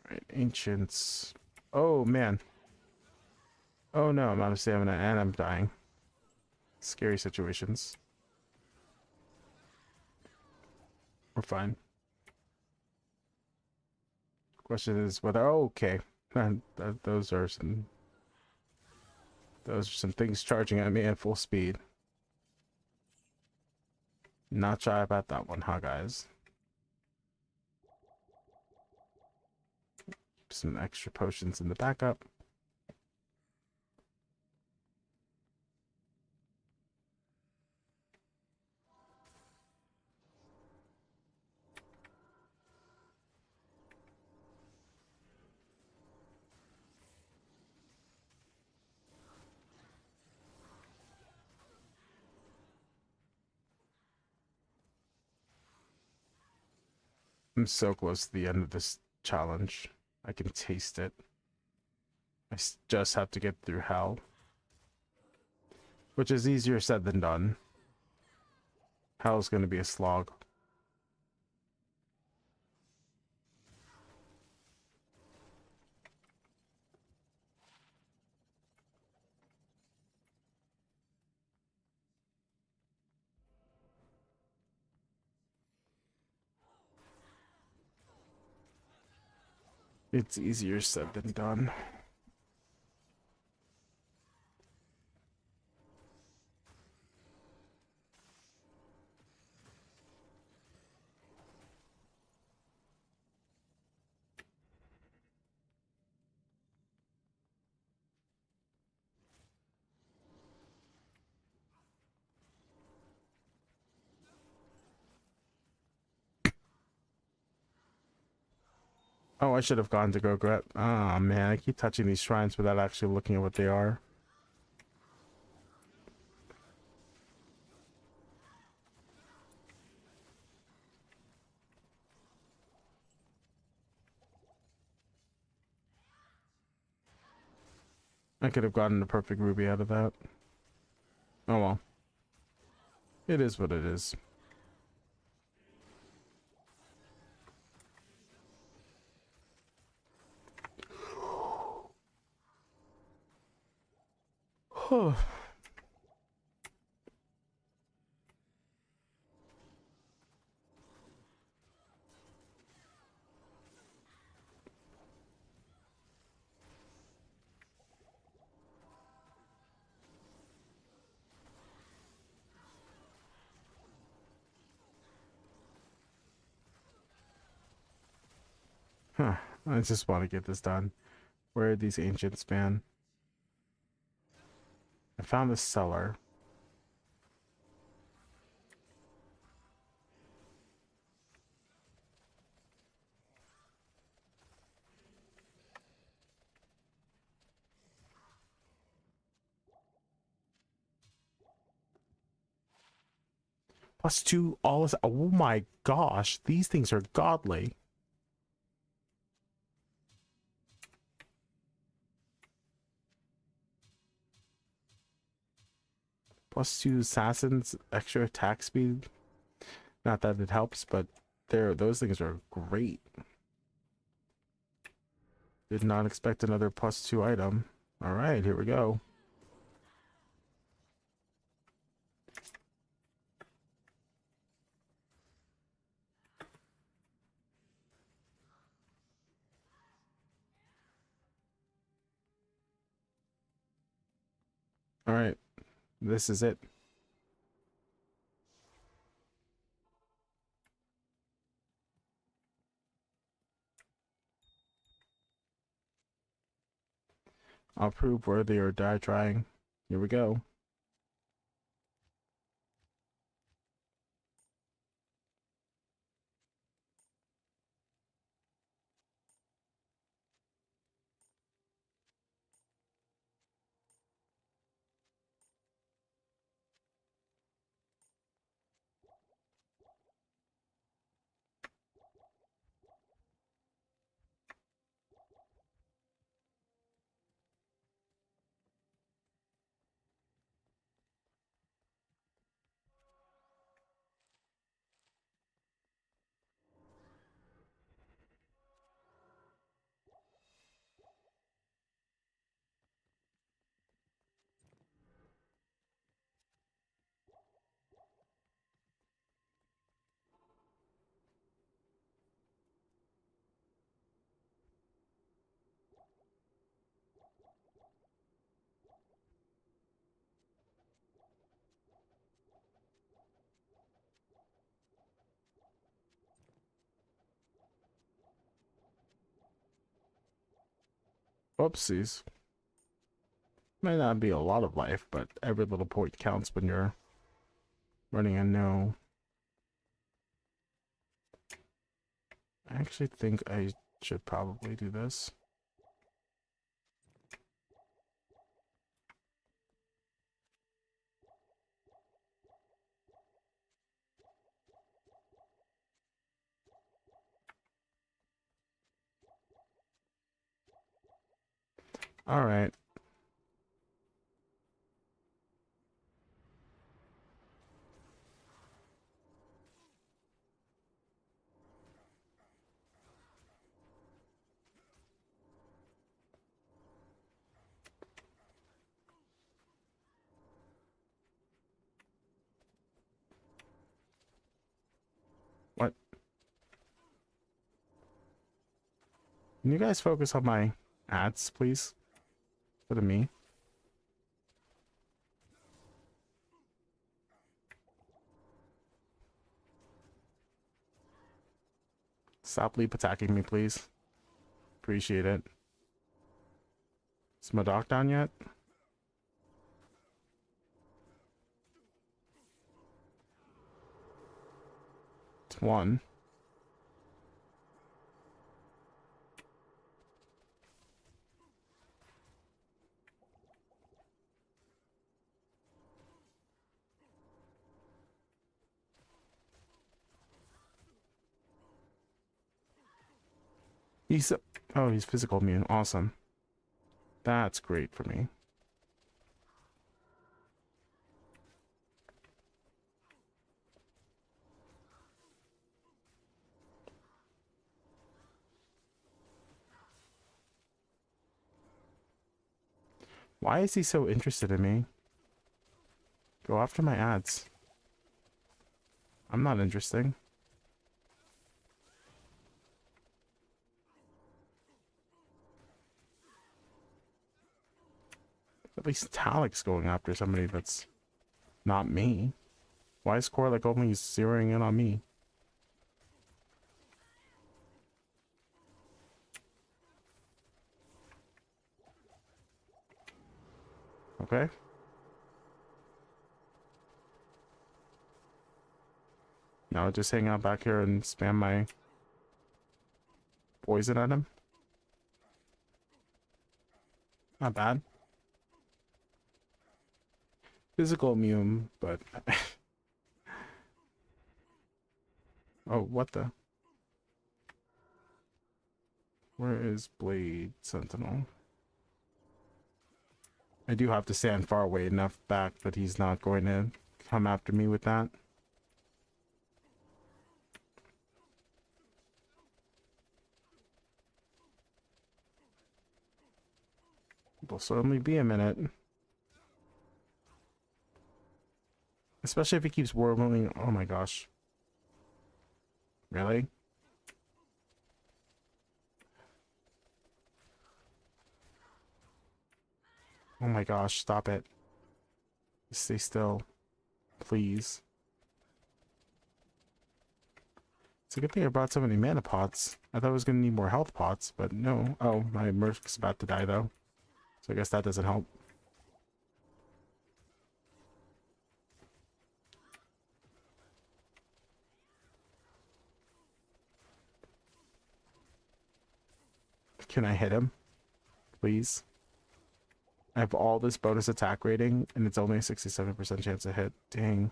Right, Ancients. Oh man. Oh no, I'm out of stamina and I'm dying. Scary situations. We're fine. Question is whether. Oh, okay. Those are some. Those are some things charging at me at full speed. Not shy about that one, huh, guys? Some extra potions in the backup. I'm so close to the end of this challenge. I can taste it. I just have to get through hell. Which is easier said than done. Hell's gonna be a slog. It's easier said than done. Oh, I should have gone to Gogret. Ah, man, I keep touching these shrines without actually looking at what they are. I could have gotten a perfect ruby out of that. Oh well. It is what it is. Huh. I just want to get this done. Where are these ancients, man? I found the cellar. +2, all is. Oh my gosh, these things are godly. +2 assassins, extra attack speed. Not that it helps, but those things are great. Did not expect another +2 item. All right, here we go. All right, this is it. I'll prove worthy or die trying. Here we go. Whoopsies. Might not be a lot of life, but every little point counts when you're running a no. I actually think I should probably do this. All right. What? Can you guys focus on my ads, please? Instead of me. Stop leap attacking me, please. Appreciate it. Is my doc down yet? It's one. He's oh, he's physical immune. Awesome. That's great for me. Why is he so interested in me? Go after my ads. I'm not interesting. At least Talik's going after somebody that's not me. Why is Korlik only zeroing in on me? Okay. Now I just hang out back here and spam my poison at him. Not bad. Physical immune, but oh, what the? Where is Blade Sentinel? I do have to stand far away enough back that he's not going to come after me with that. It'll certainly be a minute. Especially if he keeps whirling. Oh my gosh. Really? Oh my gosh, stop it. Stay still. Please. It's a good thing I brought so many mana pots. I thought I was going to need more health pots, but no. Oh, my Merc's about to die though. So I guess that doesn't help. Can I hit him? Please? I have all this bonus attack rating, and it's only a 67% chance to hit. Dang.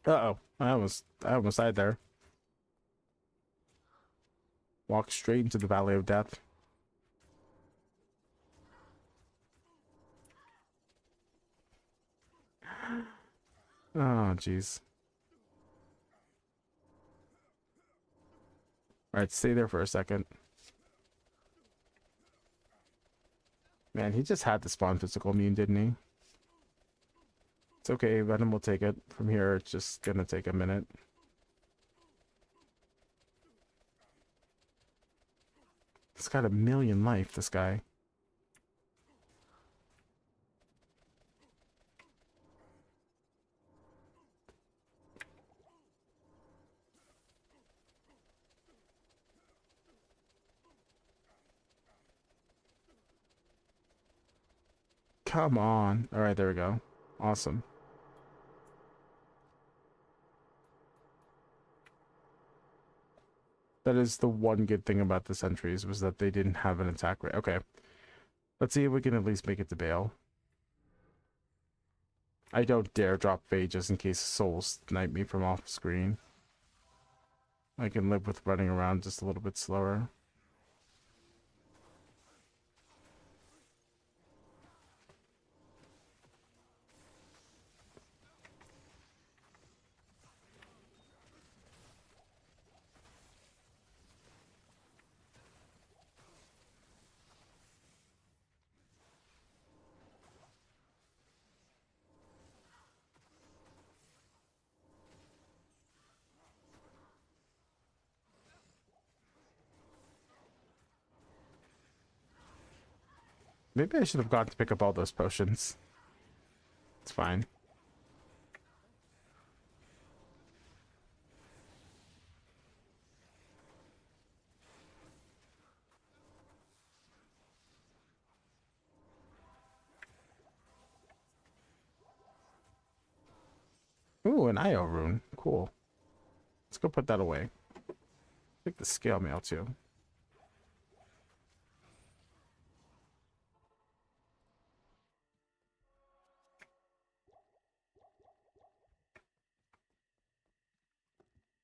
Uh-oh. I almost died there. Walk straight into the Valley of Death. Oh, jeez. Alright, stay there for a second. Man, he just had to spawn physical immune, didn't he? It's okay, Venom will take it. From here, it's just gonna take a minute. He's got 1,000,000 life, this guy. Come on. All right, there we go. Awesome. That is the one good thing about the sentries, was that they didn't have an attack rate. Okay. Let's see if we can at least make it to Bale. I don't dare drop Fade just in case souls snipe me from off screen. I can live with running around just a little bit slower. Maybe I should have gone to pick up all those potions. It's fine. Ooh, an IO rune. Cool. Let's go put that away. Take the scale mail too.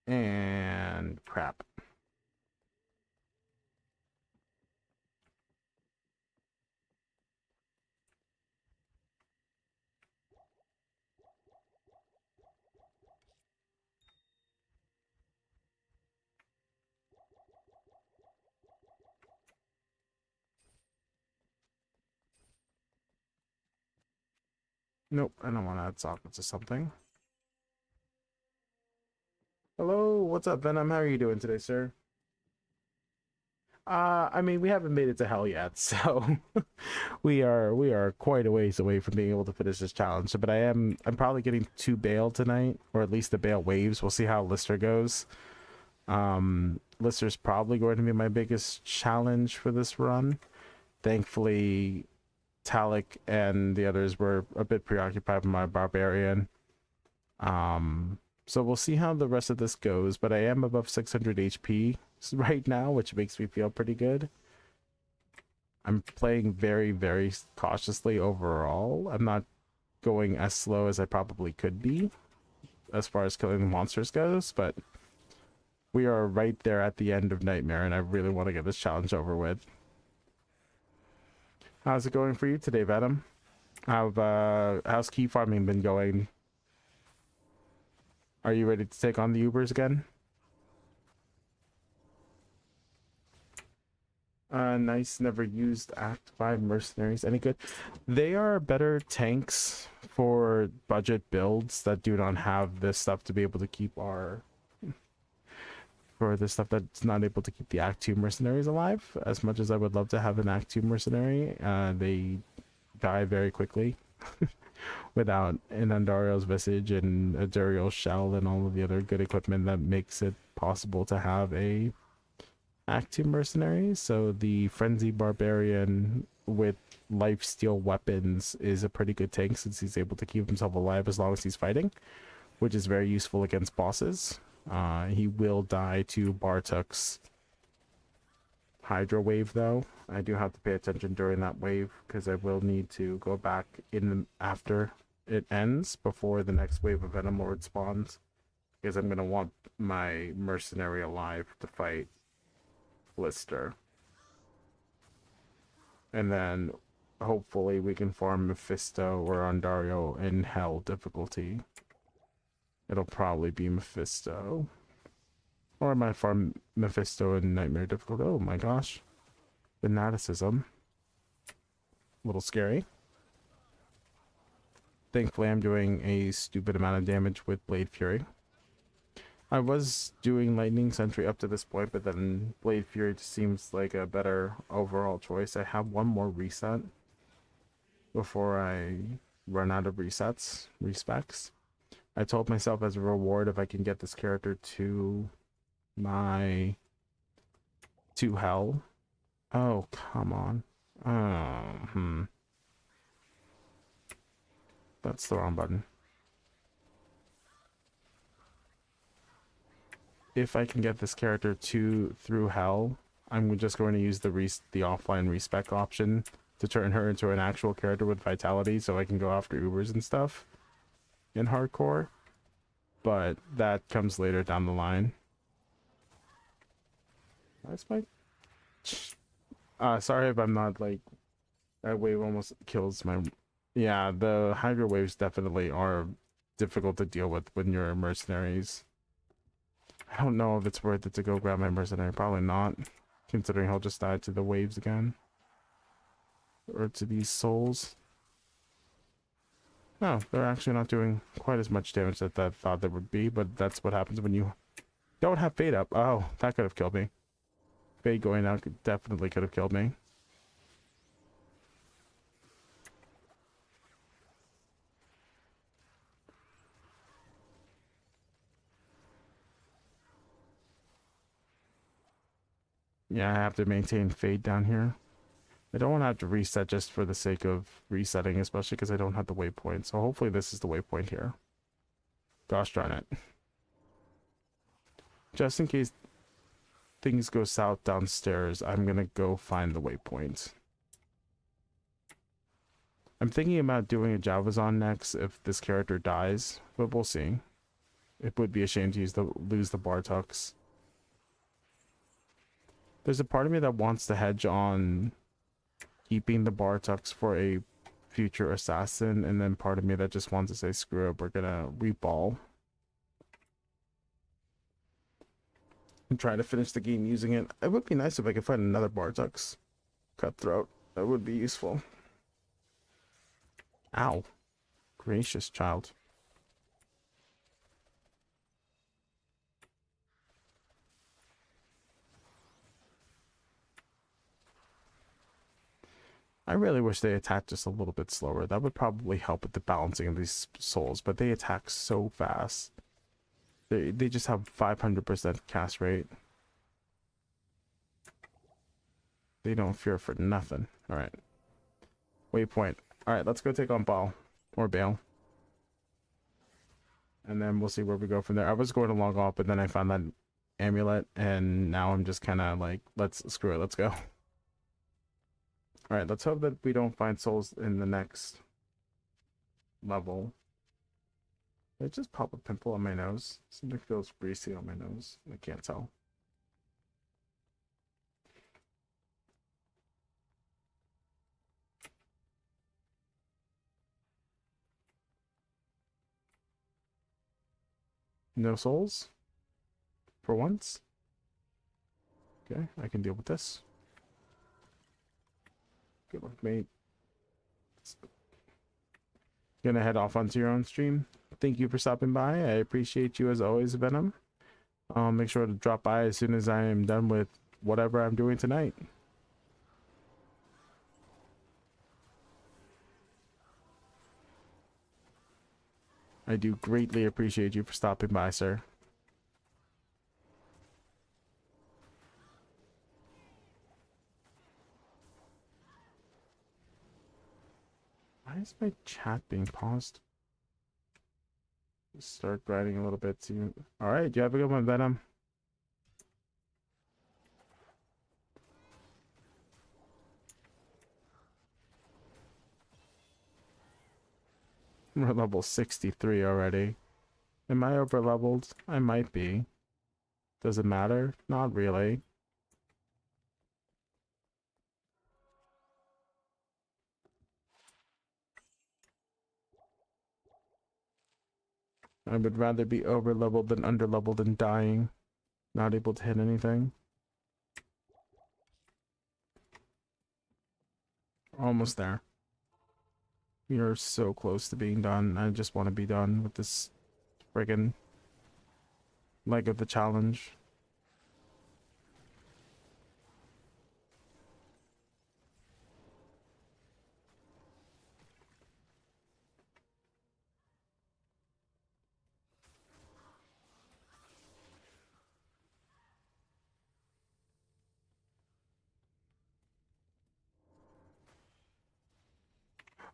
And crap. Nope, I don't want to add sockets or something. Hello, what's up, Venom? How are you doing today, sir? I mean, we haven't made it to hell yet, so we are quite a ways away from being able to finish this challenge. But I'm probably getting 2 Bale tonight, or at least the Bale waves. We'll see how Lister goes. Lister's probably going to be my biggest challenge for this run. Thankfully, Talik and the others were a bit preoccupied with my Barbarian. So we'll see how the rest of this goes, but I am above 600 HP right now, which makes me feel pretty good. I'm playing very, very cautiously overall. I'm not going as slow as I probably could be as far as killing the monsters goes, but we are right there at the end of Nightmare, and I really want to get this challenge over with. How's it going for you today, Venom? How's key farming been going? Are you ready to take on the Ubers again? Nice. Never used Act 5 mercenaries. Any good? They are better tanks for budget builds that do not have this stuff to be able to keep our... For the stuff that's not able to keep the Act 2 mercenaries alive. As much as I would love to have an Act 2 mercenary, they die very quickly. Without an Andariel's Visage and a Duriel's Shell and all of the other good equipment that makes it possible to have a Act 2 mercenary. So the Frenzy Barbarian with lifesteal weapons is a pretty good tank, since he's able to keep himself alive as long as he's fighting, which is very useful against bosses. He will die to Bartuk's Hydra wave, though. I do have to pay attention during that wave, because I will need to go back after it ends, before the next wave of Venom Lord spawns, because I'm going to want my mercenary alive to fight Lister. And then hopefully we can farm Mephisto or Andario in Hell difficulty. It'll probably be Mephisto. Or I might farm Mephisto in Nightmare difficulty. Oh my gosh. Fanaticism. A little scary. Thankfully, I'm doing a stupid amount of damage with Blade Fury. I was doing Lightning Sentry up to this point, but then Blade Fury just seems like a better overall choice. I have one more reset before I run out of respecs. I told myself as a reward, if I can get this character to Hell. Oh, come on. that's the wrong button. If I can get this character through hell, I'm just going to use the offline respec option to turn her into an actual character with vitality, so I can go after Ubers and stuff in hardcore. But that comes later down the line. That's my. Sorry if I'm not like. That wave almost kills my. Yeah, the Hydra waves definitely are difficult to deal with when you're mercenaries. I don't know if it's worth it to go grab my mercenary. Probably not, considering he'll just die to the waves again. Or to these souls. No, they're actually not doing quite as much damage as I thought they would be, but that's what happens when you don't have Fade up. Oh, that could have killed me. Fade going out definitely could have killed me. Yeah, I have to maintain Fade down here. I don't want to have to reset just for the sake of resetting, especially because I don't have the waypoint. So hopefully this is the waypoint here. Gosh darn it. Just in case things go south downstairs, I'm going to go find the waypoint. I'm thinking about doing a Javazon next if this character dies, but we'll see. It would be a shame to lose the Bartux. There's a part of me that wants to hedge on keeping the Bartux for a future assassin, and then part of me that just wants to say screw it, we're gonna reball and try to finish the game using it. It would be nice if I could find another Bartux cutthroat. That would be useful. Ow. Gracious child. I really wish they attacked just a little bit slower. That would probably help with the balancing of these souls, but they attack so fast. They just have 500% cast rate. They don't fear for nothing. Alright. Waypoint. Alright, let's go take on Baal. Or Baal. And then we'll see where we go from there. I was going to log off, but then I found that amulet, and now I'm just kind of like, screw it, let's go. Alright, let's hope that we don't find souls in the next level. Did I just pop a pimple on my nose? Something feels greasy on my nose. I can't tell. No souls? For once? Okay, I can deal with this. Good luck, mate. Gonna head off onto your own stream. Thank you for stopping by. I appreciate you as always, Venom. Make sure to drop by as soon as I am done with whatever I'm doing tonight. I do greatly appreciate you for stopping by, sir. Why is my chat being paused? Start writing a little bit too. Alright, you have a good one, Venom. We're level 63 already. Am I over leveled? I might be. Does it matter? Not really. I would rather be over leveled than under leveled and dying. Not able to hit anything. Almost there. We are so close to being done. I just want to be done with this friggin' leg of the challenge.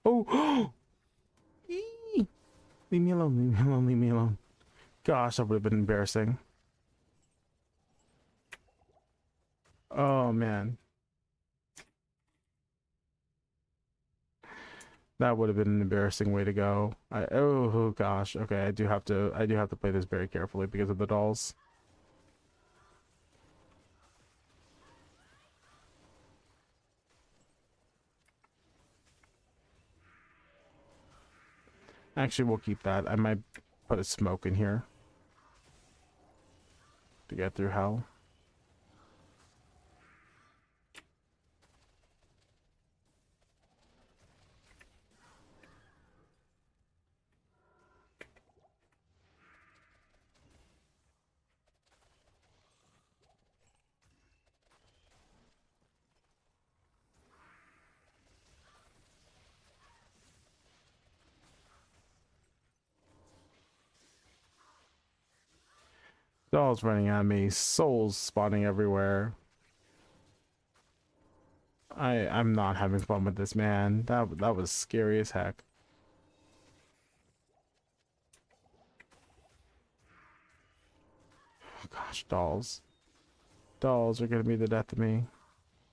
Oh! Leave me alone, leave me alone, leave me alone. Gosh, that would have been embarrassing. Oh man. That would have been an embarrassing way to go. Oh gosh. Okay, I do have to play this very carefully because of the dolls. Actually, we'll keep that. I might put a smoke in here to get through hell. Dolls running at me, souls spawning everywhere. I'm not having fun with this, man. That was scary as heck. Oh, gosh, dolls. Dolls are gonna be the death of me.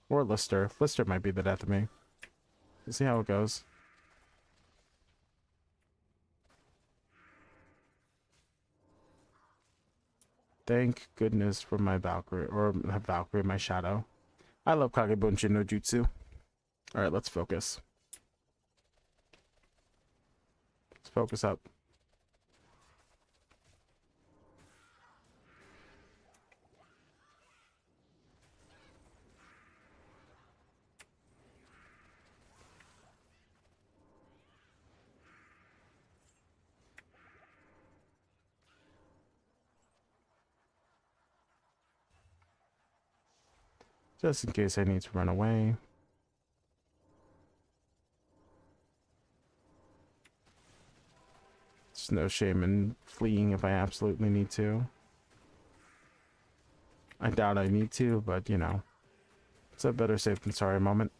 Or Lister. Lister might be the death of me. Let's see how it goes. Thank goodness for my Valkyrie, or Valkyrie, my shadow. I love Kagebunshin no Jutsu. Alright, let's focus. Let's focus up. Just in case I need to run away. There's no shame in fleeing if I absolutely need to. I doubt I need to, but you know. It's a better safe than sorry moment.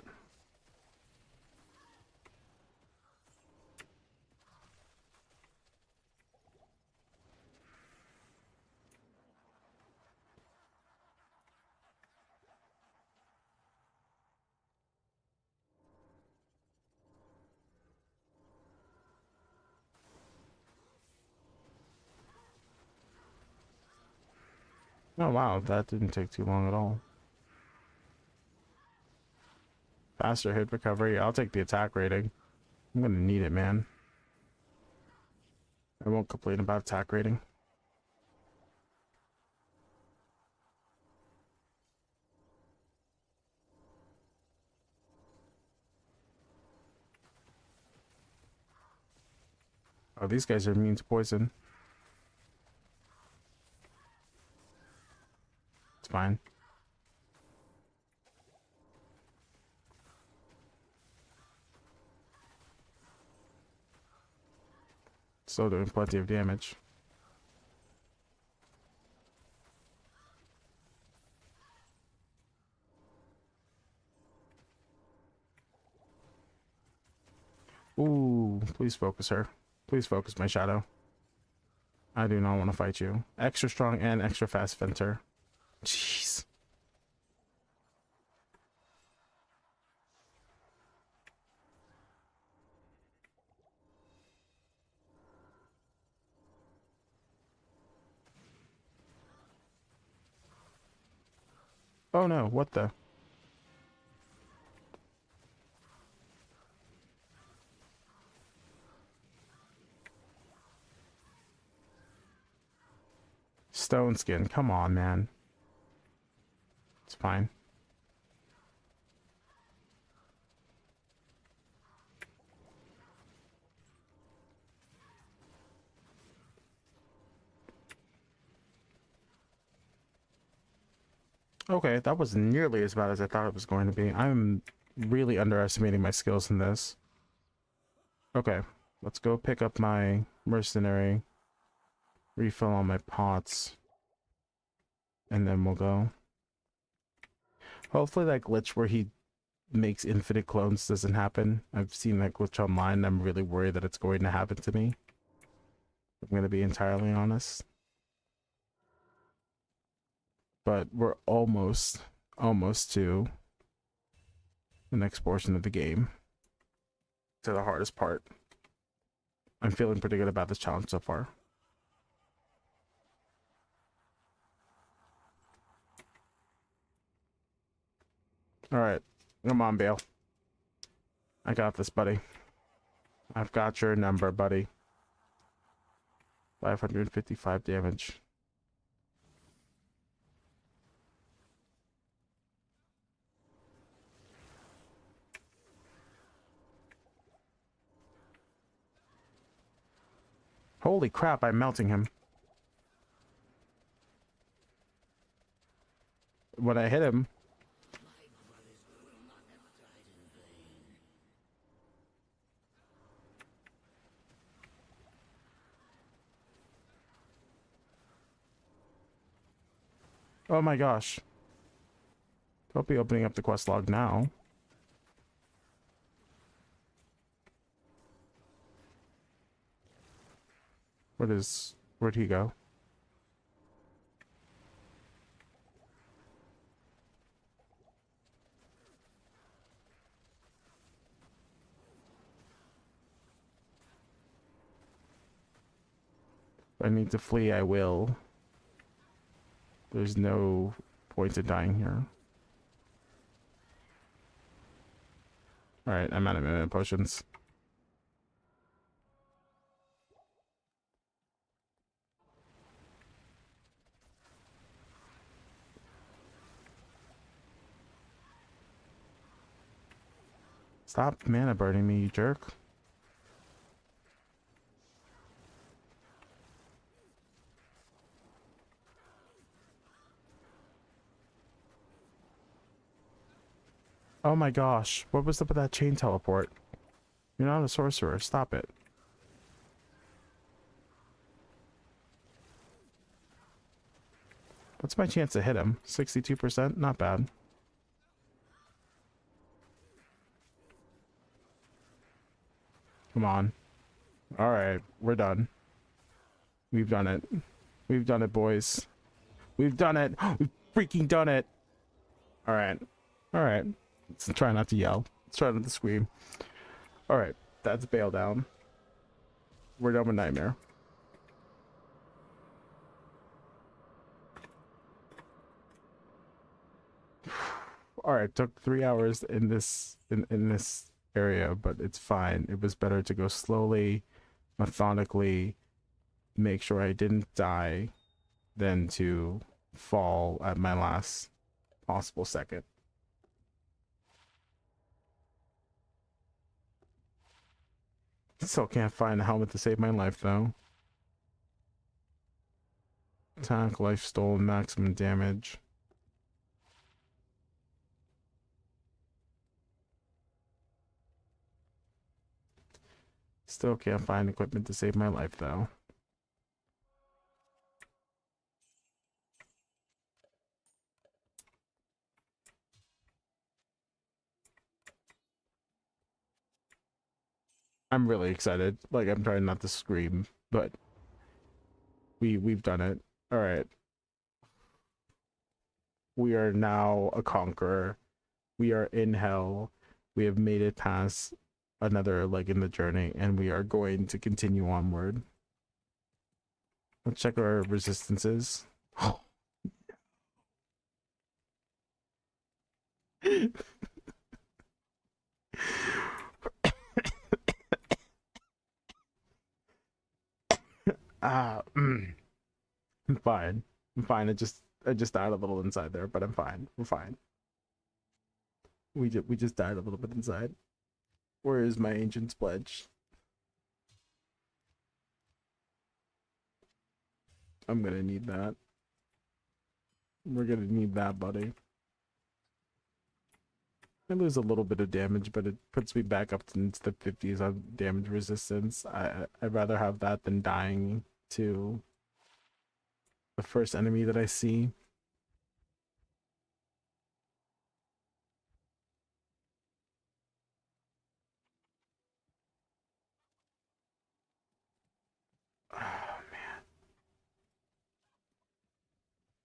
Oh wow, that didn't take too long at all. Faster hit recovery. I'll take the attack rating. I'm gonna need it, man. I won't complain about attack rating. Oh, these guys are immune to poison. It's fine. Still doing plenty of damage. Ooh, please focus her. Please focus my shadow. I do not want to fight you. Extra strong and extra fast Fenter. Jeez. Oh no, what the? Stone skin, come on, man. It's fine. Okay, that was nearly as bad as I thought it was going to be. I'm really underestimating my skills in this. Okay, let's go pick up my mercenary, refill all my pots, and then we'll go. Hopefully that glitch where he makes infinite clones doesn't happen. I've seen that glitch online and I'm really worried that it's going to happen to me. I'm gonna be entirely honest. But we're almost to the next portion of the game. To the hardest part. I'm feeling pretty good about this challenge so far. Alright. Come on, Bale. I got this, buddy. I've got your number, buddy. 555 damage. Holy crap, I'm melting him. When I hit him... Oh my gosh. Don't be opening up the quest log now. Where'd he go? If I need to flee, I will. There's no point in dying here. Alright, I'm out of mana potions. Stop mana burning me, you jerk. Oh my gosh, what was up with that chain teleport? You're not a sorcerer, stop it. What's my chance to hit him? 62%? Not bad. Come on. Alright, we're done. We've done it. We've done it, boys. We've done it! We've freaking done it! Alright. Alright. Let's try not to yell. Let's try not to scream. Alright, that's Bale down. We're done with Nightmare. Alright, took 3 hours in this area, but it's fine. It was better to go slowly, methodically, make sure I didn't die, than to fall at my last possible second. Still can't find a helmet to save my life though. Attack, life stolen, maximum damage. Still can't find equipment to save my life though. I'm really excited. Like, I'm trying not to scream, but we've done it. All right. We are now a conqueror. We are in hell. We have made it past another leg in the journey, and we are going to continue onward. Let's check our resistances. I'm fine. I'm fine. I just died a little inside there, but I'm fine. We're fine. We just died a little bit inside. Where is my ancient's pledge? I'm gonna need that. We're gonna need that, buddy. I lose a little bit of damage, but it puts me back up into the 50s on damage resistance. I'd rather have that than dying to the first enemy that I see.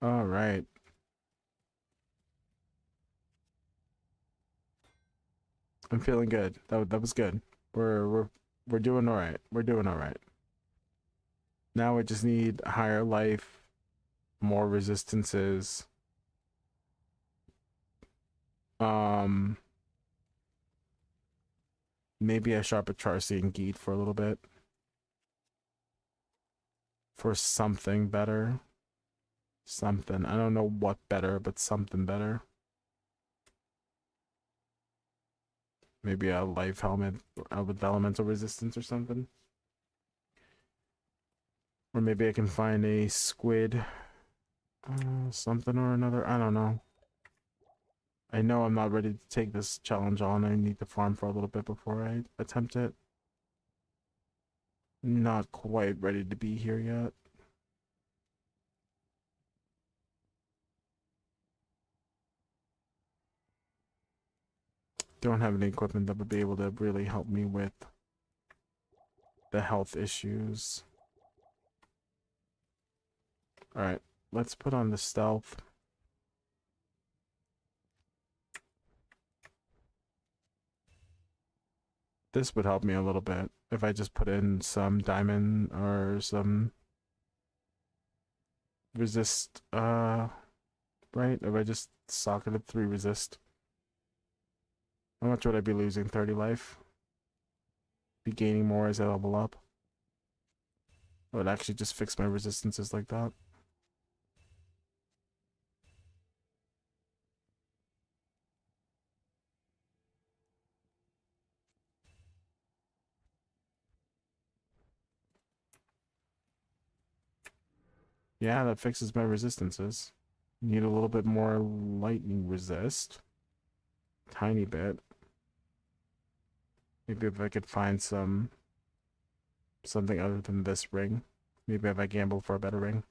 All right. I'm feeling good. That was good. We're doing all right. We're doing all right. Now we just need higher life, more resistances. Um, maybe I sharp a Charcy and Geet for a little bit. For something better. Something. I don't know what better, but something better. Maybe a life helmet with elemental resistance or something. Or maybe I can find a squid. Something or another. I don't know. I know I'm not ready to take this challenge on. I need to farm for a little bit before I attempt it. Not quite ready to be here yet. Don't have any equipment that would be able to really help me with the health issues. Alright, let's put on the stealth. This would help me a little bit if I just put in some diamond or some resist, right? If I just socketed 3 resist. How much would I be losing? 30 life? Be gaining more as I level up? I would actually just fix my resistances like that. Yeah, that fixes my resistances. Need a little bit more lightning resist. Tiny bit. Maybe if I could find something other than this ring. Maybe if I gamble for a better ring.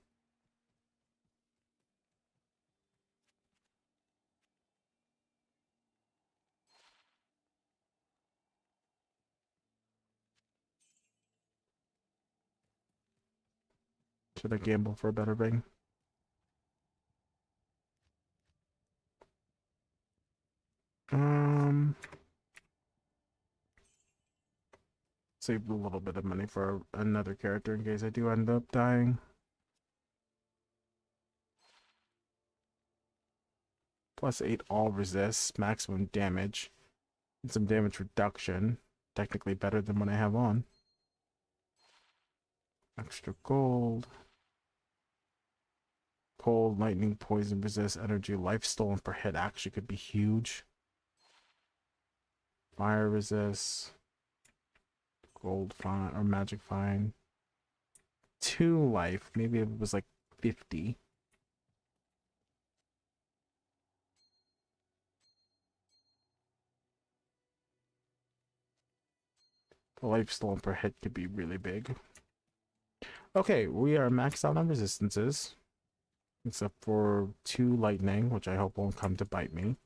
Should I gamble for a better ring? Save a little bit of money for another character in case I do end up dying. +8 all resists, maximum damage, and some damage reduction. Technically better than what I have on. Extra gold. Cold, lightning, poison, resist, energy, life stolen per hit actually could be huge. Fire resist. Gold fine or magic fine. 2 life. Maybe it was like 50. The life stolen per hit could be really big. Okay, we are maxed out on resistances. Except for 2 lightning, which I hope won't come to bite me.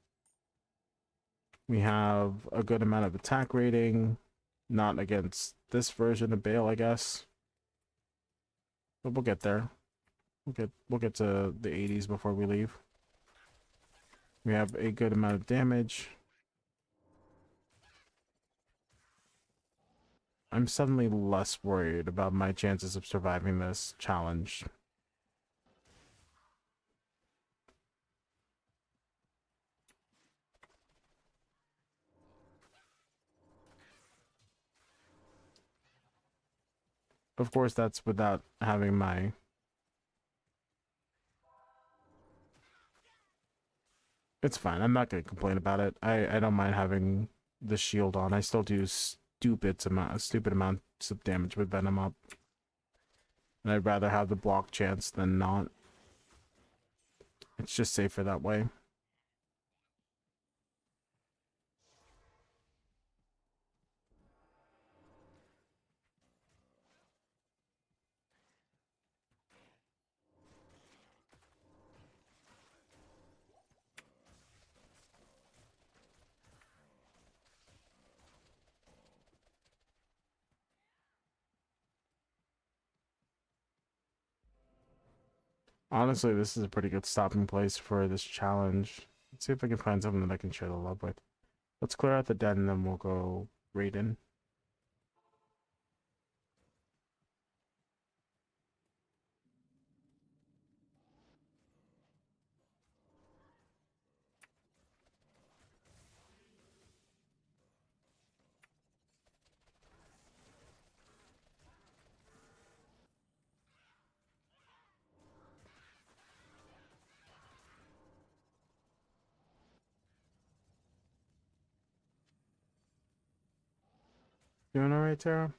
We have a good amount of attack rating. Not against this version of Bale, I guess. But we'll get there. We'll get to the 80s before we leave. We have a good amount of damage. I'm suddenly less worried about my chances of surviving this challenge. Of course, that's without having my... It's fine. I'm not going to complain about it. I don't mind having the shield on. I still do stupid amounts of damage with Venom up. And I'd rather have the block chance than not. It's just safer that way. Honestly, this is a pretty good stopping place for this challenge. Let's see if I can find someone that I can share the love with. Let's clear out the den and then we'll go raid in. Doing all right, Tara?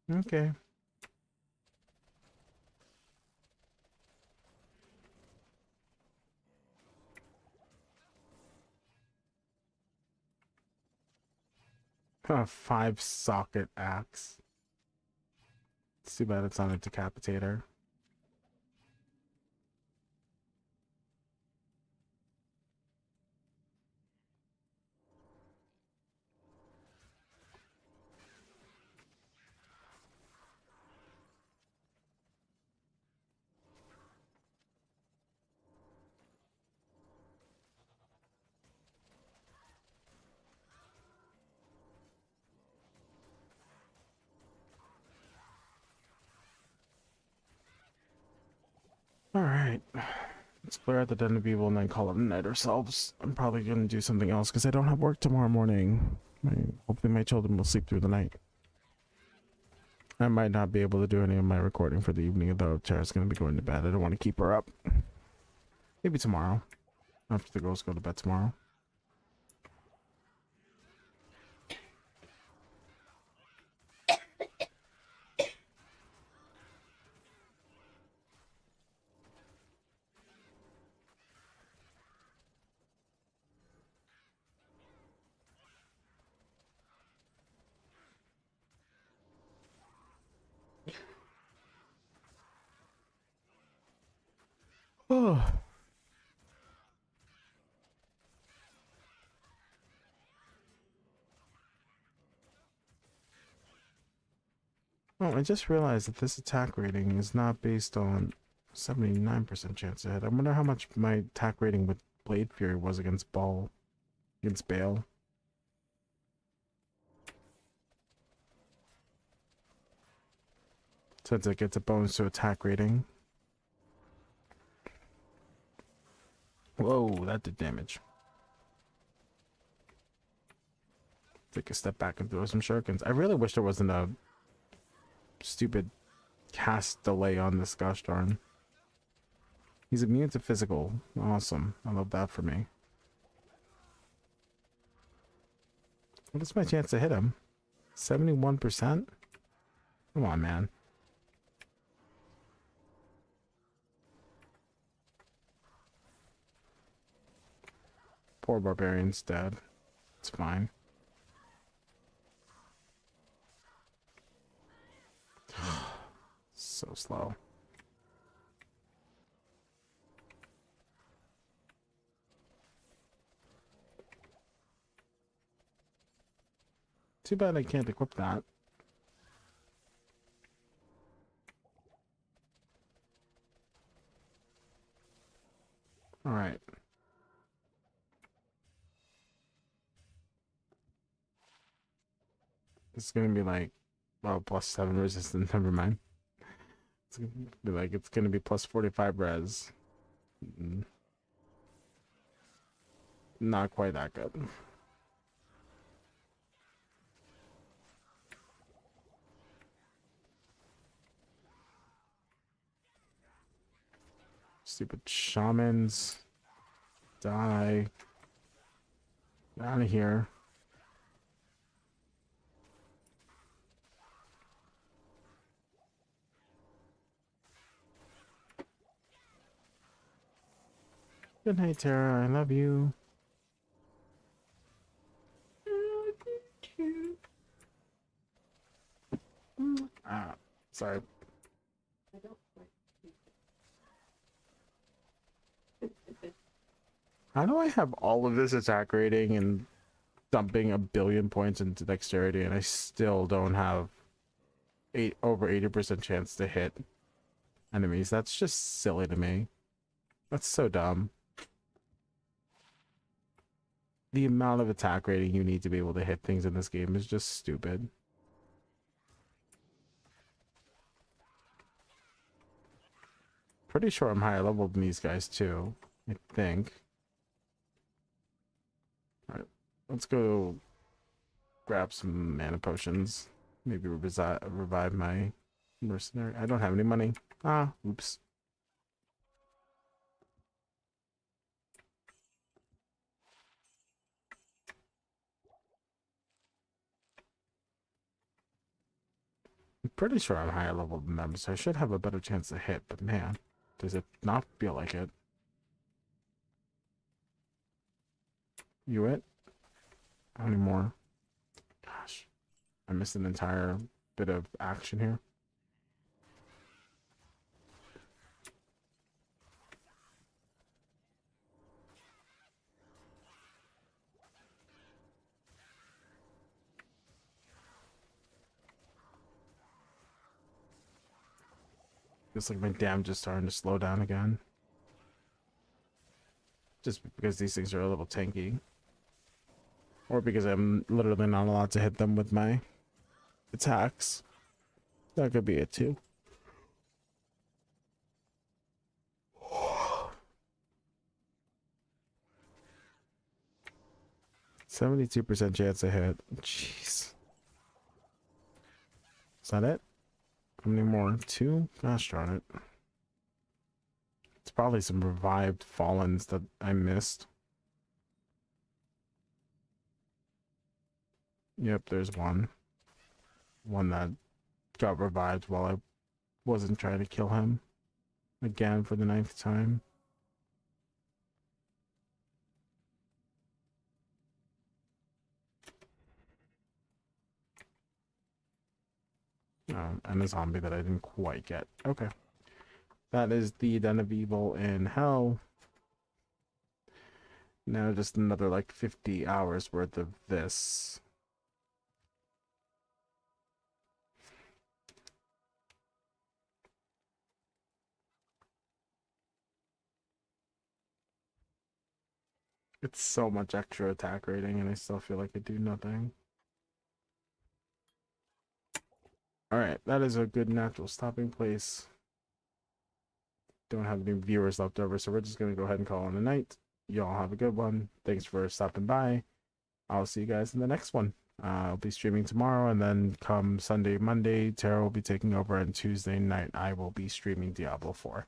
Okay. A 5-socket axe. It's too bad it's on a decapitator. Alright. Let's clear out the den of evil and then call it a night ourselves. I'm probably gonna do something else because I don't have work tomorrow morning. Hopefully my children will sleep through the night. I might not be able to do any of my recording for the evening, though Tara's gonna be going to bed. I don't want to keep her up. Maybe tomorrow. After the girls go to bed tomorrow. Oh. Oh, I just realized that this attack rating is not based on 79% chance to hit. I wonder how much my attack rating with Blade Fury was against Bale. Since it gets a bonus to attack rating. Whoa, that did damage. Take a step back and throw some shurikens. I really wish there wasn't a stupid cast delay on this gosh darn. He's immune to physical. Awesome. I love that for me. What is my chance to hit him? 71%? Come on, man. Poor barbarian's dead. It's fine. So slow. Too bad I can't equip that. All right. It's gonna be like, well, +7 resistance. Never mind. It's gonna be like it's gonna be +45 res. Not quite that good. Stupid shamans. Die. Get out of here. Good night, Tara. I love you. Ah, sorry. I don't like How do I have all of this attack rating and dumping a billion points into dexterity, and I still don't have over 80% chance to hit enemies. That's just silly to me. That's so dumb. The amount of attack rating you need to be able to hit things in this game is just stupid. Pretty sure I'm higher level than these guys too, I think. Alright, let's go grab some mana potions. Maybe revive my mercenary. I don't have any money. Ah, oops. I'm pretty sure I'm higher level than them, so I should have a better chance to hit, but man, does it not feel like it? You it? How many more? Gosh, I missed an entire bit of action here. It's like my damage is starting to slow down again. Just because these things are a little tanky. Or because I'm literally not allowed to hit them with my attacks. That could be it too. %72% chance to hit. Jeez. Is that it? How many more? 2? Gosh darn it. It's probably some revived Fallens that I missed. Yep, there's one. One that got revived while I wasn't trying to kill him. Again for the 9th time. And a zombie that I didn't quite get. Okay. That is the Den of Evil in Hell. Now just another like 50 hours worth of this. It's so much extra attack rating and I still feel like I do nothing. Alright, that is a good natural stopping place. Don't have any viewers left over, so we're just going to go ahead and call it a night. Y'all have a good one. Thanks for stopping by. I'll see you guys in the next one. I'll be streaming tomorrow, and then come Sunday, Monday, Tara will be taking over, and Tuesday night I will be streaming Diablo 4.